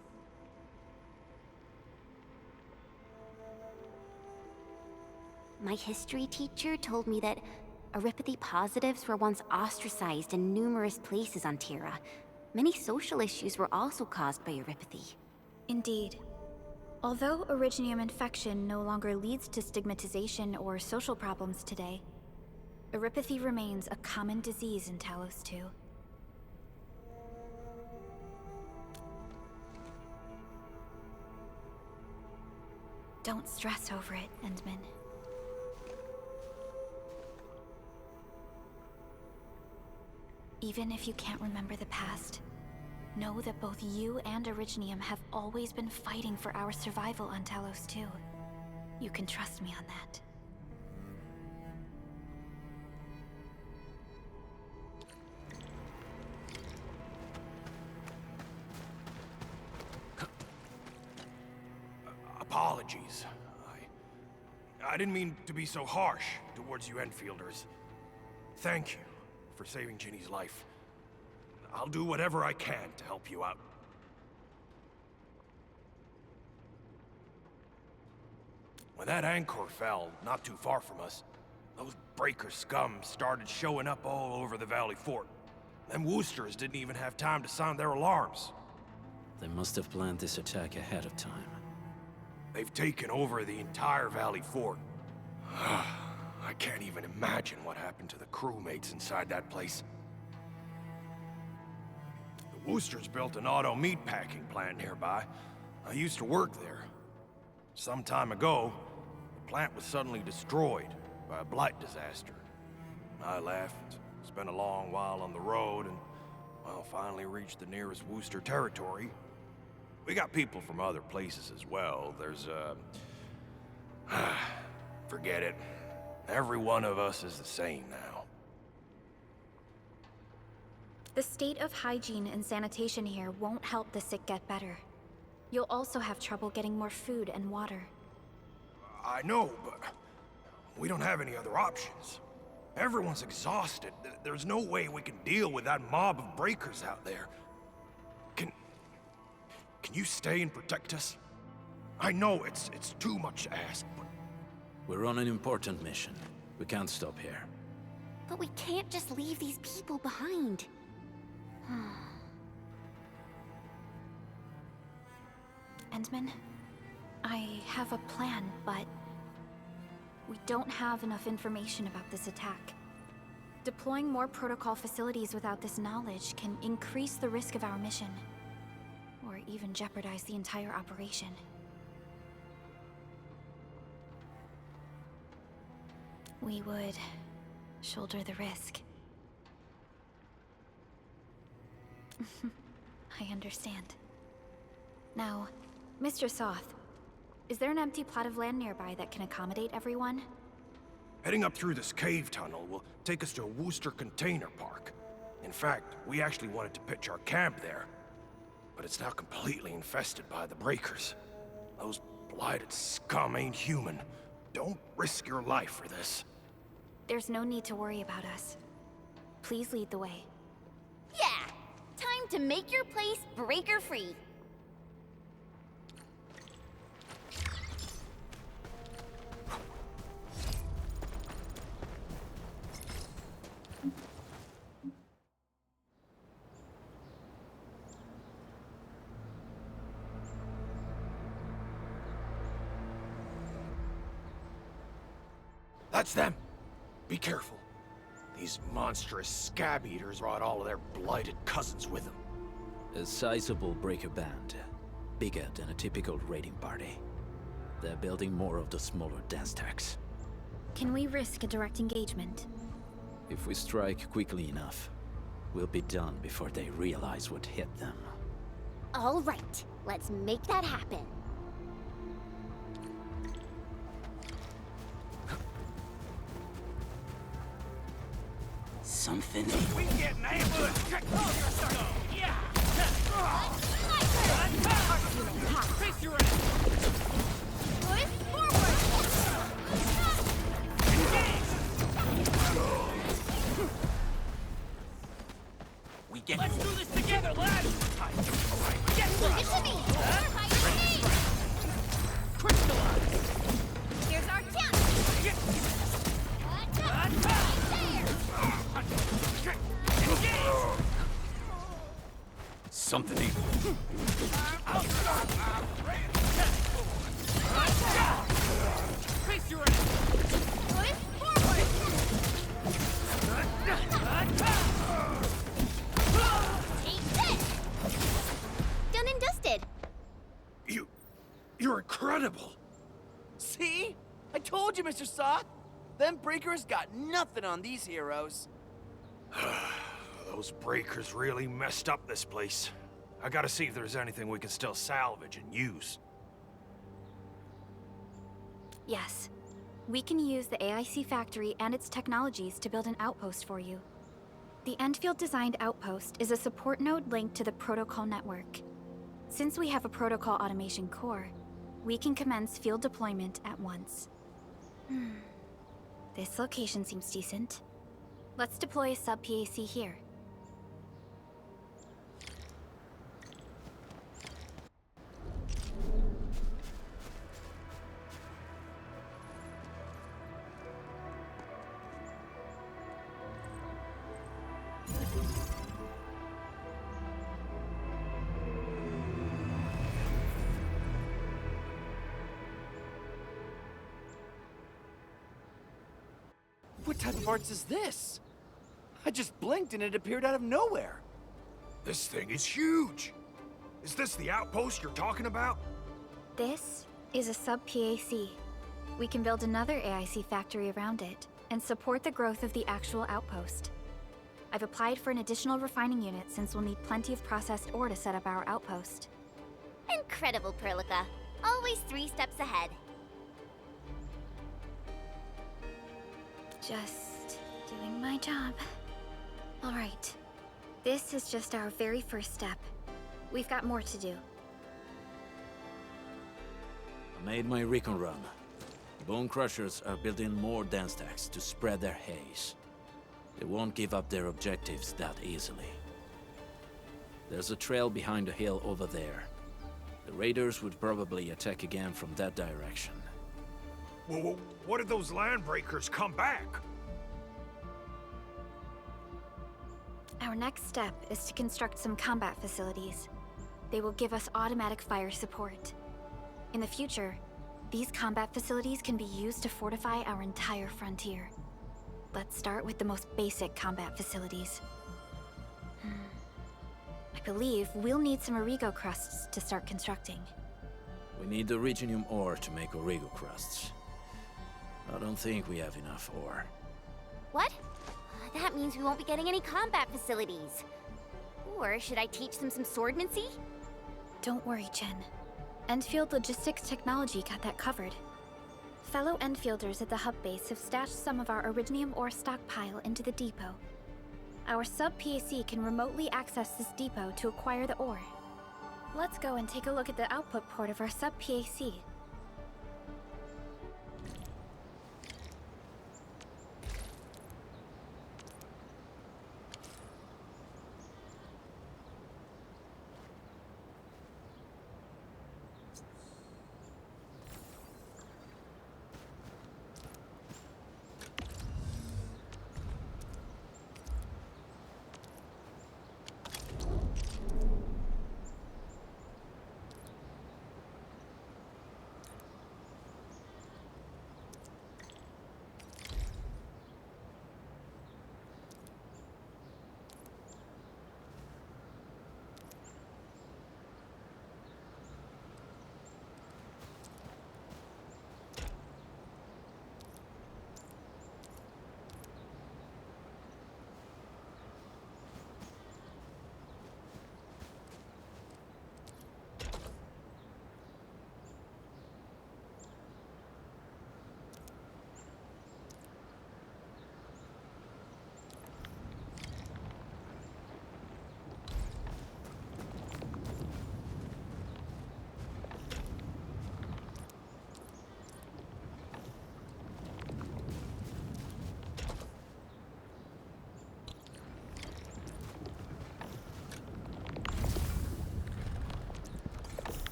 My history teacher told me that erypathy positives were once ostracized in numerous places on Terra. Many social issues were also caused by erypathy. Indeed. Although Originium infection no longer leads to stigmatization or social problems today, erypathy remains a common disease in Talos 2. Don't stress over it, Endman. Even if you can't remember the past, know that both you and Originium have always been fighting for our survival on Talos 2. You can trust me on that. Apologies. I didn't mean to be so harsh towards you Enfielders. Thank you for saving Ginny's life. I'll do whatever I can to help you out. When that anchor fell not too far from us, those breaker scum started showing up all over the Valley Fort. Them Woosters didn't even have time to sound their alarms. They must have planned this attack ahead of time. They've taken over the entire Valley Fort. I can't even imagine what happened to the crewmates inside that place. The Woosters built an auto meatpacking plant nearby. I used to work there. Some time ago, the plant was suddenly destroyed by a blight disaster. I left, spent a long while on the road, and, well, finally reached the nearest Wooster territory. We got people from other places as well. There's, forget it. Every one of us is the same now. The state of hygiene and sanitation here won't help the sick get better. You'll also have trouble getting more food and water. I know, but we don't have any other options. Everyone's exhausted. There's no way we can deal with that mob of breakers out there. Can you stay and protect us? I know it's too much to ask, but... We're on an important mission. We can't stop here. But we can't just leave these people behind. Endman, I have a plan, but we don't have enough information about this attack. Deploying more protocol facilities without this knowledge can increase the risk of our mission, or even jeopardize the entire operation. We would shoulder the risk. I understand. Now, Mr. Soth, is there an empty plot of land nearby that can accommodate everyone? Heading up through this cave tunnel will take us to a Wooster container park. In fact, we actually wanted to pitch our camp there. But it's now completely infested by the Breakers. Those blighted scum ain't human. Don't risk your life for this. There's no need to worry about us. Please lead the way. Yeah! Time to make your place breaker-free. That's them! Be careful. These monstrous scab eaters brought all of their blighted cousins with them. A sizable breaker band. Bigger than a typical raiding party. They're building more of the smaller dance tags. Can we risk a direct engagement? If we strike quickly enough, we'll be done before they realize what hit them. All right, let's make that happen. Something. We get an ambushed! Yeah! Face your ass! Push forward! We get. Let's do this together, lads! It should be! Crystallize! Here's our chance! Something evil. Face your ass! Push forward! Take this! Done and dusted. You're incredible! See? I told you, Mr. Soth! Them Breakers got nothing on these heroes. Those Breakers really messed up this place. I gotta see if there's anything we can still salvage and use. Yes. We can use the AIC factory and its technologies to build an outpost for you. The Endfield designed outpost is a support node linked to the protocol network. Since we have a protocol automation core, we can commence field deployment at once. This location seems decent. Let's deploy a sub-PAC here. What type of arts is this? I just blinked and it appeared out of nowhere. This thing is huge! Is this the outpost you're talking about? This is a sub-PAC. We can build another AIC factory around it and support the growth of the actual outpost. I've applied for an additional refining unit since we'll need plenty of processed ore to set up our outpost. Incredible, Perlica. Always 3 steps ahead. Just doing my job. All right. This is just our very first step. We've got more to do. I made my recon run. Bone Crushers are building more dance stacks to spread their haze. They won't give up their objectives that easily. There's a trail behind the hill over there. The raiders would probably attack again from that direction. Well, what if those landbreakers come back? Our next step is to construct some combat facilities. They will give us automatic fire support. In the future, these combat facilities can be used to fortify our entire frontier. Let's start with the most basic combat facilities. I believe we'll need some Origo crusts to start constructing. We need the Reginium ore to make Origo crusts. I don't think we have enough ore. What? That means we won't be getting any combat facilities. Or should I teach them some swordmancy? Don't worry, Jen. Endfield Logistics Technology got that covered. Fellow Endfielders at the hub base have stashed some of our Originium ore stockpile into the depot. Our sub-PAC can remotely access this depot to acquire the ore. Let's go and take a look at the output port of our sub-PAC.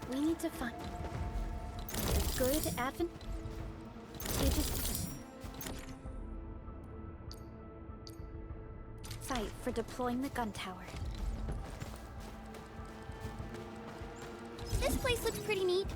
We need to find a good advantageous site for deploying the gun tower. This place looks pretty neat.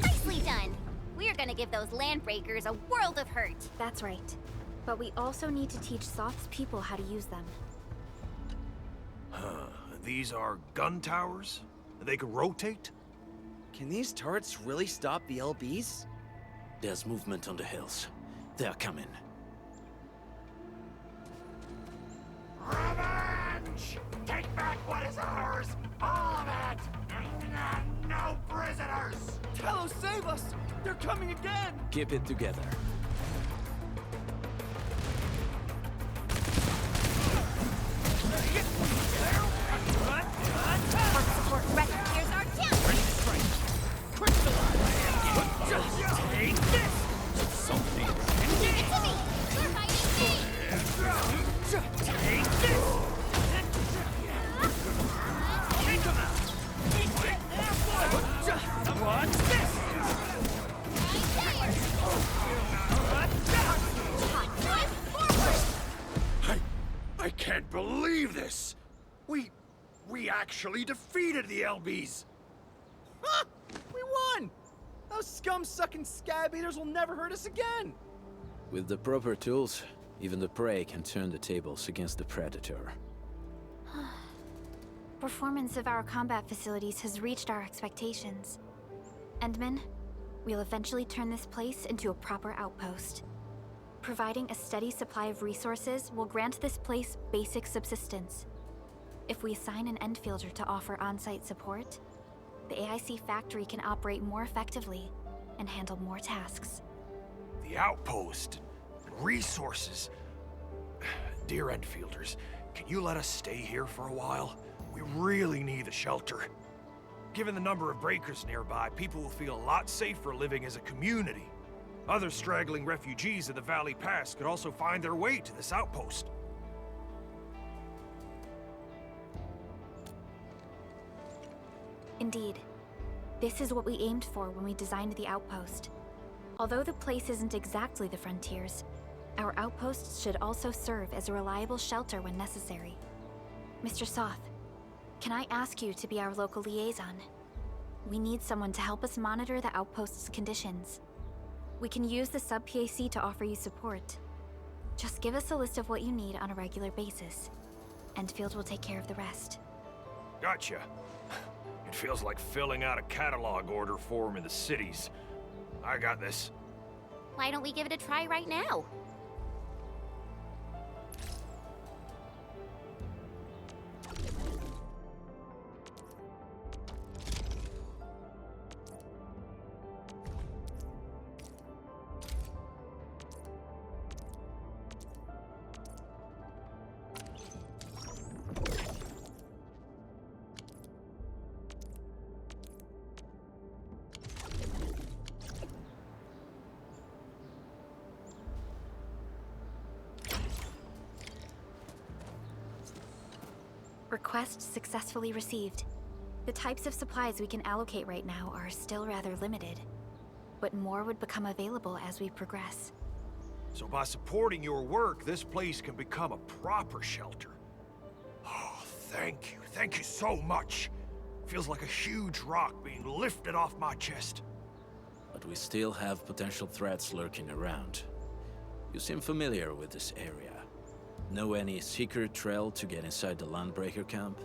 Nicely done. We're gonna give those landbreakers a world of hurt. That's right. But we also need to teach Soth's people how to use them. These are gun towers? They can rotate? Can these turrets really stop the LBs? There's movement on the hills. They're coming. Revenge! Take back what is ours! All of it! And no prisoners! Talos, save us! They're coming again! Keep it together. Support record. Here's our chance. Take this! Something. Give it to me. We're fighting safe. Take this! Take them out! What's this? I can't believe this! We actually defeated the LBs! Ha! We won! Those scum-sucking scab eaters will never hurt us again! With the proper tools, even the prey can turn the tables against the predator. Performance of our combat facilities has reached our expectations. Endman, we'll eventually turn this place into a proper outpost. Providing a steady supply of resources will grant this place basic subsistence. If we assign an Endfielder to offer on-site support, the AIC factory can operate more effectively and handle more tasks. The outpost and resources. Dear Endfielders, can you let us stay here for a while? We really need the shelter. Given the number of breakers nearby, people will feel a lot safer living as a community. Other straggling refugees of the Valley Pass could also find their way to this outpost. Indeed. This is what we aimed for when we designed the outpost. Although the place isn't exactly the frontiers, Our outposts should also serve as a reliable shelter when necessary. Mr. Soth, can I ask you to be our local liaison? We need someone to help us monitor the outpost's conditions. We can use the sub-PAC to offer you support. Just give us a list of what you need on a regular basis. Endfield will take care of the rest. Gotcha. It feels like filling out a catalog order form in the cities. I got this. Why don't we give it a try right now? Request successfully received. The types of supplies we can allocate right now are still rather limited, but more would become available as we progress. So by supporting your work, this place can become a proper shelter. Oh, thank you. Thank you so much. Feels like a huge rock being lifted off my chest. But we still have potential threats lurking around. You seem familiar with this area. Know any secret trail to get inside the Landbreaker camp?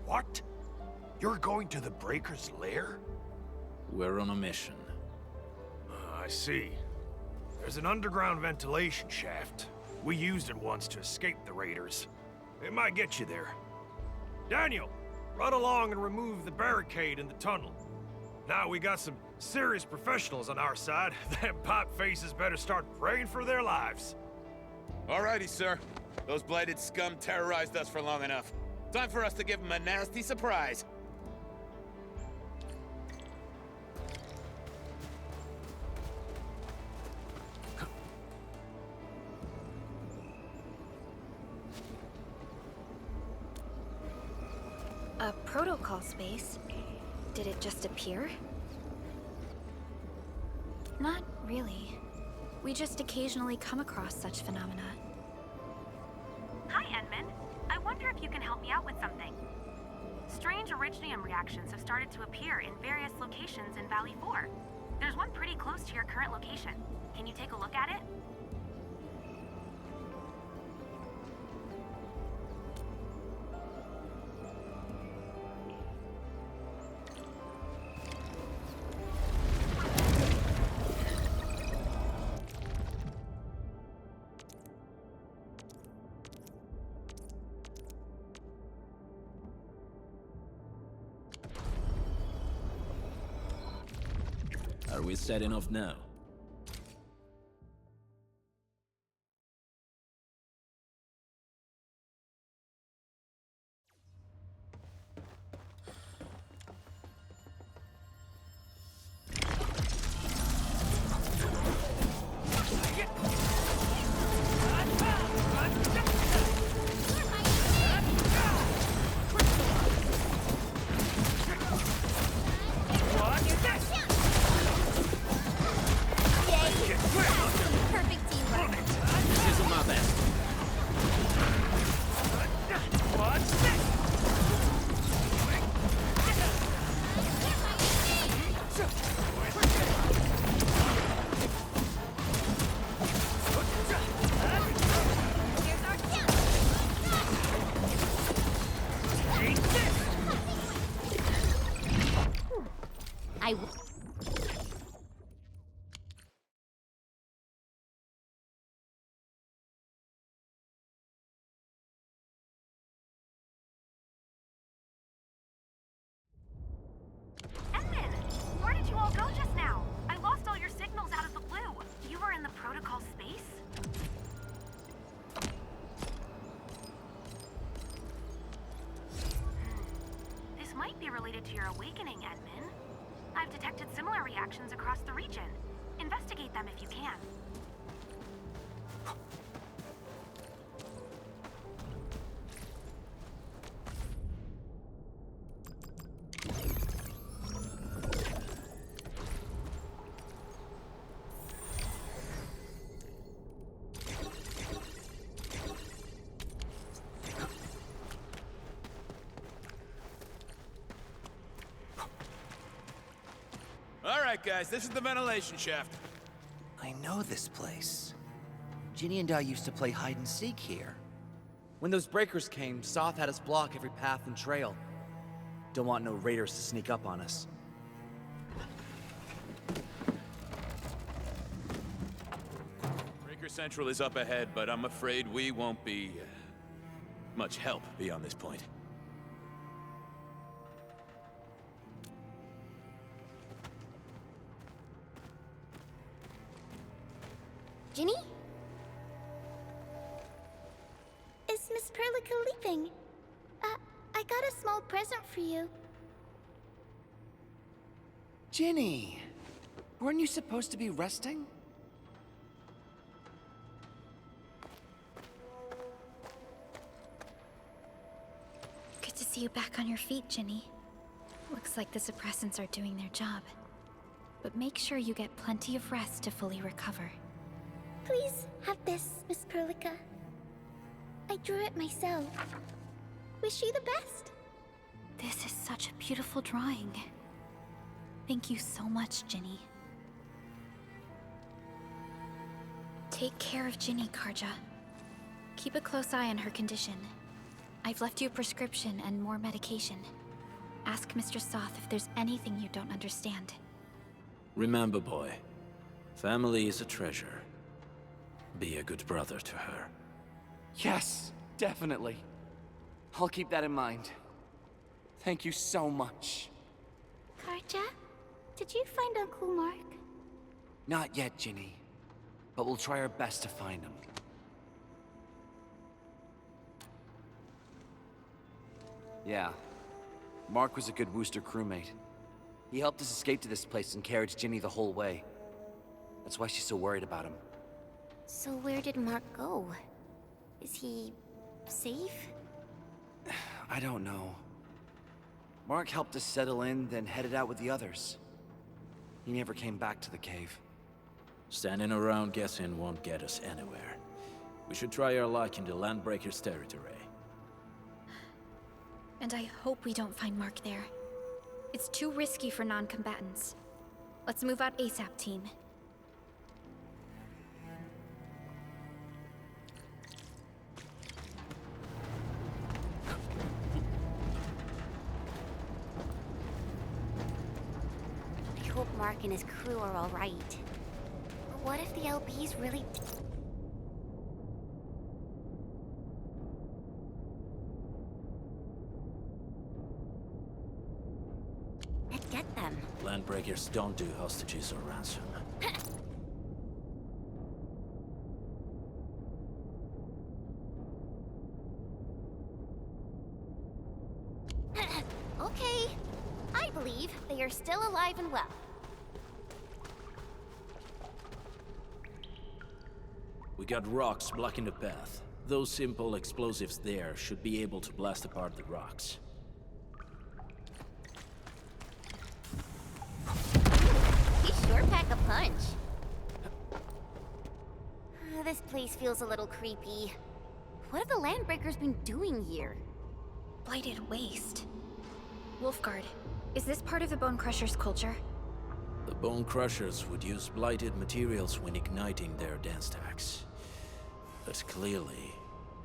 What? You're going to the Breaker's lair? We're on a mission. I see. There's an underground ventilation shaft. We used it once to escape the raiders. It might get you there. Daniel, run along and remove the barricade in the tunnel. Now we got some serious professionals on our side. Them pot faces better start praying for their lives. Alrighty, sir. Those blighted scum terrorized us for long enough. Time for us to give them a nasty surprise. A protocol space? Did it just appear? Not really. We just occasionally come across such phenomena. Hi, Edmund. I wonder if you can help me out with something. Strange originium reactions have started to appear in various locations in Valley 4. There's one pretty close to your current location. Can you take a look at it? Are we setting off now? Edmund! Where did you all go just now? I lost all your signals out of the blue. You were in the protocol space? This might be related to your awakening, Edmund. I've detected similar reactions across the region. Investigate them if you can. right, guys, this is the ventilation shaft. I know this place. Ginny and I used to play hide and seek here. When those breakers came, Soth had us block every path and trail. Don't want no raiders to sneak up on us. Breaker Central is up ahead, but I'm afraid we won't be much help beyond this point. Ginny? Is Miss Perlica leaving? I got a small present for you. Ginny! Weren't you supposed to be resting? Good to see you back on your feet, Ginny. Looks like the suppressants are doing their job. But make sure you get plenty of rest to fully recover. Please have this, Miss Perlica. I drew it myself. Wish you the best. This is such a beautiful drawing. Thank you so much, Ginny. Take care of Ginny, Karja. Keep a close eye on her condition. I've left you a prescription and more medication. Ask Mr. Soth if there's anything you don't understand. Remember, boy, family is a treasure. Be a good brother to her. Yes, definitely. I'll keep that in mind. Thank you so much. Karja, did you find Uncle Mark? Not yet, Ginny. But we'll try our best to find him. Yeah. Mark was a good Wooster crewmate. He helped us escape to this place and carried Ginny the whole way. That's why she's so worried about him. So where did Mark go? Is he safe? I don't know. Mark helped us settle in, then headed out with the others. He never came back to the cave. Standing around guessing won't get us anywhere. We should try our luck in the Landbreakers' territory. And I hope we don't find Mark there. It's too risky for non-combatants. Let's move out ASAP, team. I hope Mark and his crew are all right. But what if the LBs really... Let's get them. Landbreakers don't do hostages or ransom. Okay. I believe they are still alive and well. We got rocks blocking the path. Those simple explosives there should be able to blast apart the rocks. You sure pack a punch. This place feels a little creepy. What have the Landbreakers been doing here? Blighted waste. Wolfguard, is this part of the Bone Crusher's culture? The Bone Crushers would use blighted materials when igniting their dance stacks. But clearly,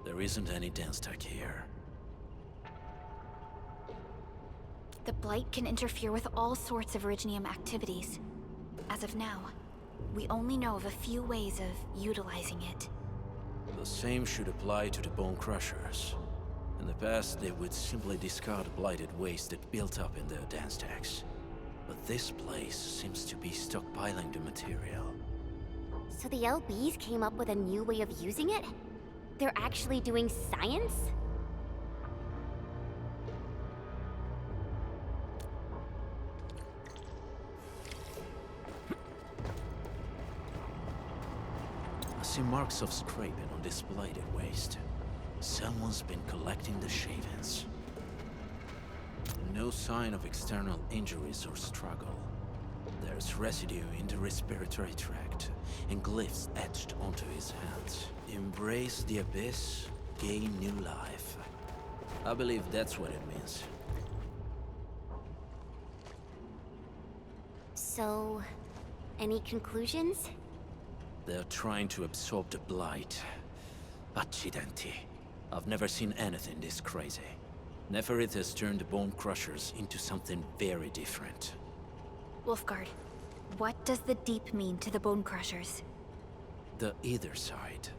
there isn't any dance stack here. The Blight can interfere with all sorts of Originium activities. As of now, we only know of a few ways of utilizing it. The same should apply to the Bone Crushers. In the past, they would simply discard blighted waste that built up in their dance stacks. But this place seems to be stockpiling the material. So the LBs came up with a new way of using it? They're actually doing science? I see marks of scraping on this blighted waste. Someone's been collecting the shavings. No sign of external injuries or struggle. There's residue in the respiratory tract, and glyphs etched onto his hands. Embrace the abyss, gain new life. I believe that's what it means. So, any conclusions? They're trying to absorb the blight. Accidenti. I've never seen anything this crazy. Neferith has turned the Bone Crushers into something very different. Wolfguard, what does the Deep mean to the Bone Crushers? The Ether side.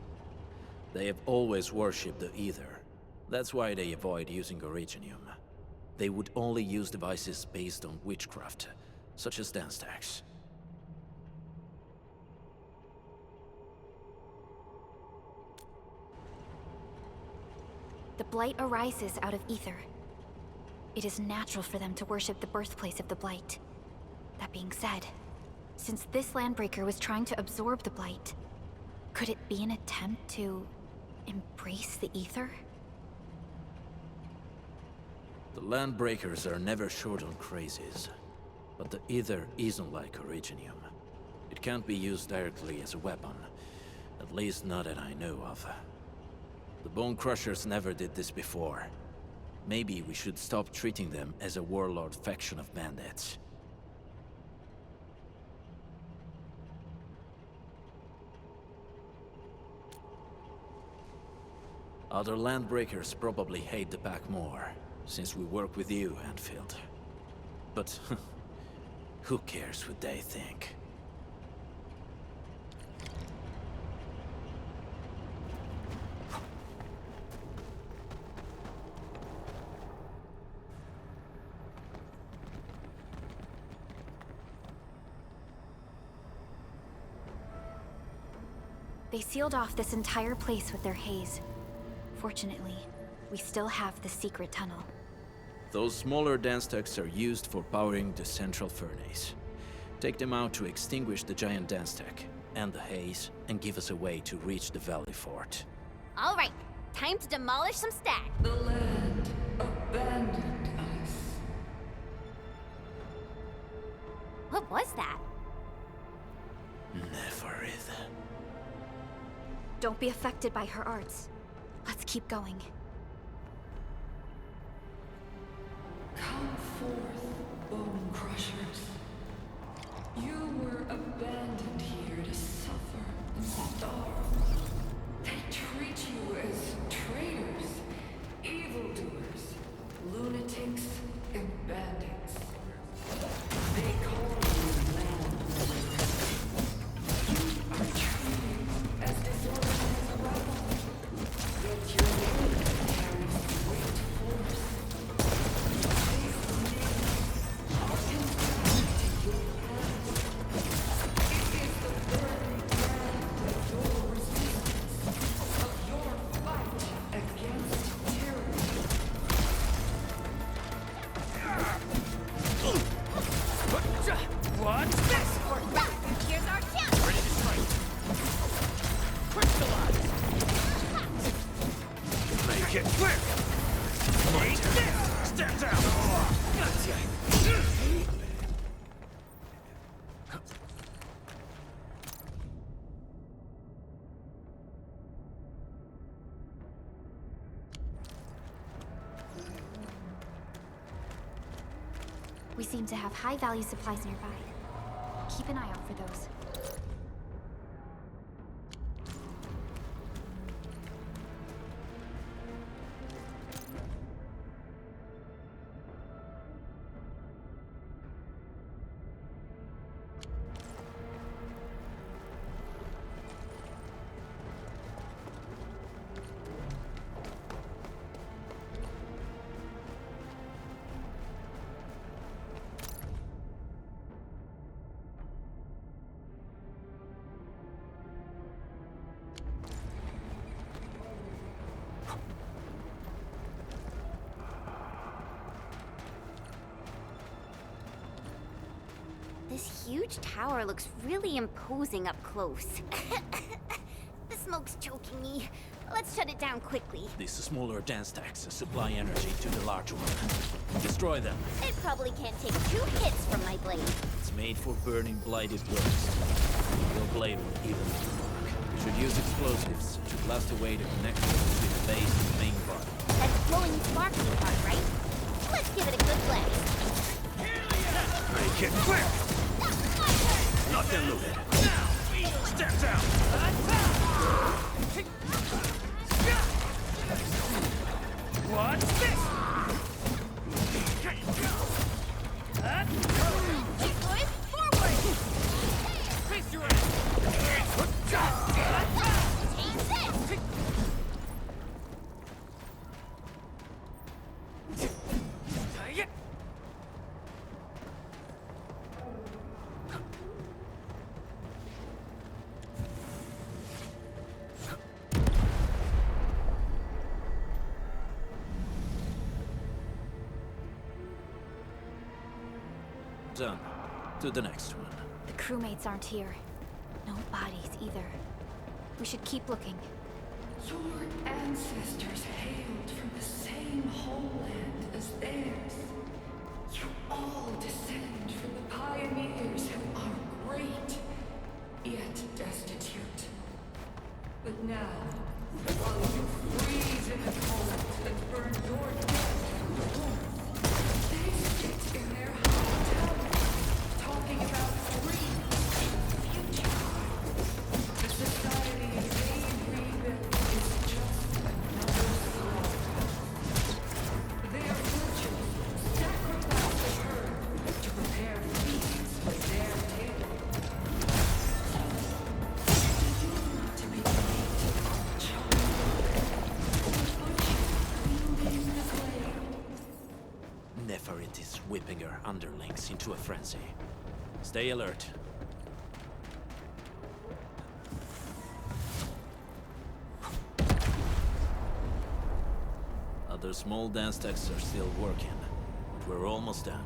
They have always worshipped the Ether. That's why they avoid using Originium. They would only use devices based on witchcraft, such as dance stacks. The Blight arises out of Ether. It is natural for them to worship the birthplace of the Blight. That being said, since this Landbreaker was trying to absorb the Blight, could it be an attempt to embrace the Ether? The Landbreakers are never short on crazes, but the Ether isn't like Originium. It can't be used directly as a weapon, at least not that I know of. The Bone Crushers never did this before. Maybe we should stop treating them as a warlord faction of bandits. Other Landbreakers probably hate the pack more, since we work with you, Endfield. But who cares what they think? They sealed off this entire place with their haze. Fortunately, we still have the secret tunnel. Those smaller dance stacks are used for powering the central furnace. Take them out to extinguish the giant dance stack and the haze, and give us a way to reach the Valley Fort. All right, time to demolish some stacks. The land abandoned us. What was that? Neferith. Don't be affected by her arts. Let's keep going. Come forth, Bone Crushers. You were abandoned here to suffer and starve. They treat you as traitors, evildoers, lunatics, and bandits. They call you Landbreakers. You are treated as disorganized rebels. Yet your name carries great force. These names are intact to your hands. It is the burning brand of your resistance, of your fight against tyranny. What's this? We're back! Here's our chance! Ready to strike. Crystallize! Make it quick! Take this! Step down! Gotcha! We seem to have high-value supplies nearby. Keep an eye out for those. This huge tower looks really imposing up close. The smoke's choking me. Let's shut it down quickly. These smaller dance stacks supply energy to the large one. Destroy them. It probably can't take 2 hits from my blade. It's made for burning blighted waste. Your blade will even work. We should use explosives to blast away the connection between the base and the main body. That's glowing sparkly part, right? Let's give it a good blast. Make it quick! Nothing looted. Step down! What's this? Boys, forward! Face your Done. To the next one. The crewmates aren't here. No bodies either. We should keep looking. Your ancestors hailed from the same homeland as theirs. You all descend from the pioneers who are great, yet destitute. But now, while you freeze in the cold and burn your dead to the warmth, they sit in their high towers, talking about freedom and the future. The society they rebuilt is just another slaughter. Their virtues sacrifice the herd to prepare feasts for their table. To be eaten on child, Neferit is whipping her underlings into a frenzy. Stay alert. Other small dance techs are still working, but we're almost done.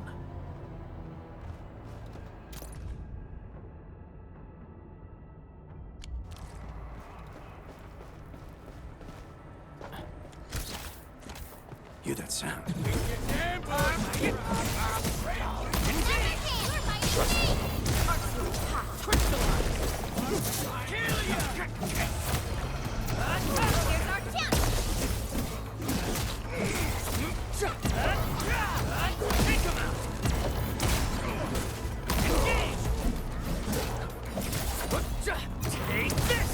Hear that sound? Take this!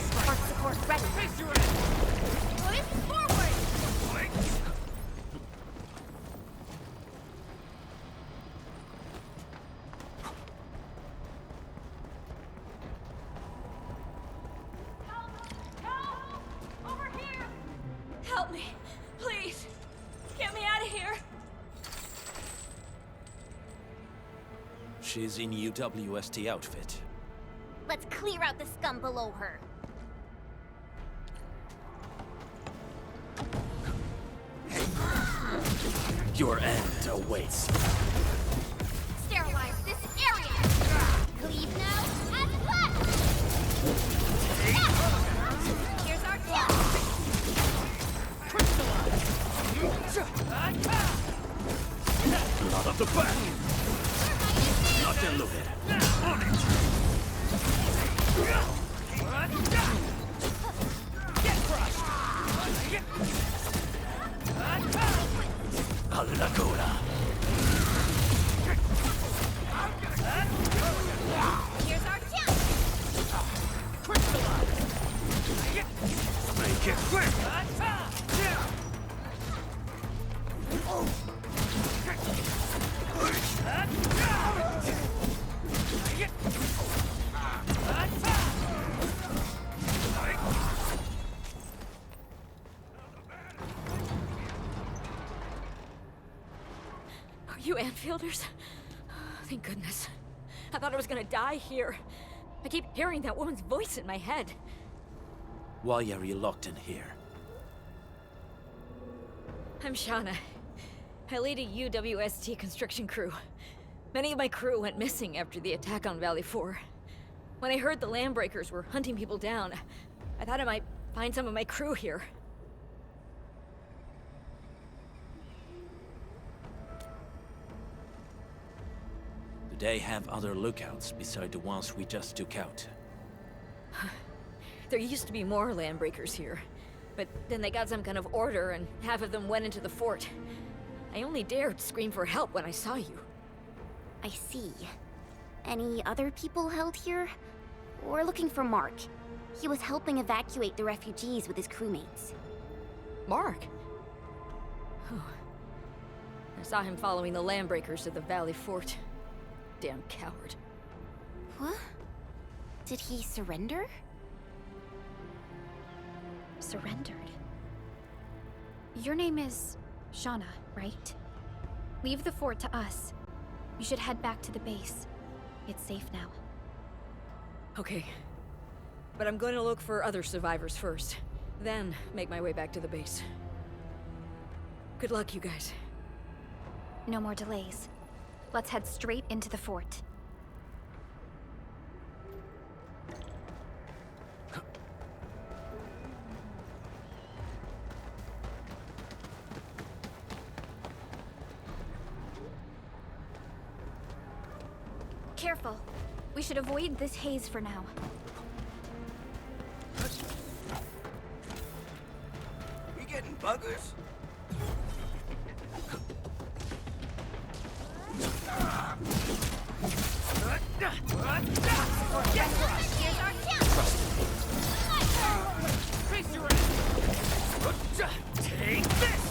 Spark support ready. Face your end! Boys, forward! Help me, please. Get me out of here. She's in UWST outfit. Let's clear out the scum below her. Your end awaits. Sterilize this area! Leave now, as left! Here's our kill! Blood of the back! Nothing looted. On it! Get crushed! Alla cola! Here's our chance! Crystallize! Make it quick! Are you Enfielders? Thank goodness. I thought I was gonna die here. I keep hearing that woman's voice in my head. Why are you locked in here? I'm Shauna. I lead a UWST construction crew. Many of my crew went missing after the attack on Valley 4. When I heard the Landbreakers were hunting people down, I thought I might find some of my crew here. Do they have other lookouts beside the ones we just took out? There used to be more Landbreakers here. But then they got some kind of order, and half of them went into the fort. I only dared scream for help when I saw you. I see. Any other people held here? We're looking for Mark. He was helping evacuate the refugees with his crewmates. Mark? I saw him following the Landbreakers to the Valley Fort. Damn coward. What? Did he surrender? Surrendered? Your name is Shauna, right? Leave the fort to us. You should head back to the base. It's safe now. Okay. But I'm going to look for other survivors first. Then make my way back to the base. Good luck, you guys. No more delays. Let's head straight into the fort. Careful. We should avoid this haze for now. We getting buggers? Take this!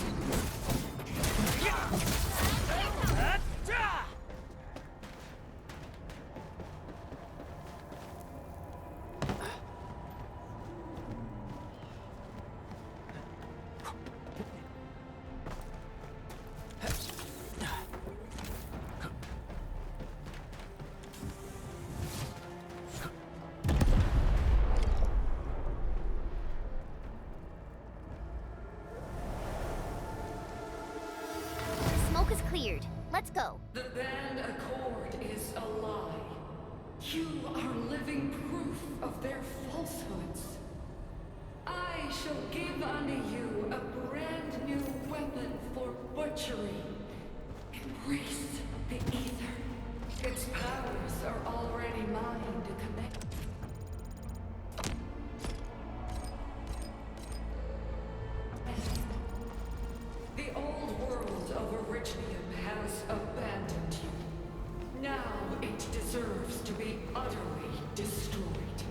Smoke is cleared. Let's go. The Band Accord is a lie. You are living proof of their falsehoods. I shall give unto you a brand new weapon for butchery. Embrace the ether. Its powers are already mine to connect. The old world of Arichnium has abandoned you. Now it deserves to be utterly destroyed.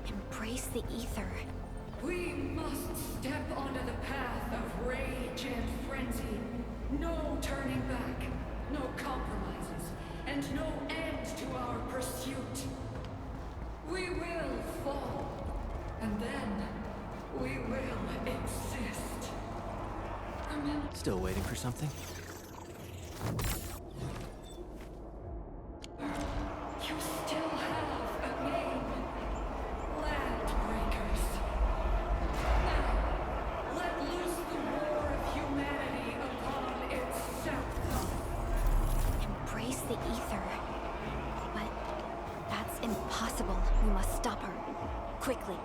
Embrace the ether. We must step onto the path of rage and frenzy. No turning back, no compromises, and no end to our pursuit. We will fall, and then we will exist. Remember. Still waiting for something? You still have a name. Landbreakers. Now, let loose the war of humanity upon itself. Embrace the ether. But that's impossible. We must stop her. Quickly.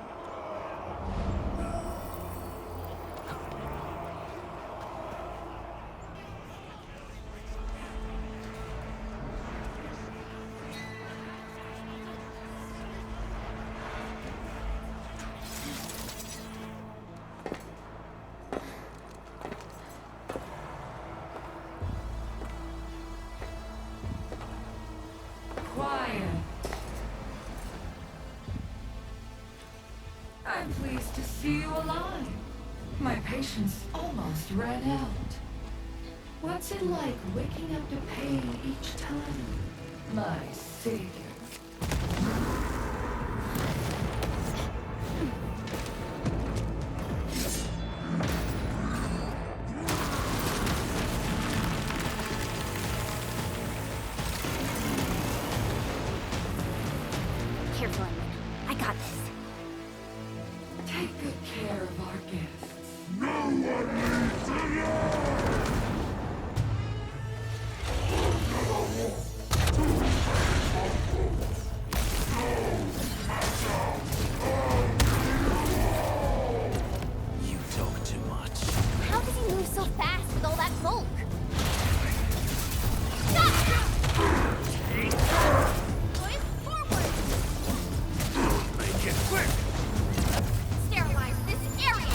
Quiet. I'm pleased to see you alive. My patience almost ran out. What's it like waking up to pain each time? My savior. Careful, Emily. I got this. Take good care of our guests. No one needs to know! You talk too much. How does he move so fast with all that bulk? Make it quick! Sterilize this area!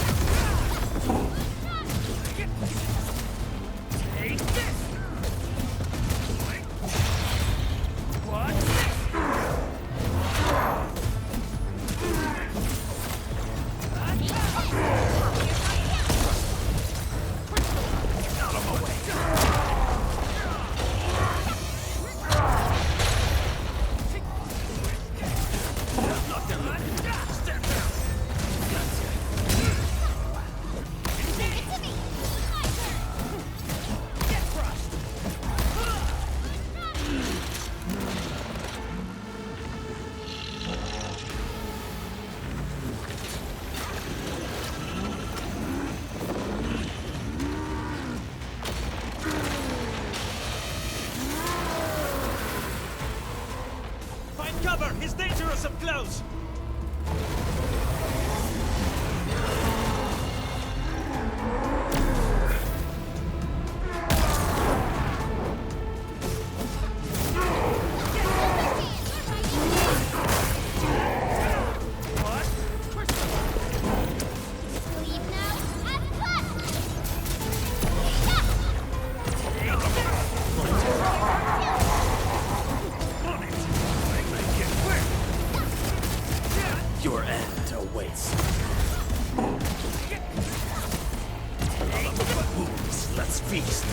cover! He's dangerous up close! Your end awaits. Let's feast.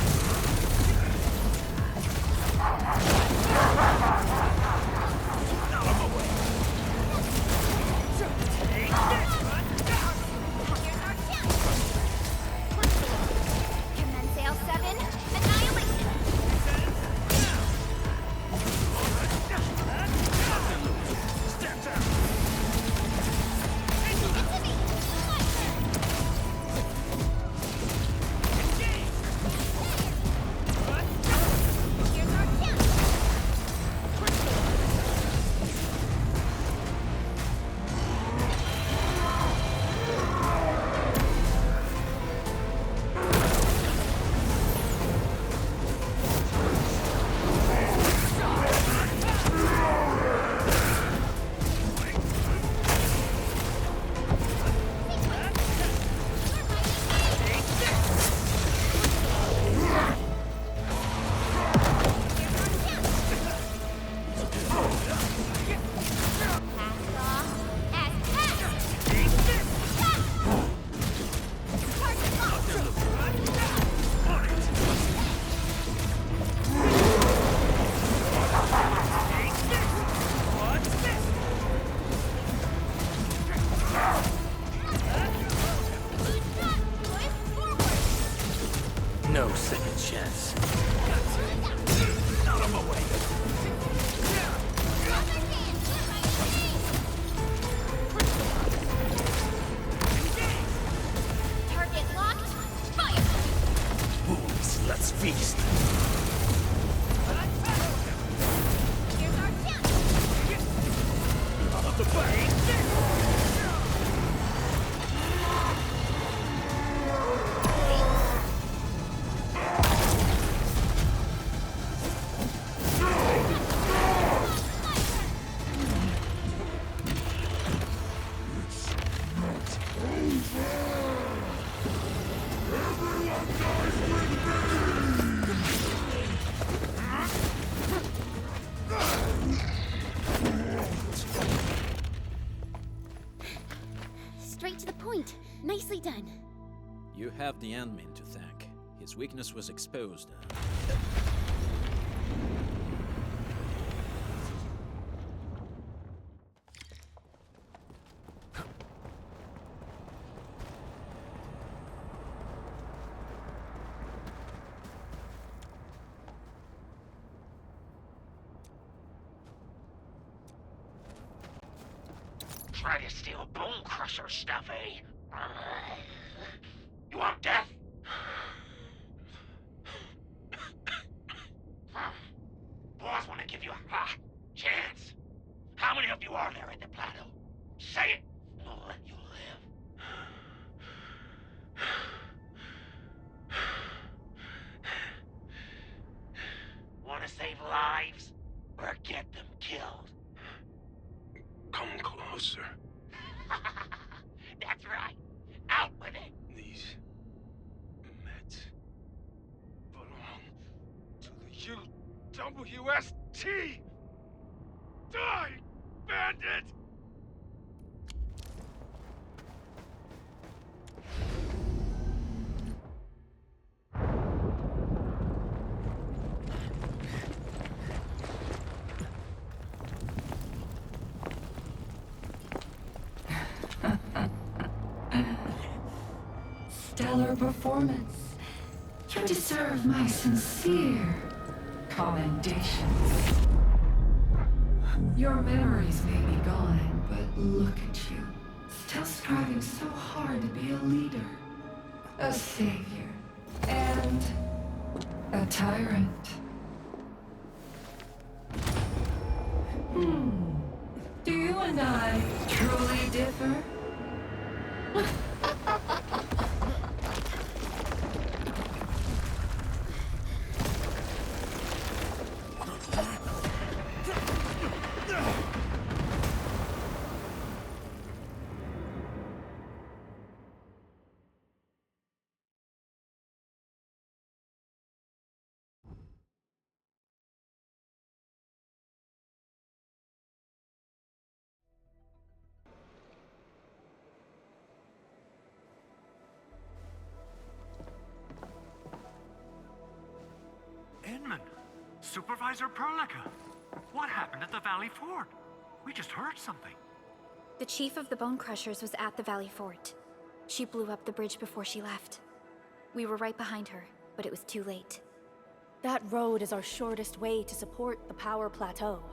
Commensale 7, annihilation! No second chance. Out of my way! Target locked, fire! Wolves, let's feast. Here's our chance! Out of the way! Straight to the point. Nicely done. You have the Endmin to thank. His weakness was exposed. Try to steal Bone Crusher stuff, eh? You want death? Boss want to give you a chance. How many of you are there in the plateau? Say it, and we'll let you live. Want to save lives, or get them killed? Come closer. That's right. Out with it. These meds belong to the UWST. Die, bandit! Stellar performance. You deserve my sincere commendations. Your memories may be gone, but look at you. Still striving so hard to be a leader, a savior, and a tyrant. Do you and I truly differ? Inman, Supervisor Perlica, what happened at the Valley Fort? We just heard something. The chief of the Bone Crushers was at the Valley Fort. She blew up the bridge before she left. We were right behind her, but it was too late. That road is our shortest way to support the power plateau.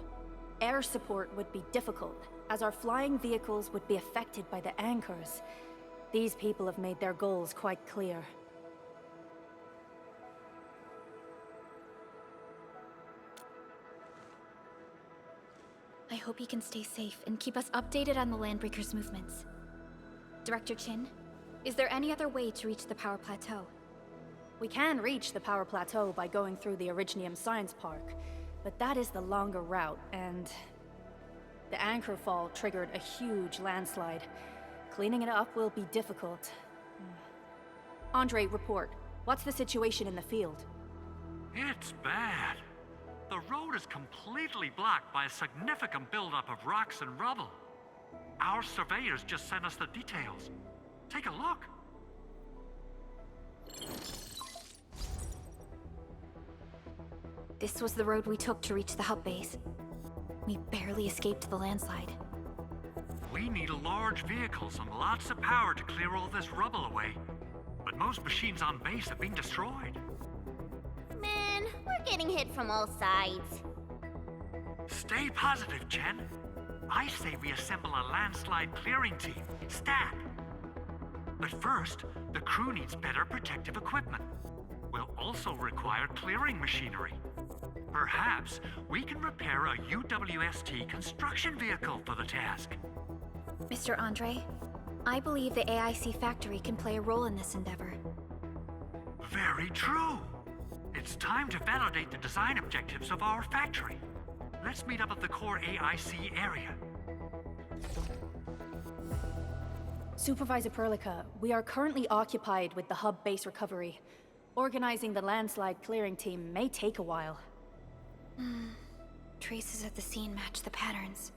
Air support would be difficult, as our flying vehicles would be affected by the anchors. These people have made their goals quite clear. I hope he can stay safe and keep us updated on the Landbreakers' movements. Director Chin, is there any other way to reach the power plateau? We can reach the power plateau by going through the Originium Science Park, but that is the longer route, and the anchor fall triggered a huge landslide. Cleaning it up will be difficult. Andre, report. What's the situation in the field? It's bad. The road is completely blocked by a significant buildup of rocks and rubble. Our surveyors just sent us the details. Take a look. This was the road we took to reach the hub base. We barely escaped the landslide. We need large vehicles and lots of power to clear all this rubble away. But most machines on base have been destroyed. Man, we're getting hit from all sides. Stay positive, Chen. I say we assemble a landslide clearing team, stat. But first, the crew needs better protective equipment. We'll also require clearing machinery. Perhaps we can repair a UWST construction vehicle for the task. Mr. Andre, I believe the AIC factory can play a role in this endeavor. Very true. It's time to validate the design objectives of our factory. Let's meet up at the core AIC area. Supervisor Perlica, we are currently occupied with the hub base recovery. Organizing the landslide clearing team may take a while. Traces at the scene match the patterns.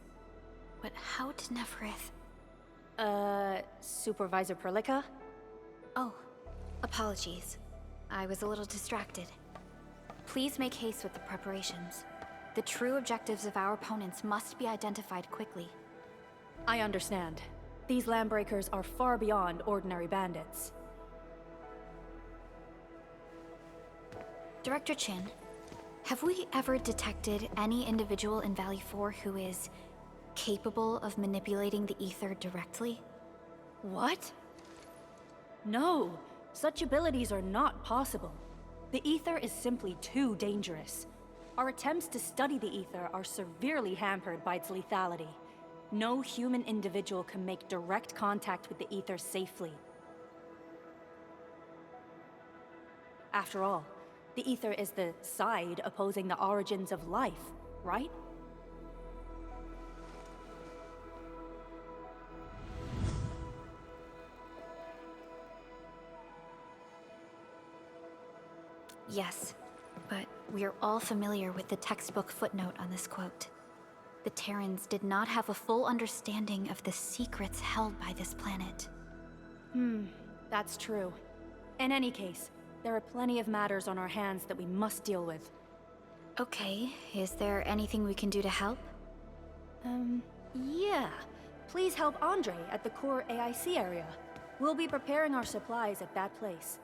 But how did Neferith... Supervisor Perlica? Oh, apologies. I was a little distracted. Please make haste with the preparations. The true objectives of our opponents must be identified quickly. I understand. These Landbreakers are far beyond ordinary bandits. Director Chin, have we ever detected any individual in Valley 4 who is capable of manipulating the ether directly? What? No, such abilities are not possible. The ether is simply too dangerous. Our attempts to study the ether are severely hampered by its lethality. No human individual can make direct contact with the ether safely. After all, the ether is the side opposing the origins of life, right? Yes, but we're all familiar with the textbook footnote on this quote. The Terrans did not have a full understanding of the secrets held by this planet. That's true. In any case, there are plenty of matters on our hands that we must deal with. Okay, is there anything we can do to help? Yeah. Please help Andre at the core AIC area. We'll be preparing our supplies at that place.